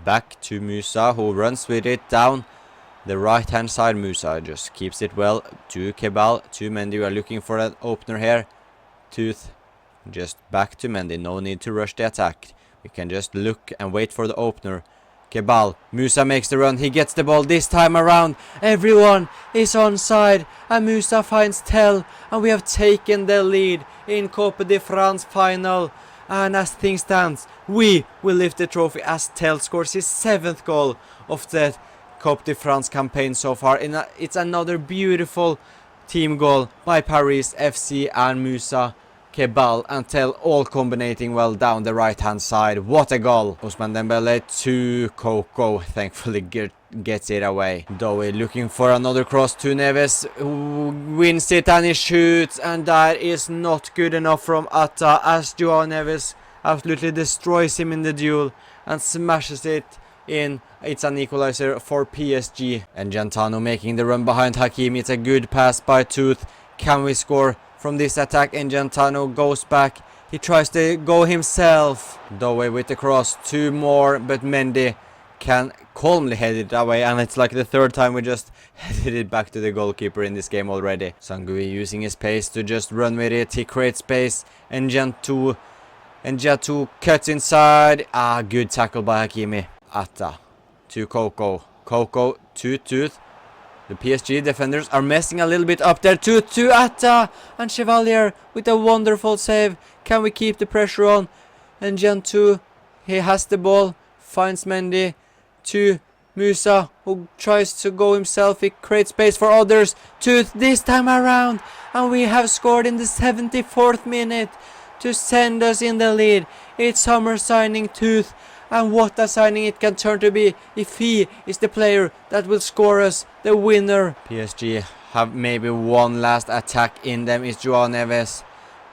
back to Musa, who runs with it down the right hand side. Musa just keeps it well to Kebal, to Mendy. We are looking for an opener here. Tooth just back to Mendy, no need to rush the attack. We can just look and wait for the opener. Kebal, Musa makes the run, he gets the ball this time around. Everyone is onside, and Musa finds Tell, and we have taken the lead in Coupe de France final. And as things stand, we will lift the trophy as Tell scores his 7th goal of the Coupe de France campaign so far. It's another beautiful team goal by Paris FC and Musa, Kebal and Tell all combining well down the right hand side. What a goal! Ousmane Dembele to Coco, thankfully gets it away. Dowie looking for another cross to Neves, who wins it and he shoots, and that is not good enough from Atta, as Joao Neves absolutely destroys him in the duel and smashes it in. It's an equalizer for PSG. And Gentano making the run behind Hakimi. It's a good pass by Tooth. Can we score from this attack? And Gentano goes back. He tries to go himself. Dowie with the cross. 2 more, but Mendy can calmly head it away. And it's like the 3rd time we just headed it back to the goalkeeper in this game already. Sangui using his pace to just run with it. He creates space. And Jatu cuts inside. Good tackle by Hakimi. Atta to Coco. Coco to Tooth. The PSG defenders are messing a little bit up there. To Atta, and Chevalier with a wonderful save. Can we keep the pressure on? And Gentoo, he has the ball, finds Mendy to Musa, who tries to go himself. He creates space for others. Tooth this time around, and we have scored in the 74th minute to send us in the lead. It's summer signing Tooth. And what a signing it can turn to be if he is the player that will score us the winner. PSG have maybe one last attack in them. It's Joao Neves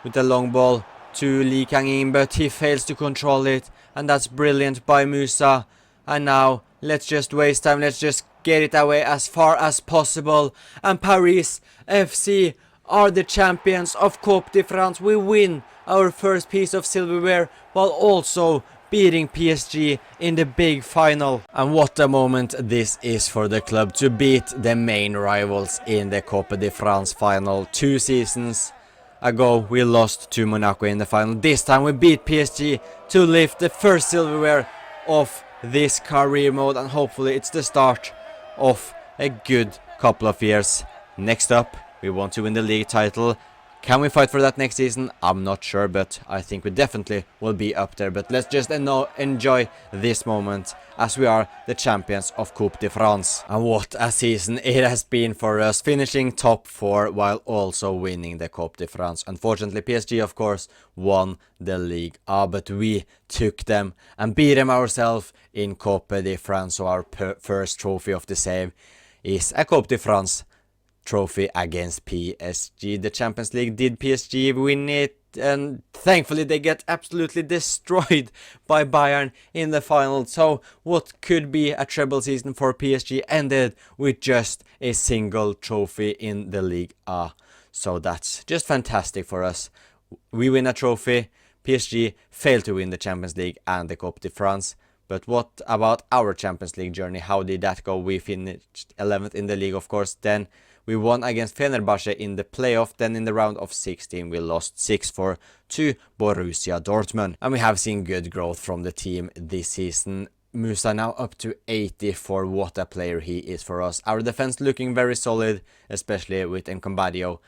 with the long ball to Lee Kang-in, but he fails to control it. And that's brilliant by Musa. And now let's just waste time. Let's just get it away as far as possible. And Paris FC are the champions of Coupe de France. We win our first piece of silverware while also beating PSG in the big final. And what a moment this is for the club to beat the main rivals in the Coupe de France final. 2 seasons ago we lost to Monaco in the final. This time we beat PSG to lift the first silverware of this career mode, and hopefully it's the start of a good couple of years. Next up, we want to win the league title. Can we fight for that next season? I'm not sure, but I think we definitely will be up there. But let's just enjoy this moment as we are the champions of Coupe de France. And what a season it has been for us, finishing top 4 while also winning the Coupe de France. Unfortunately, PSG, of course, won the League A, but we took them and beat them ourselves in Coupe de France. So our first trophy of the save is a Coupe de France trophy against PSG. The Champions League, did PSG win it? And thankfully they get absolutely destroyed by Bayern in the final. So what could be a treble season for PSG ended with just a single trophy in the League A. So that's just fantastic for us. We win a trophy. PSG failed to win the Champions League and the Coupe de France. But what about our Champions League journey? How did that go? We finished 11th in the league, of course. Then we won against Fenerbahce in the playoff. Then in the round of 16, we lost 6-4 to Borussia Dortmund. And we have seen good growth from the team this season. Musa now up to 80 for what a player he is for us. Our defense looking very solid, especially with Encombadeo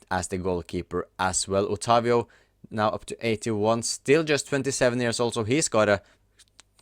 as the goalkeeper as well. Otavio now up to 81, still just 27 years old, so he's got a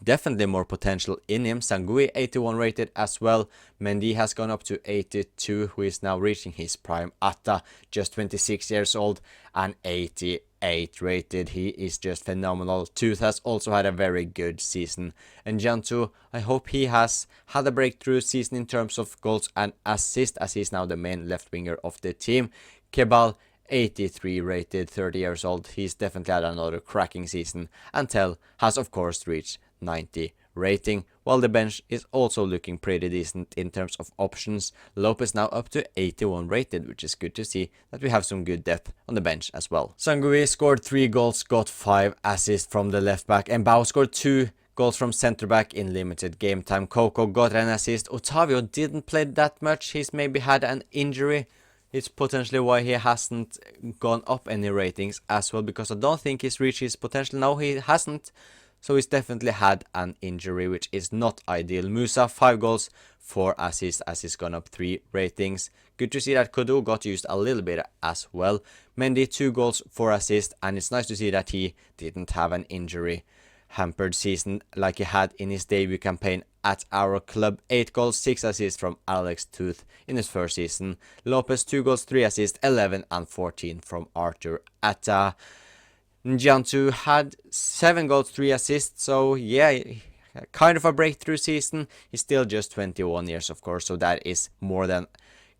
definitely more potential in him. Sangui 81 rated as well. Mendy has gone up to 82, who is now reaching his prime. Atta just 26 years old and 88 rated. He is just phenomenal. Tooth has also had a very good season. And Jantu, I hope he has had a breakthrough season in terms of goals and assists, as he's now the main left winger of the team. Kebal 83 rated, 30 years old. He's definitely had another cracking season. And Tel has of course reached 90 rating, while the bench is also looking pretty decent in terms of options. Lopez now up to 81 rated, which is good to see that we have some good depth on the bench as well. Sangui scored 3 goals, got 5 assists from the left back, and Bao scored 2 goals from centre back in limited game time. Coco got an assist. Otavio didn't play that much. He's maybe had an injury. It's potentially why he hasn't gone up any ratings as well, because I don't think he's reached his potential. No, he hasn't. So he's definitely had an injury, which is not ideal. Musa 5 goals, 4 assists, as he's gone up 3 ratings. Good to see that Kudu got used a little bit as well. Mendy 2 goals, 4 assists, and it's nice to see that he didn't have an injury hampered season like he had in his debut campaign at our club. 8 goals, 6 assists from Alex Tooth in his first season. Lopez 2 goals, 3 assists, 11 and 14 from Arthur Atta. Njantu had 7 goals, 3 assists, so yeah, kind of a breakthrough season. He's still just 21 years, of course, so that is more than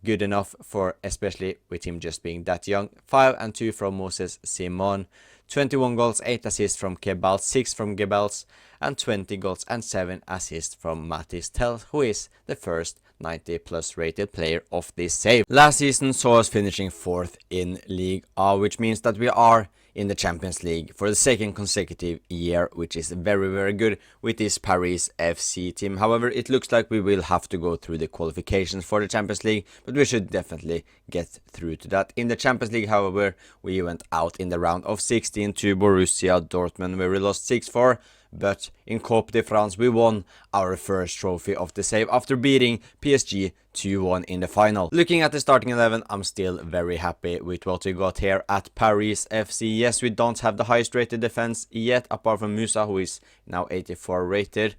good enough for, especially with him just being that young. 5 and 2 from Moses Simon, 21 goals, 8 assists from Kebal, 6 from Gebels, and 20 goals and 7 assists from Mattis Tell, who is the first 90 plus rated player of this save. Last season saw us finishing 4th in League A, which means that we are in the Champions League for the second consecutive year, which is very good with this Paris FC team. However, it looks like we will have to go through the qualifications for the Champions League, but we should definitely get through to that. In the Champions League, however, we went out in the round of 16 to Borussia Dortmund, where we lost 6-4. But in Coupe de France, we won our first trophy of the save after beating PSG 2-1 in the final. Looking at the starting 11, I'm still very happy with what we got here at Paris FC. Yes, we don't have the highest rated defense yet, apart from Musa, who is now 84 rated.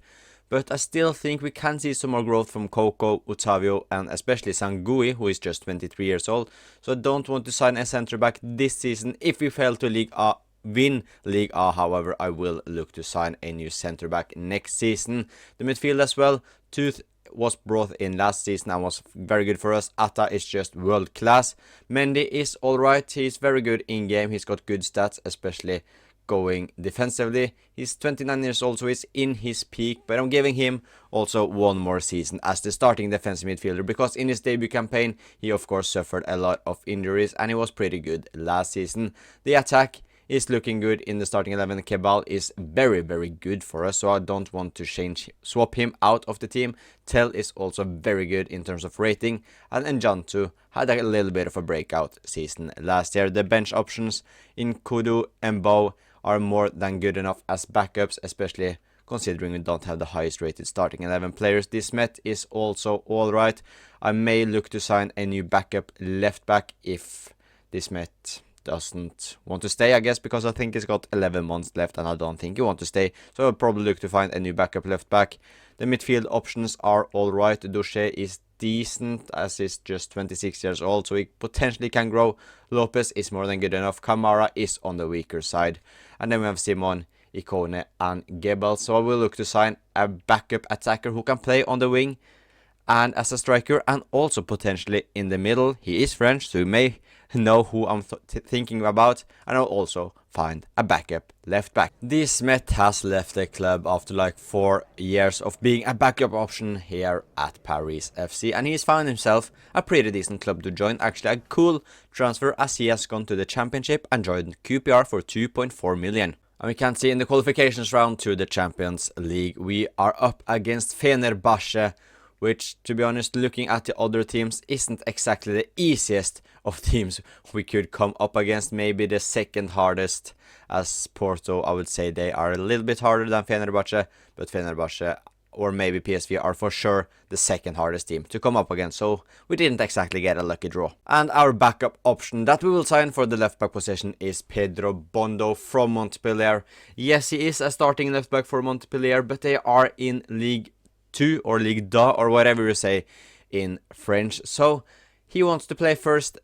But I still think we can see some more growth from Coco, Otavio, and especially Sangui, who is just 23 years old. So I don't want to sign a centre back this season if we fail to win League A. However, I will look to sign a new centre back next season. The midfield as well. Tooth was brought in last season and was very good for us. Atta is just world class. Mendy is alright. He's very good in game. He's got good stats, especially going defensively. He's 29 years old, so he's in his peak, but I'm giving him also one more season as the starting defensive midfielder, because in his debut campaign he of course suffered a lot of injuries and he was pretty good last season. The attack is looking good in the starting 11. Kebal is very good for us, so I don't want to swap him out of the team. Tel is also very good in terms of rating, and Njantu had a little bit of a breakout season last year. The bench options in Kudu and Bo are more than good enough as backups, especially considering we don't have the highest rated starting 11 players. This Met is also alright. I may look to sign a new backup left back if this Met doesn't want to stay, I guess, because I think he's got 11 months left and I don't think he wants to stay, so I'll probably look to find a new backup left back. The midfield options are alright. Duche is decent as he's just 26 years old, so he potentially can grow. Lopez is more than good enough. Kamara is on the weaker side, and then we have Simon, Ikone and Gebel, so I will look to sign a backup attacker who can play on the wing and as a striker, and also potentially in the middle. He is French, so you may know who I'm thinking about, and I'll also find a backup left back. This Met has left the club after like 4 years of being a backup option here at Paris FC, and he's found himself a pretty decent club to join. Actually a cool transfer, as he has gone to the championship and joined QPR for 2.4 million. And we can see in the qualifications round to the Champions League, we are up against Fenerbahce, which, to be honest, looking at the other teams, isn't exactly the easiest of teams we could come up against. Maybe the second hardest, as Porto, I would say they are a little bit harder than Fenerbahce, but Fenerbahce or maybe PSV are for sure the second hardest team to come up against, so we didn't exactly get a lucky draw. And our backup option that we will sign for the left back position is Pedro Bondo from Montpellier. Yes, he is a starting left back for Montpellier, but they are in League 2 or Ligue 2 or whatever you say in French, so he wants to play first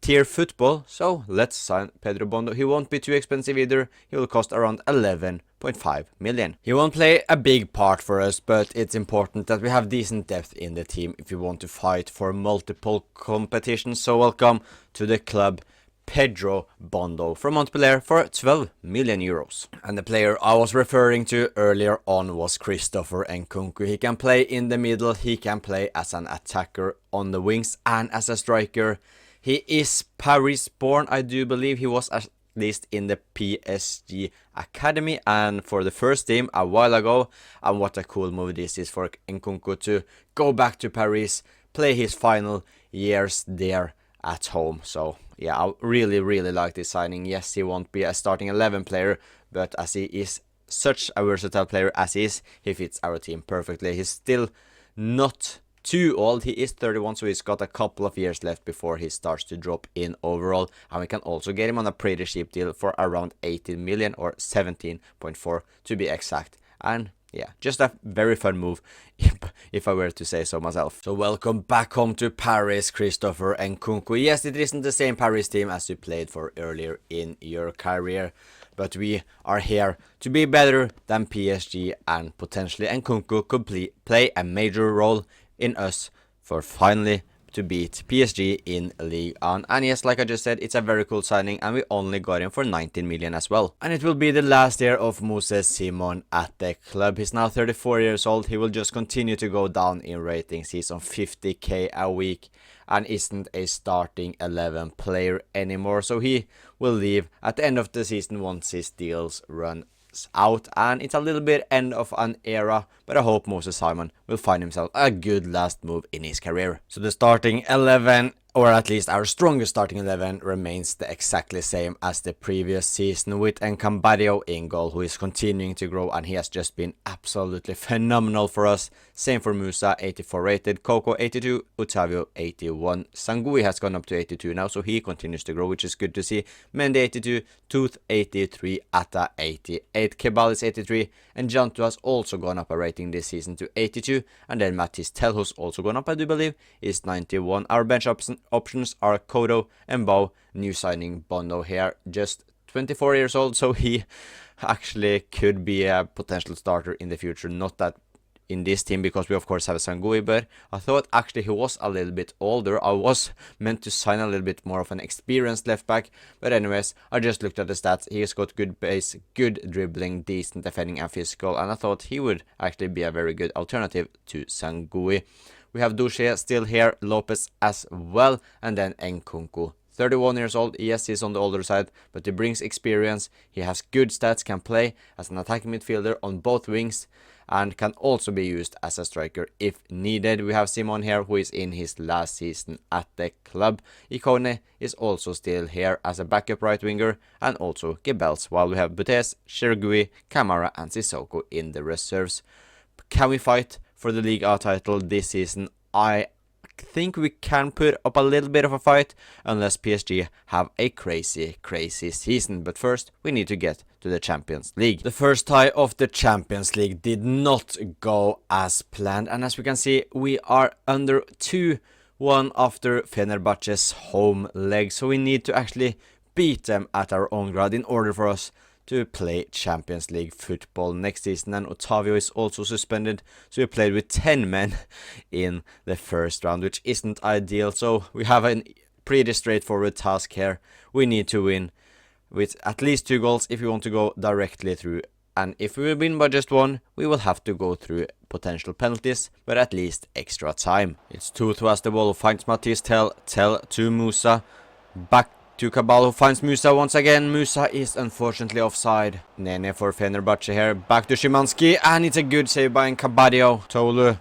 tier football, so let's sign Pedro Bondo. He won't be too expensive either. He will cost around 11.5 million. He won't play a big part for us, but it's important that we have decent depth in the team if we want to fight for multiple competitions. So welcome to the club, Pedro Bondo from Montpellier for 12 million euros. And the player I was referring to earlier on was Christopher Nkunku. He can play in the middle, he can play as an attacker on the wings and as a striker. He is Paris born, I do believe. He was at least in the PSG academy and for the first team a while ago. And what a cool move this is for Nkunku to go back to Paris, play his final years there at home. So yeah, I really like this signing. Yes, he won't be a starting 11 player, but as he is such a versatile player as he is, he fits our team perfectly. He's still not too old. He is 31, so he's got a couple of years left before he starts to drop in overall. And we can also get him on a pretty cheap deal for around 18 million or 17.4 to be exact. And yeah, just a very fun move, if I were to say so myself. So welcome back home to Paris, Christopher Nkunku. Yes, it isn't the same Paris team as you played for earlier in your career, but we are here to be better than PSG, and potentially Nkunku could play a major role in us for finally to beat PSG in League 1. And yes, like I just said, it's a very cool signing, and we only got him for 19 million as well. And it will be the last year of Moses Simon at the club. He's now 34 years old. He will just continue to go down in ratings. He's on 50k a week and isn't a starting 11 player anymore. So he will leave at the end of the season once his deals run out, and it's a little bit end of an era, but I hope Moses Simon will find himself a good last move in his career. So the starting 11, or at least our strongest starting 11, remains the exactly same as the previous season, with Encambadio in goal, who is continuing to grow, and he has just been absolutely phenomenal for us. Same for Musa, 84 rated, Coco 82, Otavio 81. Sangui has gone up to 82 now, so he continues to grow, which is good to see. Mendy 82, Tooth 83, Atta 88, Kebal is 83, and Jantu has also gone up a rating this season to 82, and then Mattis Tell, who's also gone up, I do believe, is 91. Our bench options are Kodo and Bow. New signing Bondo here, just 24 years old, so he actually could be a potential starter in the future. Not that in this team, because we of course have Sangui, but I thought actually he was a little bit older. I was meant to sign a little bit more of an experienced left back, but anyways, I just looked at the stats. He's got good pace, good dribbling, decent defending and physical, and I thought he would actually be a very good alternative to Sangui. We have Duche still here, Lopez as well, and then Nkunku. 31 years old, yes, he's on the older side, but he brings experience. He has good stats, can play as an attacking midfielder on both wings, and can also be used as a striker if needed. We have Simon here, who is in his last season at the club. Ikone is also still here as a backup right winger, and also Gebels, while we have Butes, Shergui, Kamara and Sissoko in the reserves. Can we fight for the League A title this season? I think we can put up a little bit of a fight, unless PSG have a crazy season. But first, we need to get to the Champions League. The first tie of the Champions League did not go as planned, and as we can see, we are under 2-1 after Fenerbahce's home leg, so we need to actually beat them at our own ground in order for us to play Champions League football next season. And Otavio is also suspended, so we played with 10 men in the first round, which isn't ideal. So we have a pretty straightforward task here. We need to win with at least 2 goals if we want to go directly through, and if we win by just 1, we will have to go through potential penalties, but at least extra time. It's Tooth who has the ball, finds Matisse Tell to Musa, back to Cabal, who finds Musa once again. Musa is unfortunately offside. Nene for Fenerbahce here. Back to Szymanski, and it's a good save by Nkabadio. Tolu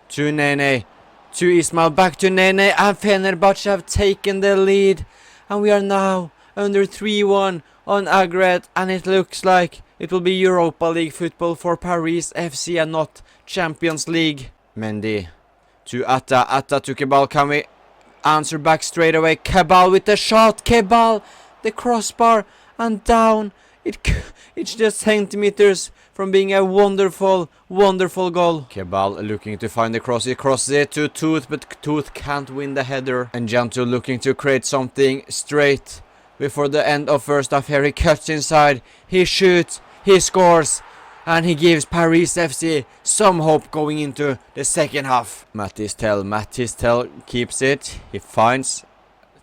to Nene. To Ismail, back to Nene, and Fenerbahce have taken the lead. And we are now under 3-1 on Agret, and it looks like it will be Europa League football for Paris FC and not Champions League. Mendy to Atta, Atta to Cabal. Can we answer back straight away? Cabal with the shot. Cabal, the crossbar, and down. It's just centimeters from being a wonderful goal. Cabal looking to find the cross. He crosses it to Tooth, but Tooth can't win the header. And Janto looking to create something straight before the end of first half here. He cuts inside, he shoots, he scores, and he gives Paris FC some hope going into the second half. Mattis Tell keeps it. He finds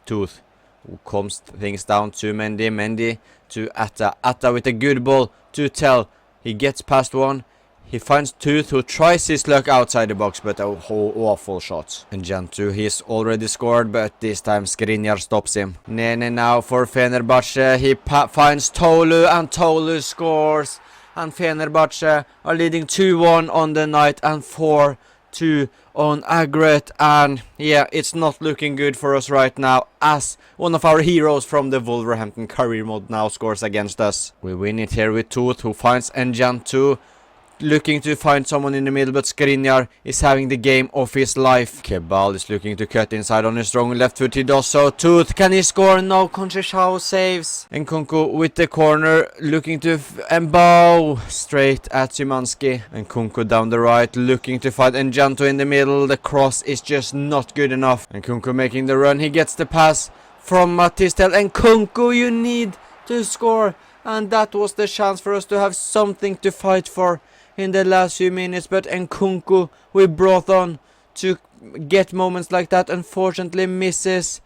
Tooth, who calms things down to Mendy to Atta. Atta with a good ball to Tell. He gets past one. He finds Tooth, who tries his luck outside the box, but a whole awful shot. And Jantu, he's already scored, but this time Skriniar stops him. Nene now for Fenerbahce. He finds Tolu, and Tolu scores. And Fenerbahce are leading 2-1 on the night and 4-2 on Agret. And yeah, it's not looking good for us right now, as one of our heroes from the Wolverhampton career mode now scores against us. We win it here with Tooth, who finds Njantu, looking to find someone in the middle, but Skriniar is having the game of his life. Cabal is looking to cut inside on his strong left foot. He does so. Tooth, can he score? No, Conchechao saves. And Kunku with the corner, looking to bow straight at Szymanski. And Kunku down the right, looking to find Njanto in the middle. The cross is just not good enough. And Kunku making the run. He gets the pass from Matistel. And Kunku, you need to score. And that was the chance for us to have something to fight for in the last few minutes, but Nkunku we brought on to get moments like that unfortunately misses.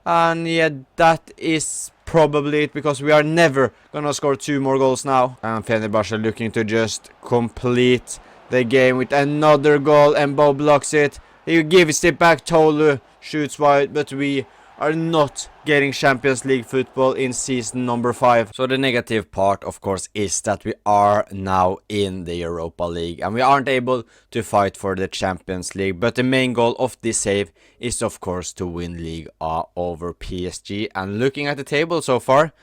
And yeah, that is probably it, because we are never gonna score 2 more goals now. And Fenerbahce looking to just complete the game with another goal, and Bo blocks it. He gives it back. Tolu shoots wide, but we are not getting Champions League football in season number 5. So the negative part, of course, is that we are now in the Europa League and we aren't able to fight for the Champions League. But the main goal of this save is, of course, to win League A over PSG. And looking at the table so far,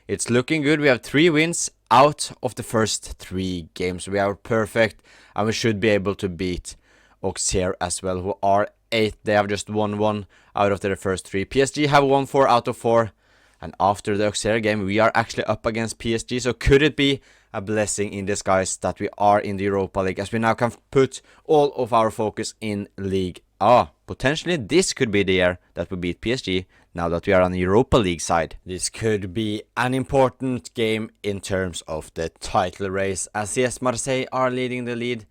it's looking good. We have 3 wins out of the first 3 games. We are perfect, and we should be able to beat Auxerre as well, who are 8th. They have just won 1 out of their first 3. PSG have won 4 out of 4. And after the Auxerre game, we are actually up against PSG. So could it be a blessing in disguise that we are in the Europa League, as we now can put all of our focus in League A? Potentially this could be the year that we beat PSG, now that we are on the Europa League side. This could be an important game in terms of the title race, as yes, Marseille are leading the lead,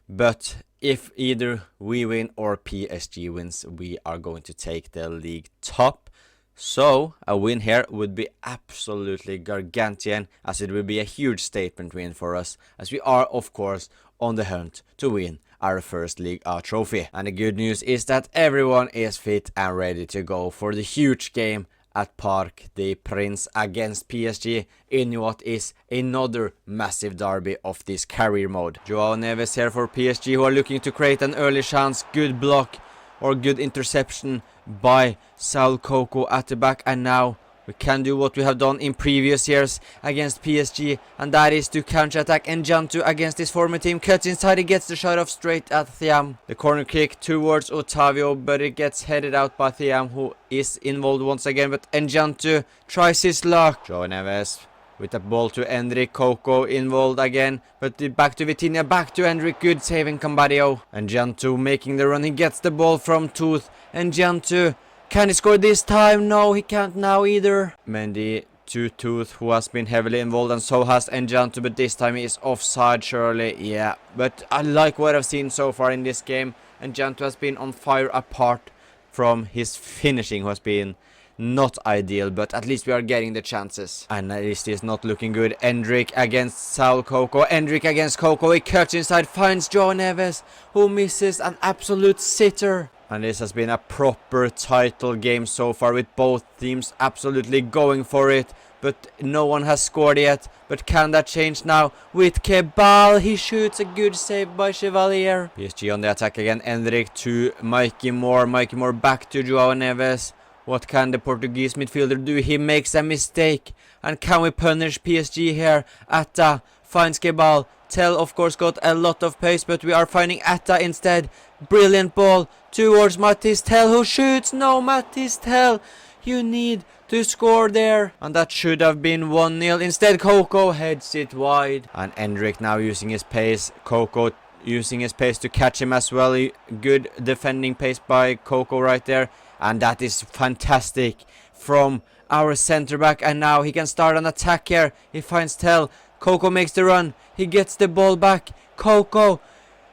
but if either we win or PSG wins, we are going to take the league top. So a win here would be absolutely gargantuan, as it would be a huge statement win for us, as we are of course on the hunt to win our first League A trophy. And the good news is that everyone is fit and ready to go for the huge game at Parc des Princes against PSG in what is another massive derby of this career mode. Joao Neves here for PSG, who are looking to create an early chance. Good block or good interception by Saul Coco at the back, and now we can do what we have done in previous years against PSG, and that is to counter-attack. And Jantu against his former team cuts inside, he gets the shot off straight at Thiam. The corner kick towards Otavio, but it gets headed out by Thiam, who is involved once again. But Njantu tries his luck. Joao Neves with the ball to Endrick. Coco involved again, but back to Vitinha, back to Endrick. Good saving Cambadio. And Njantu making the run, he gets the ball from Tooth. And Njantu, can he score this time? No, he can't now either. Mendy to Tooth, who has been heavily involved, and so has Njantu, but this time he is offside surely. Yeah, but I like what I've seen so far in this game. Njantu has been on fire, apart from his finishing, who has been not ideal, but at least we are getting the chances. And this is not looking good. Endrick against Saul Coco. Endrick against Coco. He cuts inside, finds Joao Neves, who misses an absolute sitter. And this has been a proper title game so far, with both teams absolutely going for it. But no one has scored yet. But can that change now? With Kebal, he shoots, a good save by Chevalier. PSG on the attack again. Endrick to Mikey Moore. Mikey Moore back to Joao Neves. What can the Portuguese midfielder do? He makes a mistake. And can we punish PSG here? Atta finds Kebal. Tell, of course, got a lot of pace, but we are finding Atta instead. Brilliant ball towards Mathis Tell, who shoots. No, Mathis Tell, you need to score there. And that should have been 1-0. Instead, Coco heads it wide. And Endrick now using his pace. Coco using his pace to catch him as well. Good defending pace by Coco right there. And that is fantastic from our centre back. And now he can start an attack here. He finds Tell. Coco makes the run. He gets the ball back. Coco.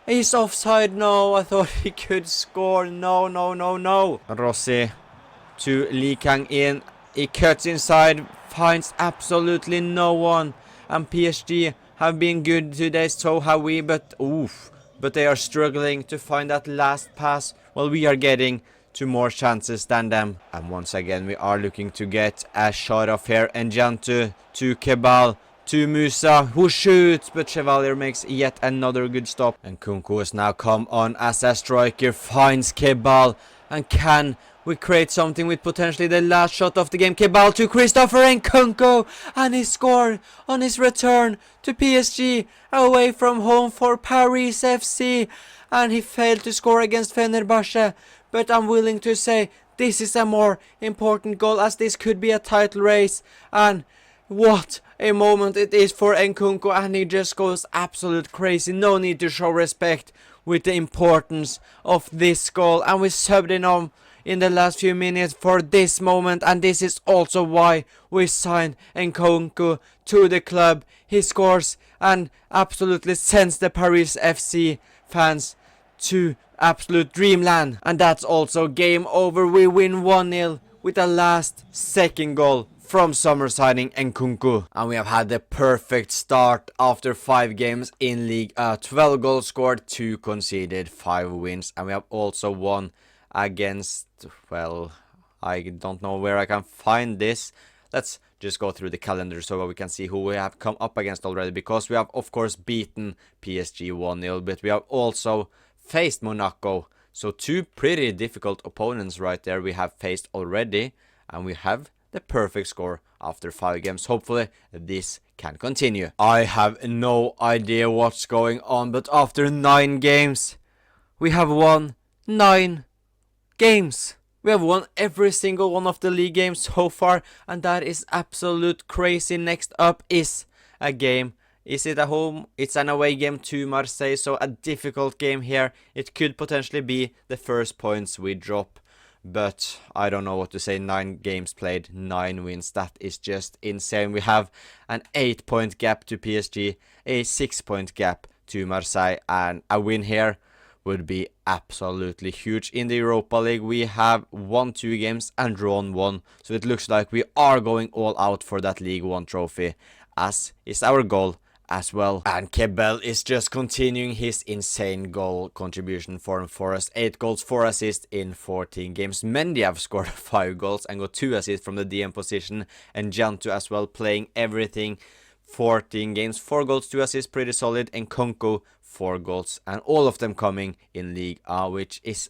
He's offside. No, I thought he could score. No, no, no, no. Rossi to Lee Kang in. He cuts inside. Finds absolutely no one. And PSG have been good today. So have we. But oof. But they are struggling to find that last pass. Well, we are getting to more chances than them. And once again, we are looking to get a shot off here. Njantu to Kebal. To Musa, who shoots, but Chevalier makes yet another good stop. And Kunku has now come on as a striker, finds Kebal. And can we create something with potentially the last shot of the game? Kebal to Christopher and Kunku. And he scored on his return to PSG, away from home for Paris FC. And he failed to score against Fenerbahce. But I'm willing to say this is a more important goal, as this could be a title race. And what a moment it is for Nkunku, and he just goes absolute crazy. No need to show respect with the importance of this goal. And we subbed in on in the last few minutes for this moment, and this is also why we signed Nkunku to the club. He scores and absolutely sends the Paris FC fans to absolute dreamland. And that's also game over. We win 1-0 with a last second goal from summer signing Nkunku. And we have had the perfect start after 5 games in league. 12 goals scored, 2 conceded, 5 wins. And we have also won against, well, I don't know where I can find this. Let's just go through the calendar so we can see who we have come up against already. Because we have, of course, beaten PSG 1-0. But we have also faced Monaco. So 2 pretty difficult opponents right there we have faced already. And we have the perfect score after 5 games. Hopefully this can continue. I have no idea what's going on, but after 9 games we have won 9 games. We have won every single one of the league games so far, and that is absolute crazy. Next up is a game. Is it a home? It's an away game to Marseille, so a difficult game here. It could potentially be the first points we drop. But I don't know what to say. 9 games played, 9 wins. That is just insane. We have an 8-point gap to PSG, a 6-point gap to Marseille, and a win here would be absolutely huge. In the Europa League, we have won 2 games and drawn 1. So it looks like we are going all out for that League 1 trophy, as is our goal as well. And Kebel is just continuing his insane goal contribution form for us. 8 goals, 4 assists in 14 games. Mendy have scored 5 goals and got 2 assists from the DM position. And Jantu as well, playing everything. 14 games, 4 goals, 2 assists, pretty solid. And Konko, 4 goals, and all of them coming in League A, which is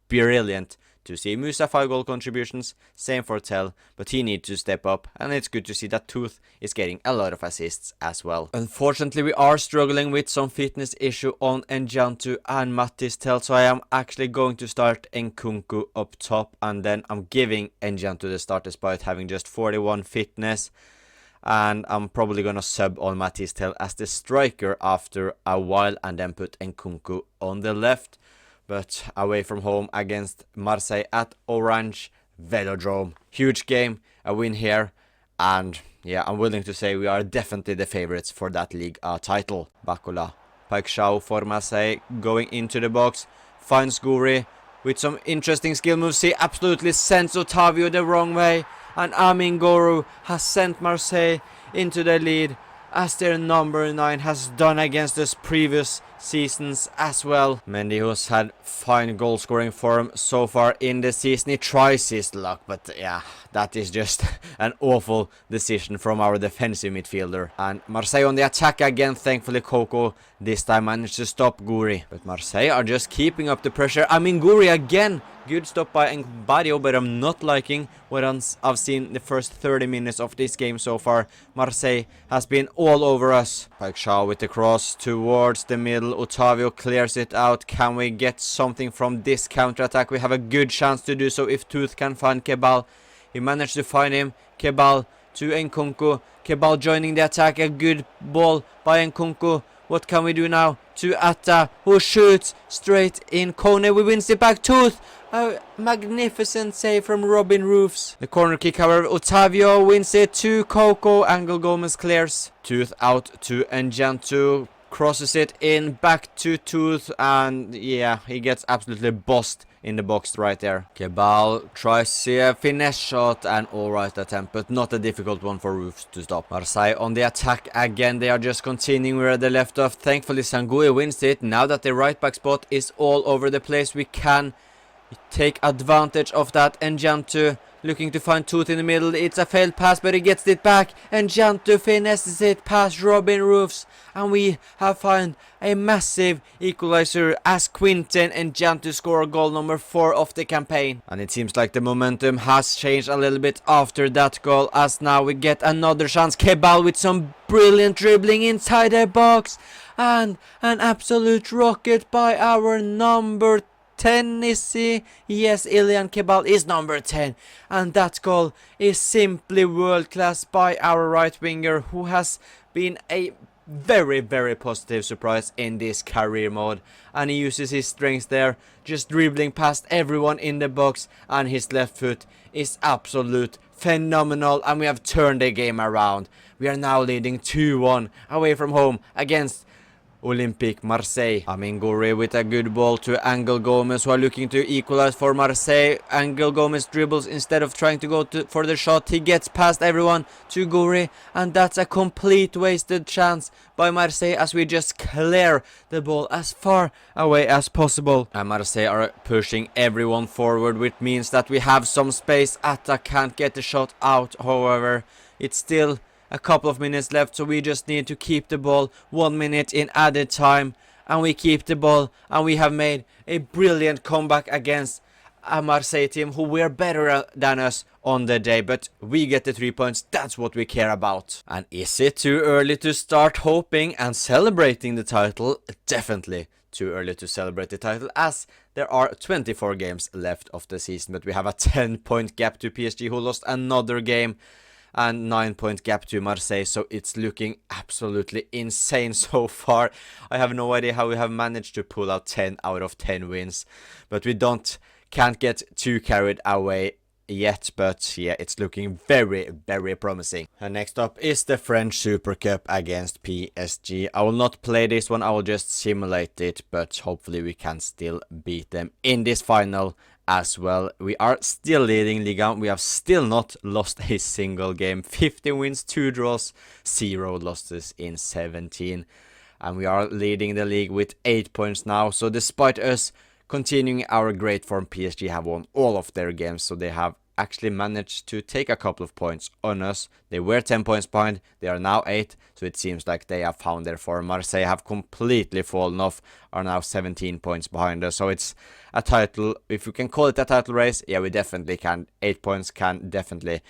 brilliant to see. Musa 5 goal contributions, same for Tell, but he needs to step up, and it's good to see that Tooth is getting a lot of assists as well. Unfortunately, we are struggling with some fitness issue on Njantu and Mathis Tell, so I am actually going to start Nkunku up top, and then I'm giving Njantu the start despite having just 41 fitness. And I'm probably gonna sub on Mathis Tell as the striker after a while, and then put Nkunku on the left. But away from home against Marseille at Orange Velodrome. Huge game, a win here. And yeah, I'm willing to say we are definitely the favorites for that league title. Bacola, Pike Shao for Marseille, going into the box. Finds Guri with some interesting skill moves. He absolutely sends Otavio the wrong way. And Amin Goru has sent Marseille into the lead, as their number 9 has done against us previous seasons as well. Mendy, who's had fine goal scoring form so far in the season, he tries his luck, but yeah, that is just an awful decision from our defensive midfielder. And Marseille on the attack again. Thankfully Coco this time managed to stop Guri, but Marseille are just keeping up the pressure. I mean, Guri again. Good stop by Enbadio, but I'm not liking what I've seen the first 30 minutes of this game so far. Marseille has been all over us. Pike Shaw with the cross towards the middle. Otavio clears it out. Can we get something from this counter-attack? We have a good chance to do so if Tooth can find Kebal. He managed to find him. Kebal to Nkunku. Kebal joining the attack. A good ball by Nkunku. What can we do now? To Atta, who shoots straight in. Kone, we wins it back. Tooth. A magnificent save from Robin Roofs. The corner kick, however, Otavio wins it to Coco. Angel Gomez clears. Tooth out to Njantu. Crosses it in back to Tooth. And yeah, he gets absolutely bossed in the box right there. Kebal tries a finesse shot, and alright attempt, but not a difficult one for Roofs to stop. Marseille on the attack again. They are just continuing where they left off. Thankfully Sangui wins it. Now that the right back spot is all over the place, we can take advantage of that. Njantu looking to find Tooth in the middle. It's a failed pass, but he gets it back. Njantu finesses it past Robin Roofs. And we have found a massive equalizer as Quinten Njantu score goal number 4 of the campaign. And it seems like the momentum has changed a little bit after that goal, as now we get another chance. Kebal with some brilliant dribbling inside the box. And an absolute rocket by our number 10, is he? Yes, Ilian Kebal is number 10. And that goal is simply world class by our right winger, who has been a very, very positive surprise in this career mode. And he uses his strength there, just dribbling past everyone in the box. And his left foot is absolute phenomenal. And we have turned the game around. We are now leading 2-1 away from home against Olympique Marseille. Amin Gouiri with a good ball to Angel Gomez, who are looking to equalize for Marseille. Angel Gomez dribbles instead of trying to go for the shot. He gets past everyone to Gouiri, and that's a complete wasted chance by Marseille as we just clear the ball as far away as possible. And Marseille are pushing everyone forward, which means that we have some space. Atta can't get the shot out, however. It's still a couple of minutes left, so we just need to keep the ball 1 minute in added time, and we keep the ball, and we have made a brilliant comeback against a Marseille team who were better than us on the day, but we get the 3 points. That's what we care about. And is it too early to start hoping and celebrating the title? Definitely too early to celebrate the title, as there are 24 games left of the season, but we have a 10-point gap to PSG, who lost another game, and 9-point gap to Marseille, so it's looking absolutely insane so far. I have no idea how we have managed to pull out 10 out of 10 wins, but we can't get too carried away yet, but yeah, it's looking very, very promising. And next up is the French Super Cup against PSG. I will not play this one, I will just simulate it, but hopefully we can still beat them in this final as well. We are still leading Ligue 1. We have still not lost a single game. 15 wins, 2 draws, 0 losses in 17. And we are leading the league with 8 points now. So despite us continuing our great form, PSG have won all of their games. So they have actually managed to take a couple of points on us. They were 10 points behind, they are now 8, so it seems like they have found their form. Marseille have completely fallen off, are now 17 points behind us, so it's a title, if you can call it a title race, yeah, we definitely can. 8 points can definitely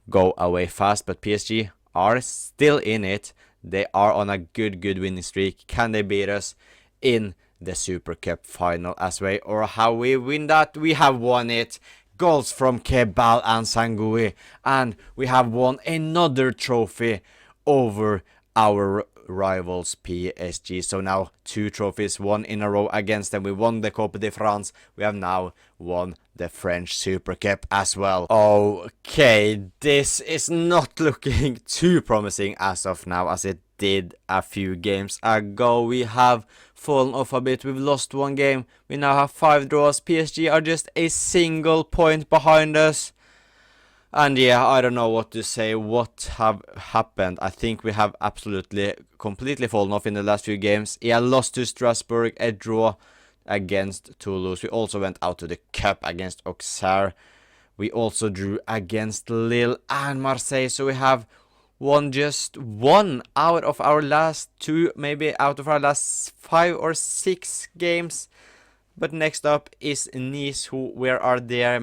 go away fast, but PSG are still in it. They are on a good winning streak. Can they beat us in the Super Cup final as well, or how we win that? We have won it. Goals from Kebal and Sangui, and we have won another trophy over our rivals PSG. So now 2 trophies, 1 in a row against them. We won the Coupe de France. We have now won the French Super Cup as well. Okay, this is not looking too promising as of now, as it did a few games ago. We have fallen off a bit. We've lost 1 game. We now have 5 draws. PSG are just a single point behind us. And yeah, I don't know what to say. What have happened? I think we have absolutely completely fallen off in the last few games. Yeah, lost to Strasbourg, a draw against Toulouse. We also went out to the cup against Auxerre. We also drew against Lille and Marseille. So we have won just one out of our last two, maybe out of our last 5 or 6 games. But next up is Nice, who where are are they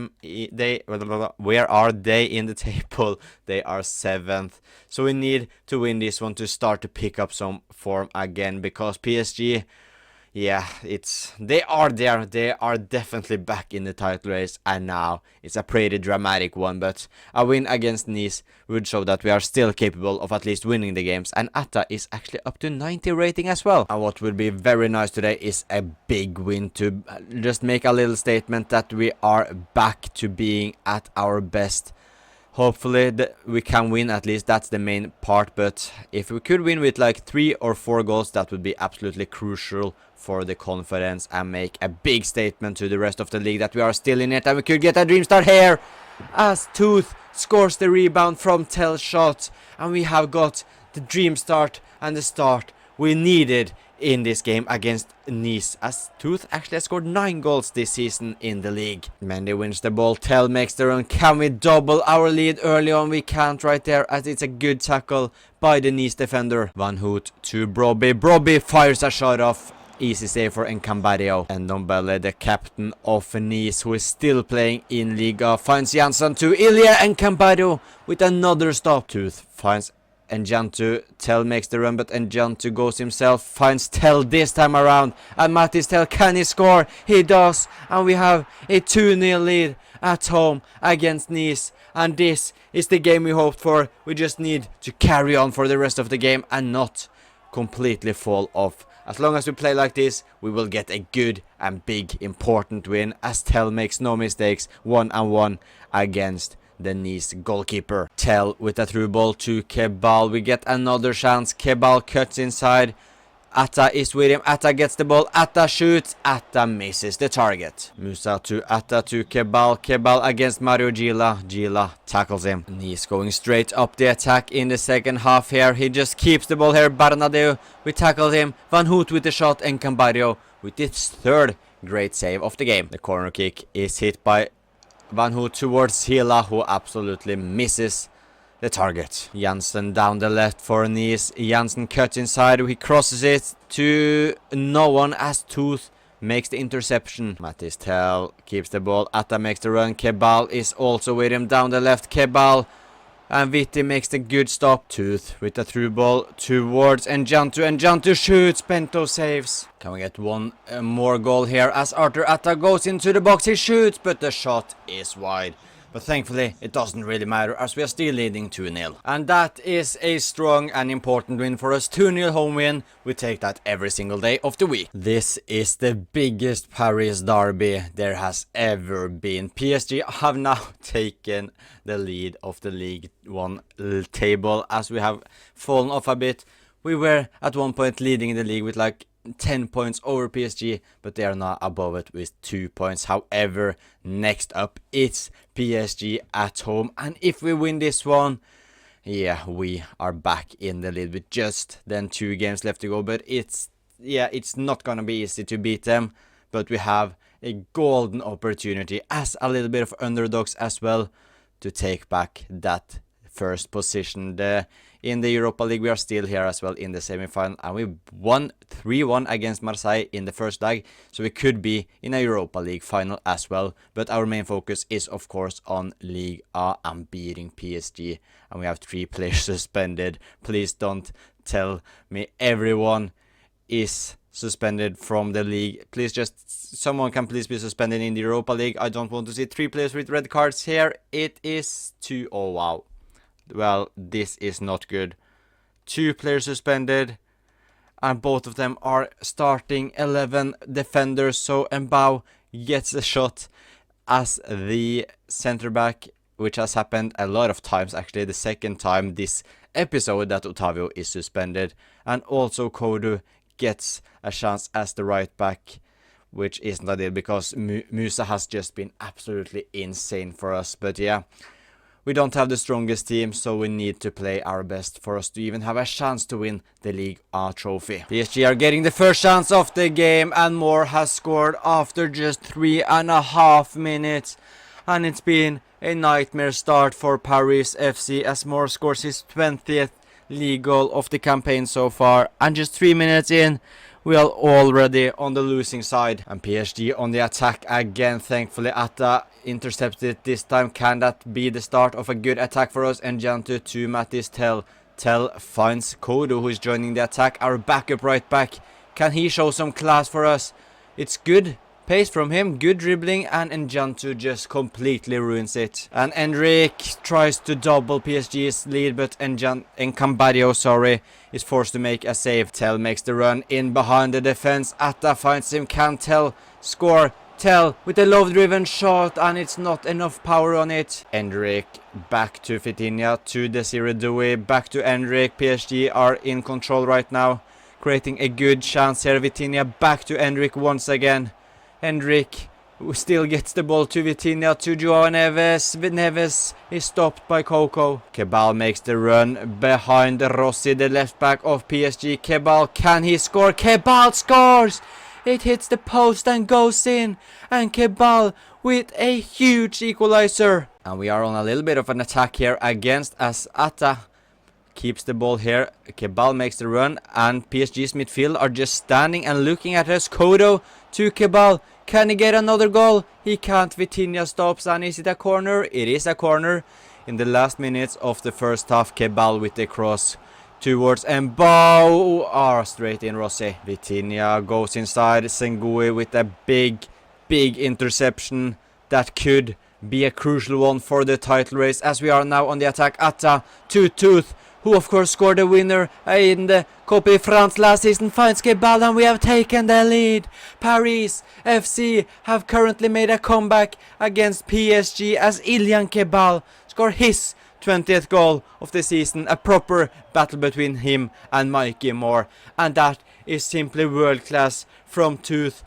in the table? They are 7th. So we need to win this one to start to pick up some form again, because PSG, yeah, they are there. They are definitely back in the title race, and now it's a pretty dramatic one. But a win against Nice would show that we are still capable of at least winning the games. And Atta is actually up to 90 rating as well. And what would be very nice today is a big win to just make a little statement that we are back to being at our best. Hopefully we can win, at least that's the main part, but if we could win with like 3 or 4 goals, that would be absolutely crucial for the confidence and make a big statement to the rest of the league that we are still in it, and we could get a dream start here as Tooth scores the rebound from Tell's shot, and we have got the dream start and the start we needed in this game against Nice, as Tooth actually has scored 9 goals this season in the league. Mendy wins the ball, Tell makes the run. Can we double our lead early on? We can't right there, as it's a good tackle by the Nice defender. Van Hoot to Brobbey. Brobbey fires a shot off. Easy save for Encambario. And Ndombele, the captain of Nice, who is still playing in Liga, finds Jansson to Ilya Encambario with another stop. Tooth finds Njantu. Tell makes the run, but Njantu goes himself, finds Tell this time around, and Mattis Tell, can he score? He does, and we have a 2-0 lead at home against Nice, and this is the game we hoped for. We just need to carry on for the rest of the game and not completely fall off. As long as we play like this, we will get a good and big important win, as Tell makes no mistakes, 1-1 against the Nice goalkeeper. Tell with a through ball to Kebal. We get another chance. Kebal cuts inside. Atta is with him. Atta gets the ball. Atta shoots. Atta misses the target. Musa to Atta to Kebal. Kebal against Mario Gila. Gila tackles him. Nice going straight up the attack in the second half here. He just keeps the ball here. Bernadeu, we tackle him. Van Hoot with the shot. And Cambario with his 3rd great save of the game. The corner kick is hit by Van Hoot towards Hila, who absolutely misses the target. Janssen down the left for Nice. Janssen cuts inside. He crosses it to no one as Tooth makes the interception. Mattis Tell keeps the ball. Atta makes the run. Kebal is also with him down the left. Kebal and Vitti makes the good stop. Tooth with a through ball towards Njantu. Njantu shoots. Bento saves. Can we get one more goal here as Arthur Atta goes into the box? He shoots, but the shot is wide. But thankfully, it doesn't really matter, as we are still leading 2-0. And that is a strong and important win for us. 2-0 home win. We take that every single day of the week. This is the biggest Paris derby there has ever been. PSG have now taken the lead of the League 1 table, as we have fallen off a bit. We were at one point leading the league with like 10 points over PSG, but they are now above it with 2 points. However, next up it's PSG at home, and if we win this one, yeah, we are back in the lead with just then 2 games left to go. But it's not gonna be easy to beat them, but we have a golden opportunity as a little bit of underdogs as well to take back that first position. In the Europa League, we are still here as well in the semi-final, and we won 3-1 against Marseille in the first leg, so we could be in a Europa League final as well. But our main focus is of course on Ligue A and beating PSG, and we have 3 players suspended. Please don't tell me everyone is suspended from the league. Please, just someone can please be suspended in the Europa League. I don't want to see 3 players with red cards here. It is 2. Oh wow. Well, this is not good. 2 players suspended, and both of them are starting 11 defenders. So Mbao gets a shot as the center back, which has happened a lot of times, actually the second time this episode that Otavio is suspended. And also Kodu gets a chance as the right back, which isn't ideal because Musa has just been absolutely insane for us. But yeah, we don't have the strongest team, so we need to play our best for us to even have a chance to win the League A trophy. PSG are getting the first chance of the game, and Moore has scored after just 3.5 minutes. And it's been a nightmare start for Paris FC as Moore scores his 20th league goal of the campaign so far. And just 3 minutes in, we are already on the losing side. And PSG on the attack again. Thankfully, Atta intercepted this time. Can that be the start of a good attack for us? And Jantu to Mattis Tell. Tell finds Kodo, who is joining the attack. Our backup right back. Can he show some class for us? It's good pace from him, good dribbling, and Njantu just completely ruins it. And Enric tries to double PSG's lead, but Encambadio, is forced to make a save. Tell makes the run in behind the defense. Atta finds him, can Tell score? Tell with a love-driven shot, and it's not enough power on it. Enric back to Vitinha, to Desiree Doué, back to Enric. PSG are in control right now, creating a good chance here. Vitinha back to Enric once again. Hendrik still gets the ball to Vitinha, to Joao Neves. Neves is stopped by Coco. Kebal makes the run behind Rossi, the left back of PSG. Kebal, can he score? Kebal scores! It hits the post and goes in. And Kebal with a huge equalizer. And we are on a little bit of an attack here against as Atta keeps the ball here. Kebal makes the run, and PSG's midfield are just standing and looking at us. Kodo to Kebal. Can he get another goal? He can't. Vitinha stops, and is it a corner? It is a corner. In the last minutes of the first half, Kebal with the cross towards Mbao. Straight in Rossi. Vitinha goes inside. Sengoui with a big interception that could be a crucial one for the title race, as we are now on the attack. Atta to Tooth, who of course scored the winner in the Coupe de France last season, finds Kebal, and we have taken the lead. Paris FC have currently made a comeback against PSG as Ilian Kebal scored his 20th goal of the season. A proper battle between him and Mikey Moore, and that is simply world class from Tooth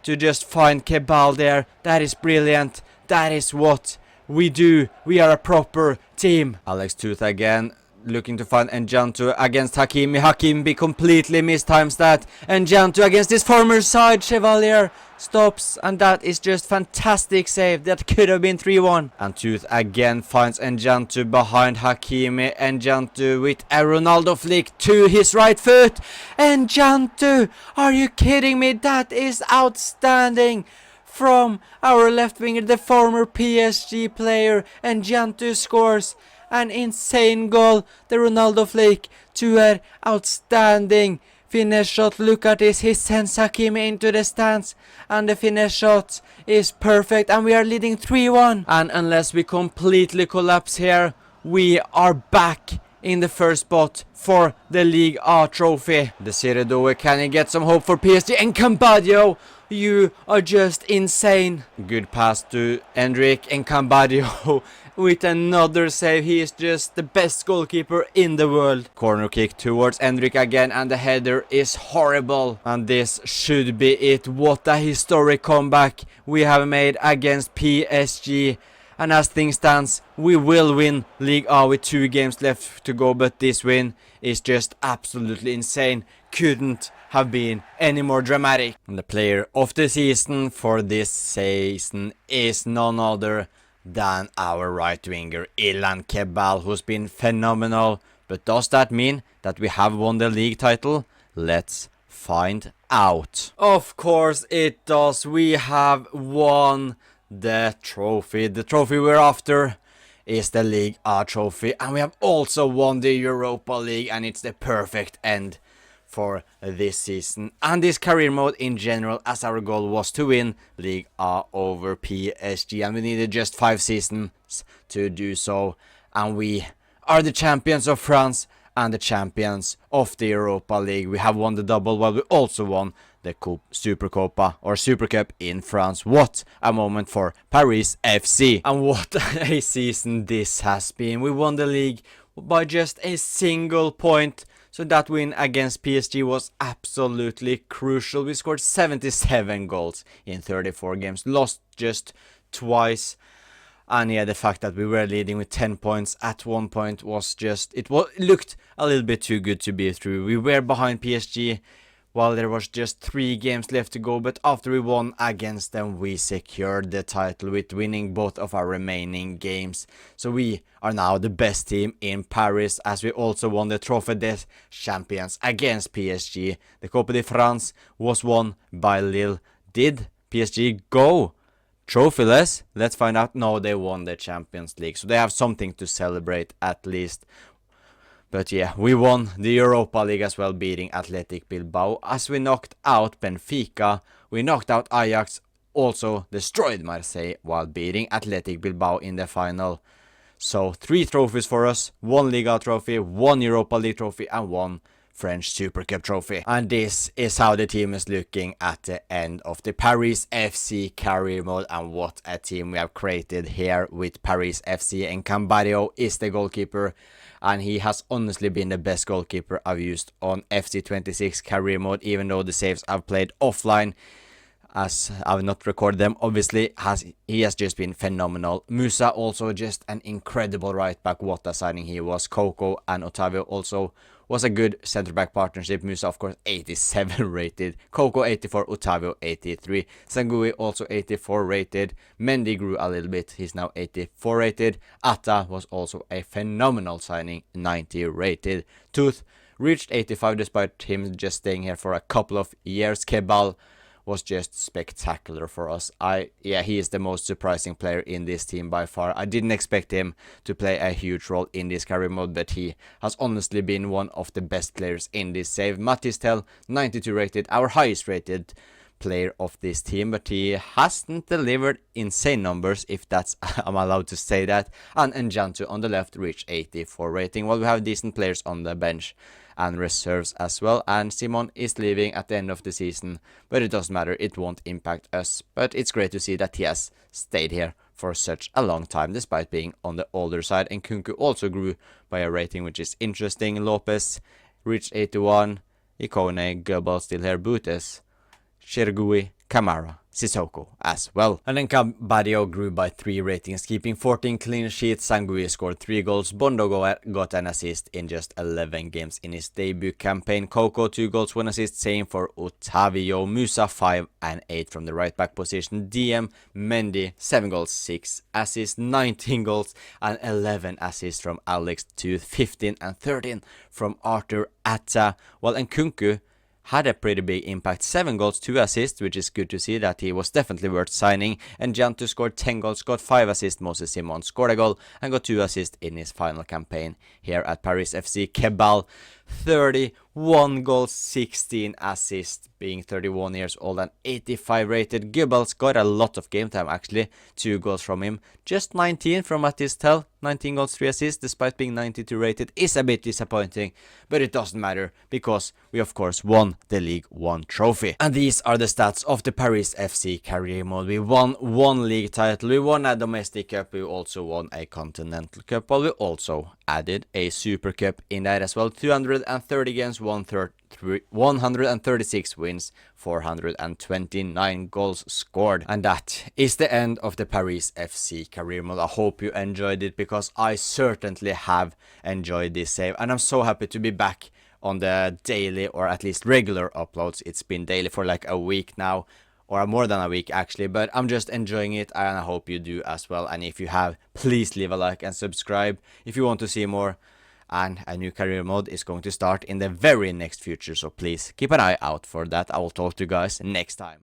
to just find Kebal there. That is brilliant. That is what we do. We are a proper team. Alex Tooth again, looking to find Njantu against Hakimi. Hakimi completely mistimes that. Njantu against his former side. Chevalier stops, and that is just fantastic save. That could have been 3-1. And Tooth again finds Njantu behind Hakimi. Njantu with a Ronaldo flick to his right foot. Njantu, are you kidding me? That is outstanding from our left winger, the former PSG player. Njantu scores an insane goal. The Ronaldo flick to an outstanding finish shot. Look at this. He sends Hakimi into the stands, and the finish shot is perfect, and we are leading 3-1. And unless we completely collapse here, we are back in the first spot for the League A trophy. The Doué, can he get some hope for PSG? And Cambadio, you are just insane. Good pass to Enric, and Cambadio with another save. He is just the best goalkeeper in the world. Corner kick towards Enric again, and the header is horrible. And this should be it. What a historic comeback we have made against PSG. And as things stands, we will win League A with 2 games left to go, but this win is just absolutely insane. Couldn't have been any more dramatic. And the player of the season for this season is none other than our right winger Ilan Kebal, who's been phenomenal. But does that mean that we have won the league title? Let's find out. Of course it does. We have won the trophy. The trophy we're after is the League A trophy, and we have also won the Europa League, and it's the perfect end for this season and this career mode in general, as our goal was to win League A over PSG, and we needed just 5 seasons to do so. And we are the champions of France and the champions of the Europa League. We have won the double, while we also won the Supercopa or Super Cup in France. What a moment for Paris FC, and what a season this has been. We won the league by just a single point, so that win against PSG was absolutely crucial. We scored 77 goals in 34 games, lost just twice, And yeah, the fact that we were leading with 10 points at one point was just, it looked a little bit too good to be true. We were behind PSG while there was just 3 games left to go, but after we won against them, we secured the title with winning both of our remaining games. So we are now the best team in Paris, as we also won the Trophée des Champions against PSG. The Coupe de France was won by Lille. Did PSG go trophyless? Let's find out. No, they won the Champions League, so they have something to celebrate at least. But yeah, we won the Europa League as well, beating Athletic Bilbao, as we knocked out Benfica, we knocked out Ajax, also destroyed Marseille while beating Athletic Bilbao in the final. So 3 trophies for us, 1 Liga trophy, 1 Europa League trophy and 1 French Super Cup trophy. And this is how the team is looking at the end of the Paris FC career mode, and what a team we have created here with Paris FC. And Cambario is the goalkeeper, and he has honestly been the best goalkeeper I've used on FC26 career mode, even though the saves I've played offline, as I've not recorded them, obviously, he has just been phenomenal. Musa also just an incredible right back. What a signing he was. Coco and Otavio also was a good centre back partnership. Musa of course 87 rated, Coco 84, Otavio 83, Sangui also 84 rated, Mendy grew a little bit, he's now 84 rated, Atta was also a phenomenal signing, 90 rated, Tooth reached 85 despite him just staying here for a couple of years. Kebal was just spectacular for us. Yeah, he is the most surprising player in this team by far. I didn't expect him to play a huge role in this career mode, but he has honestly been one of the best players in this save. Matistel, 92 rated, our highest rated player of this team, but he hasn't delivered insane numbers, if that's I'm allowed to say that. And Njantu on the left reached 84 rating, while we have decent players on the bench and reserves as well. And Simon is leaving at the end of the season, but it doesn't matter, it won't impact us. But it's great to see that he has stayed here for such a long time despite being on the older side. And Kunku also grew by a rating, which is interesting. Lopez reached 81, Ikone, Goebbels still here, Butes, Chergui, Kamara, Sissoko as well. And then Cambadio grew by 3 ratings, keeping 14 clean sheets. Sangui scored 3 goals. Bondo got an assist in just 11 games in his debut campaign. Coco 2 goals, 1 assist, same for Otavio. Musa 5 and 8 from the right back position. DM Mendy 7 goals, 6 assists, 19 goals and 11 assists from Alex Tooth, 15 and 13 from Arthur Atta. While Nkunku had a pretty big impact, 7 goals, 2 assists, which is good to see that he was definitely worth signing. And Jantu scored 10 goals, got 5 assists. Moses Simon scored a goal and got 2 assists in his final campaign here at Paris FC. Kebal, 31 goals, 16 assists, being 31 years old and 85 rated. Goebbels got a lot of game time actually, 2 goals from him. Just 19 from Matistel, 19 goals, 3 assists, despite being 92 rated, is a bit disappointing, but it doesn't matter because we of course won the League 1 trophy. And these are the stats of the Paris FC career mode. We won 1 league title, we won a domestic cup, we also won a continental cup, while we also added a super cup in that as well. 230 games, 136 wins, 429 goals scored. And that is the end of the Paris FC career mode. I hope you enjoyed it, because I certainly have enjoyed this save, and I'm so happy to be back on the daily, or at least regular uploads. It's been daily for like a week now, or more than a week actually, but I'm just enjoying it and I hope you do as well. And if you have, please leave a like and subscribe if you want to see more. And a new career mode is going to start in the very next future, so please keep an eye out for that. I will talk to you guys next time.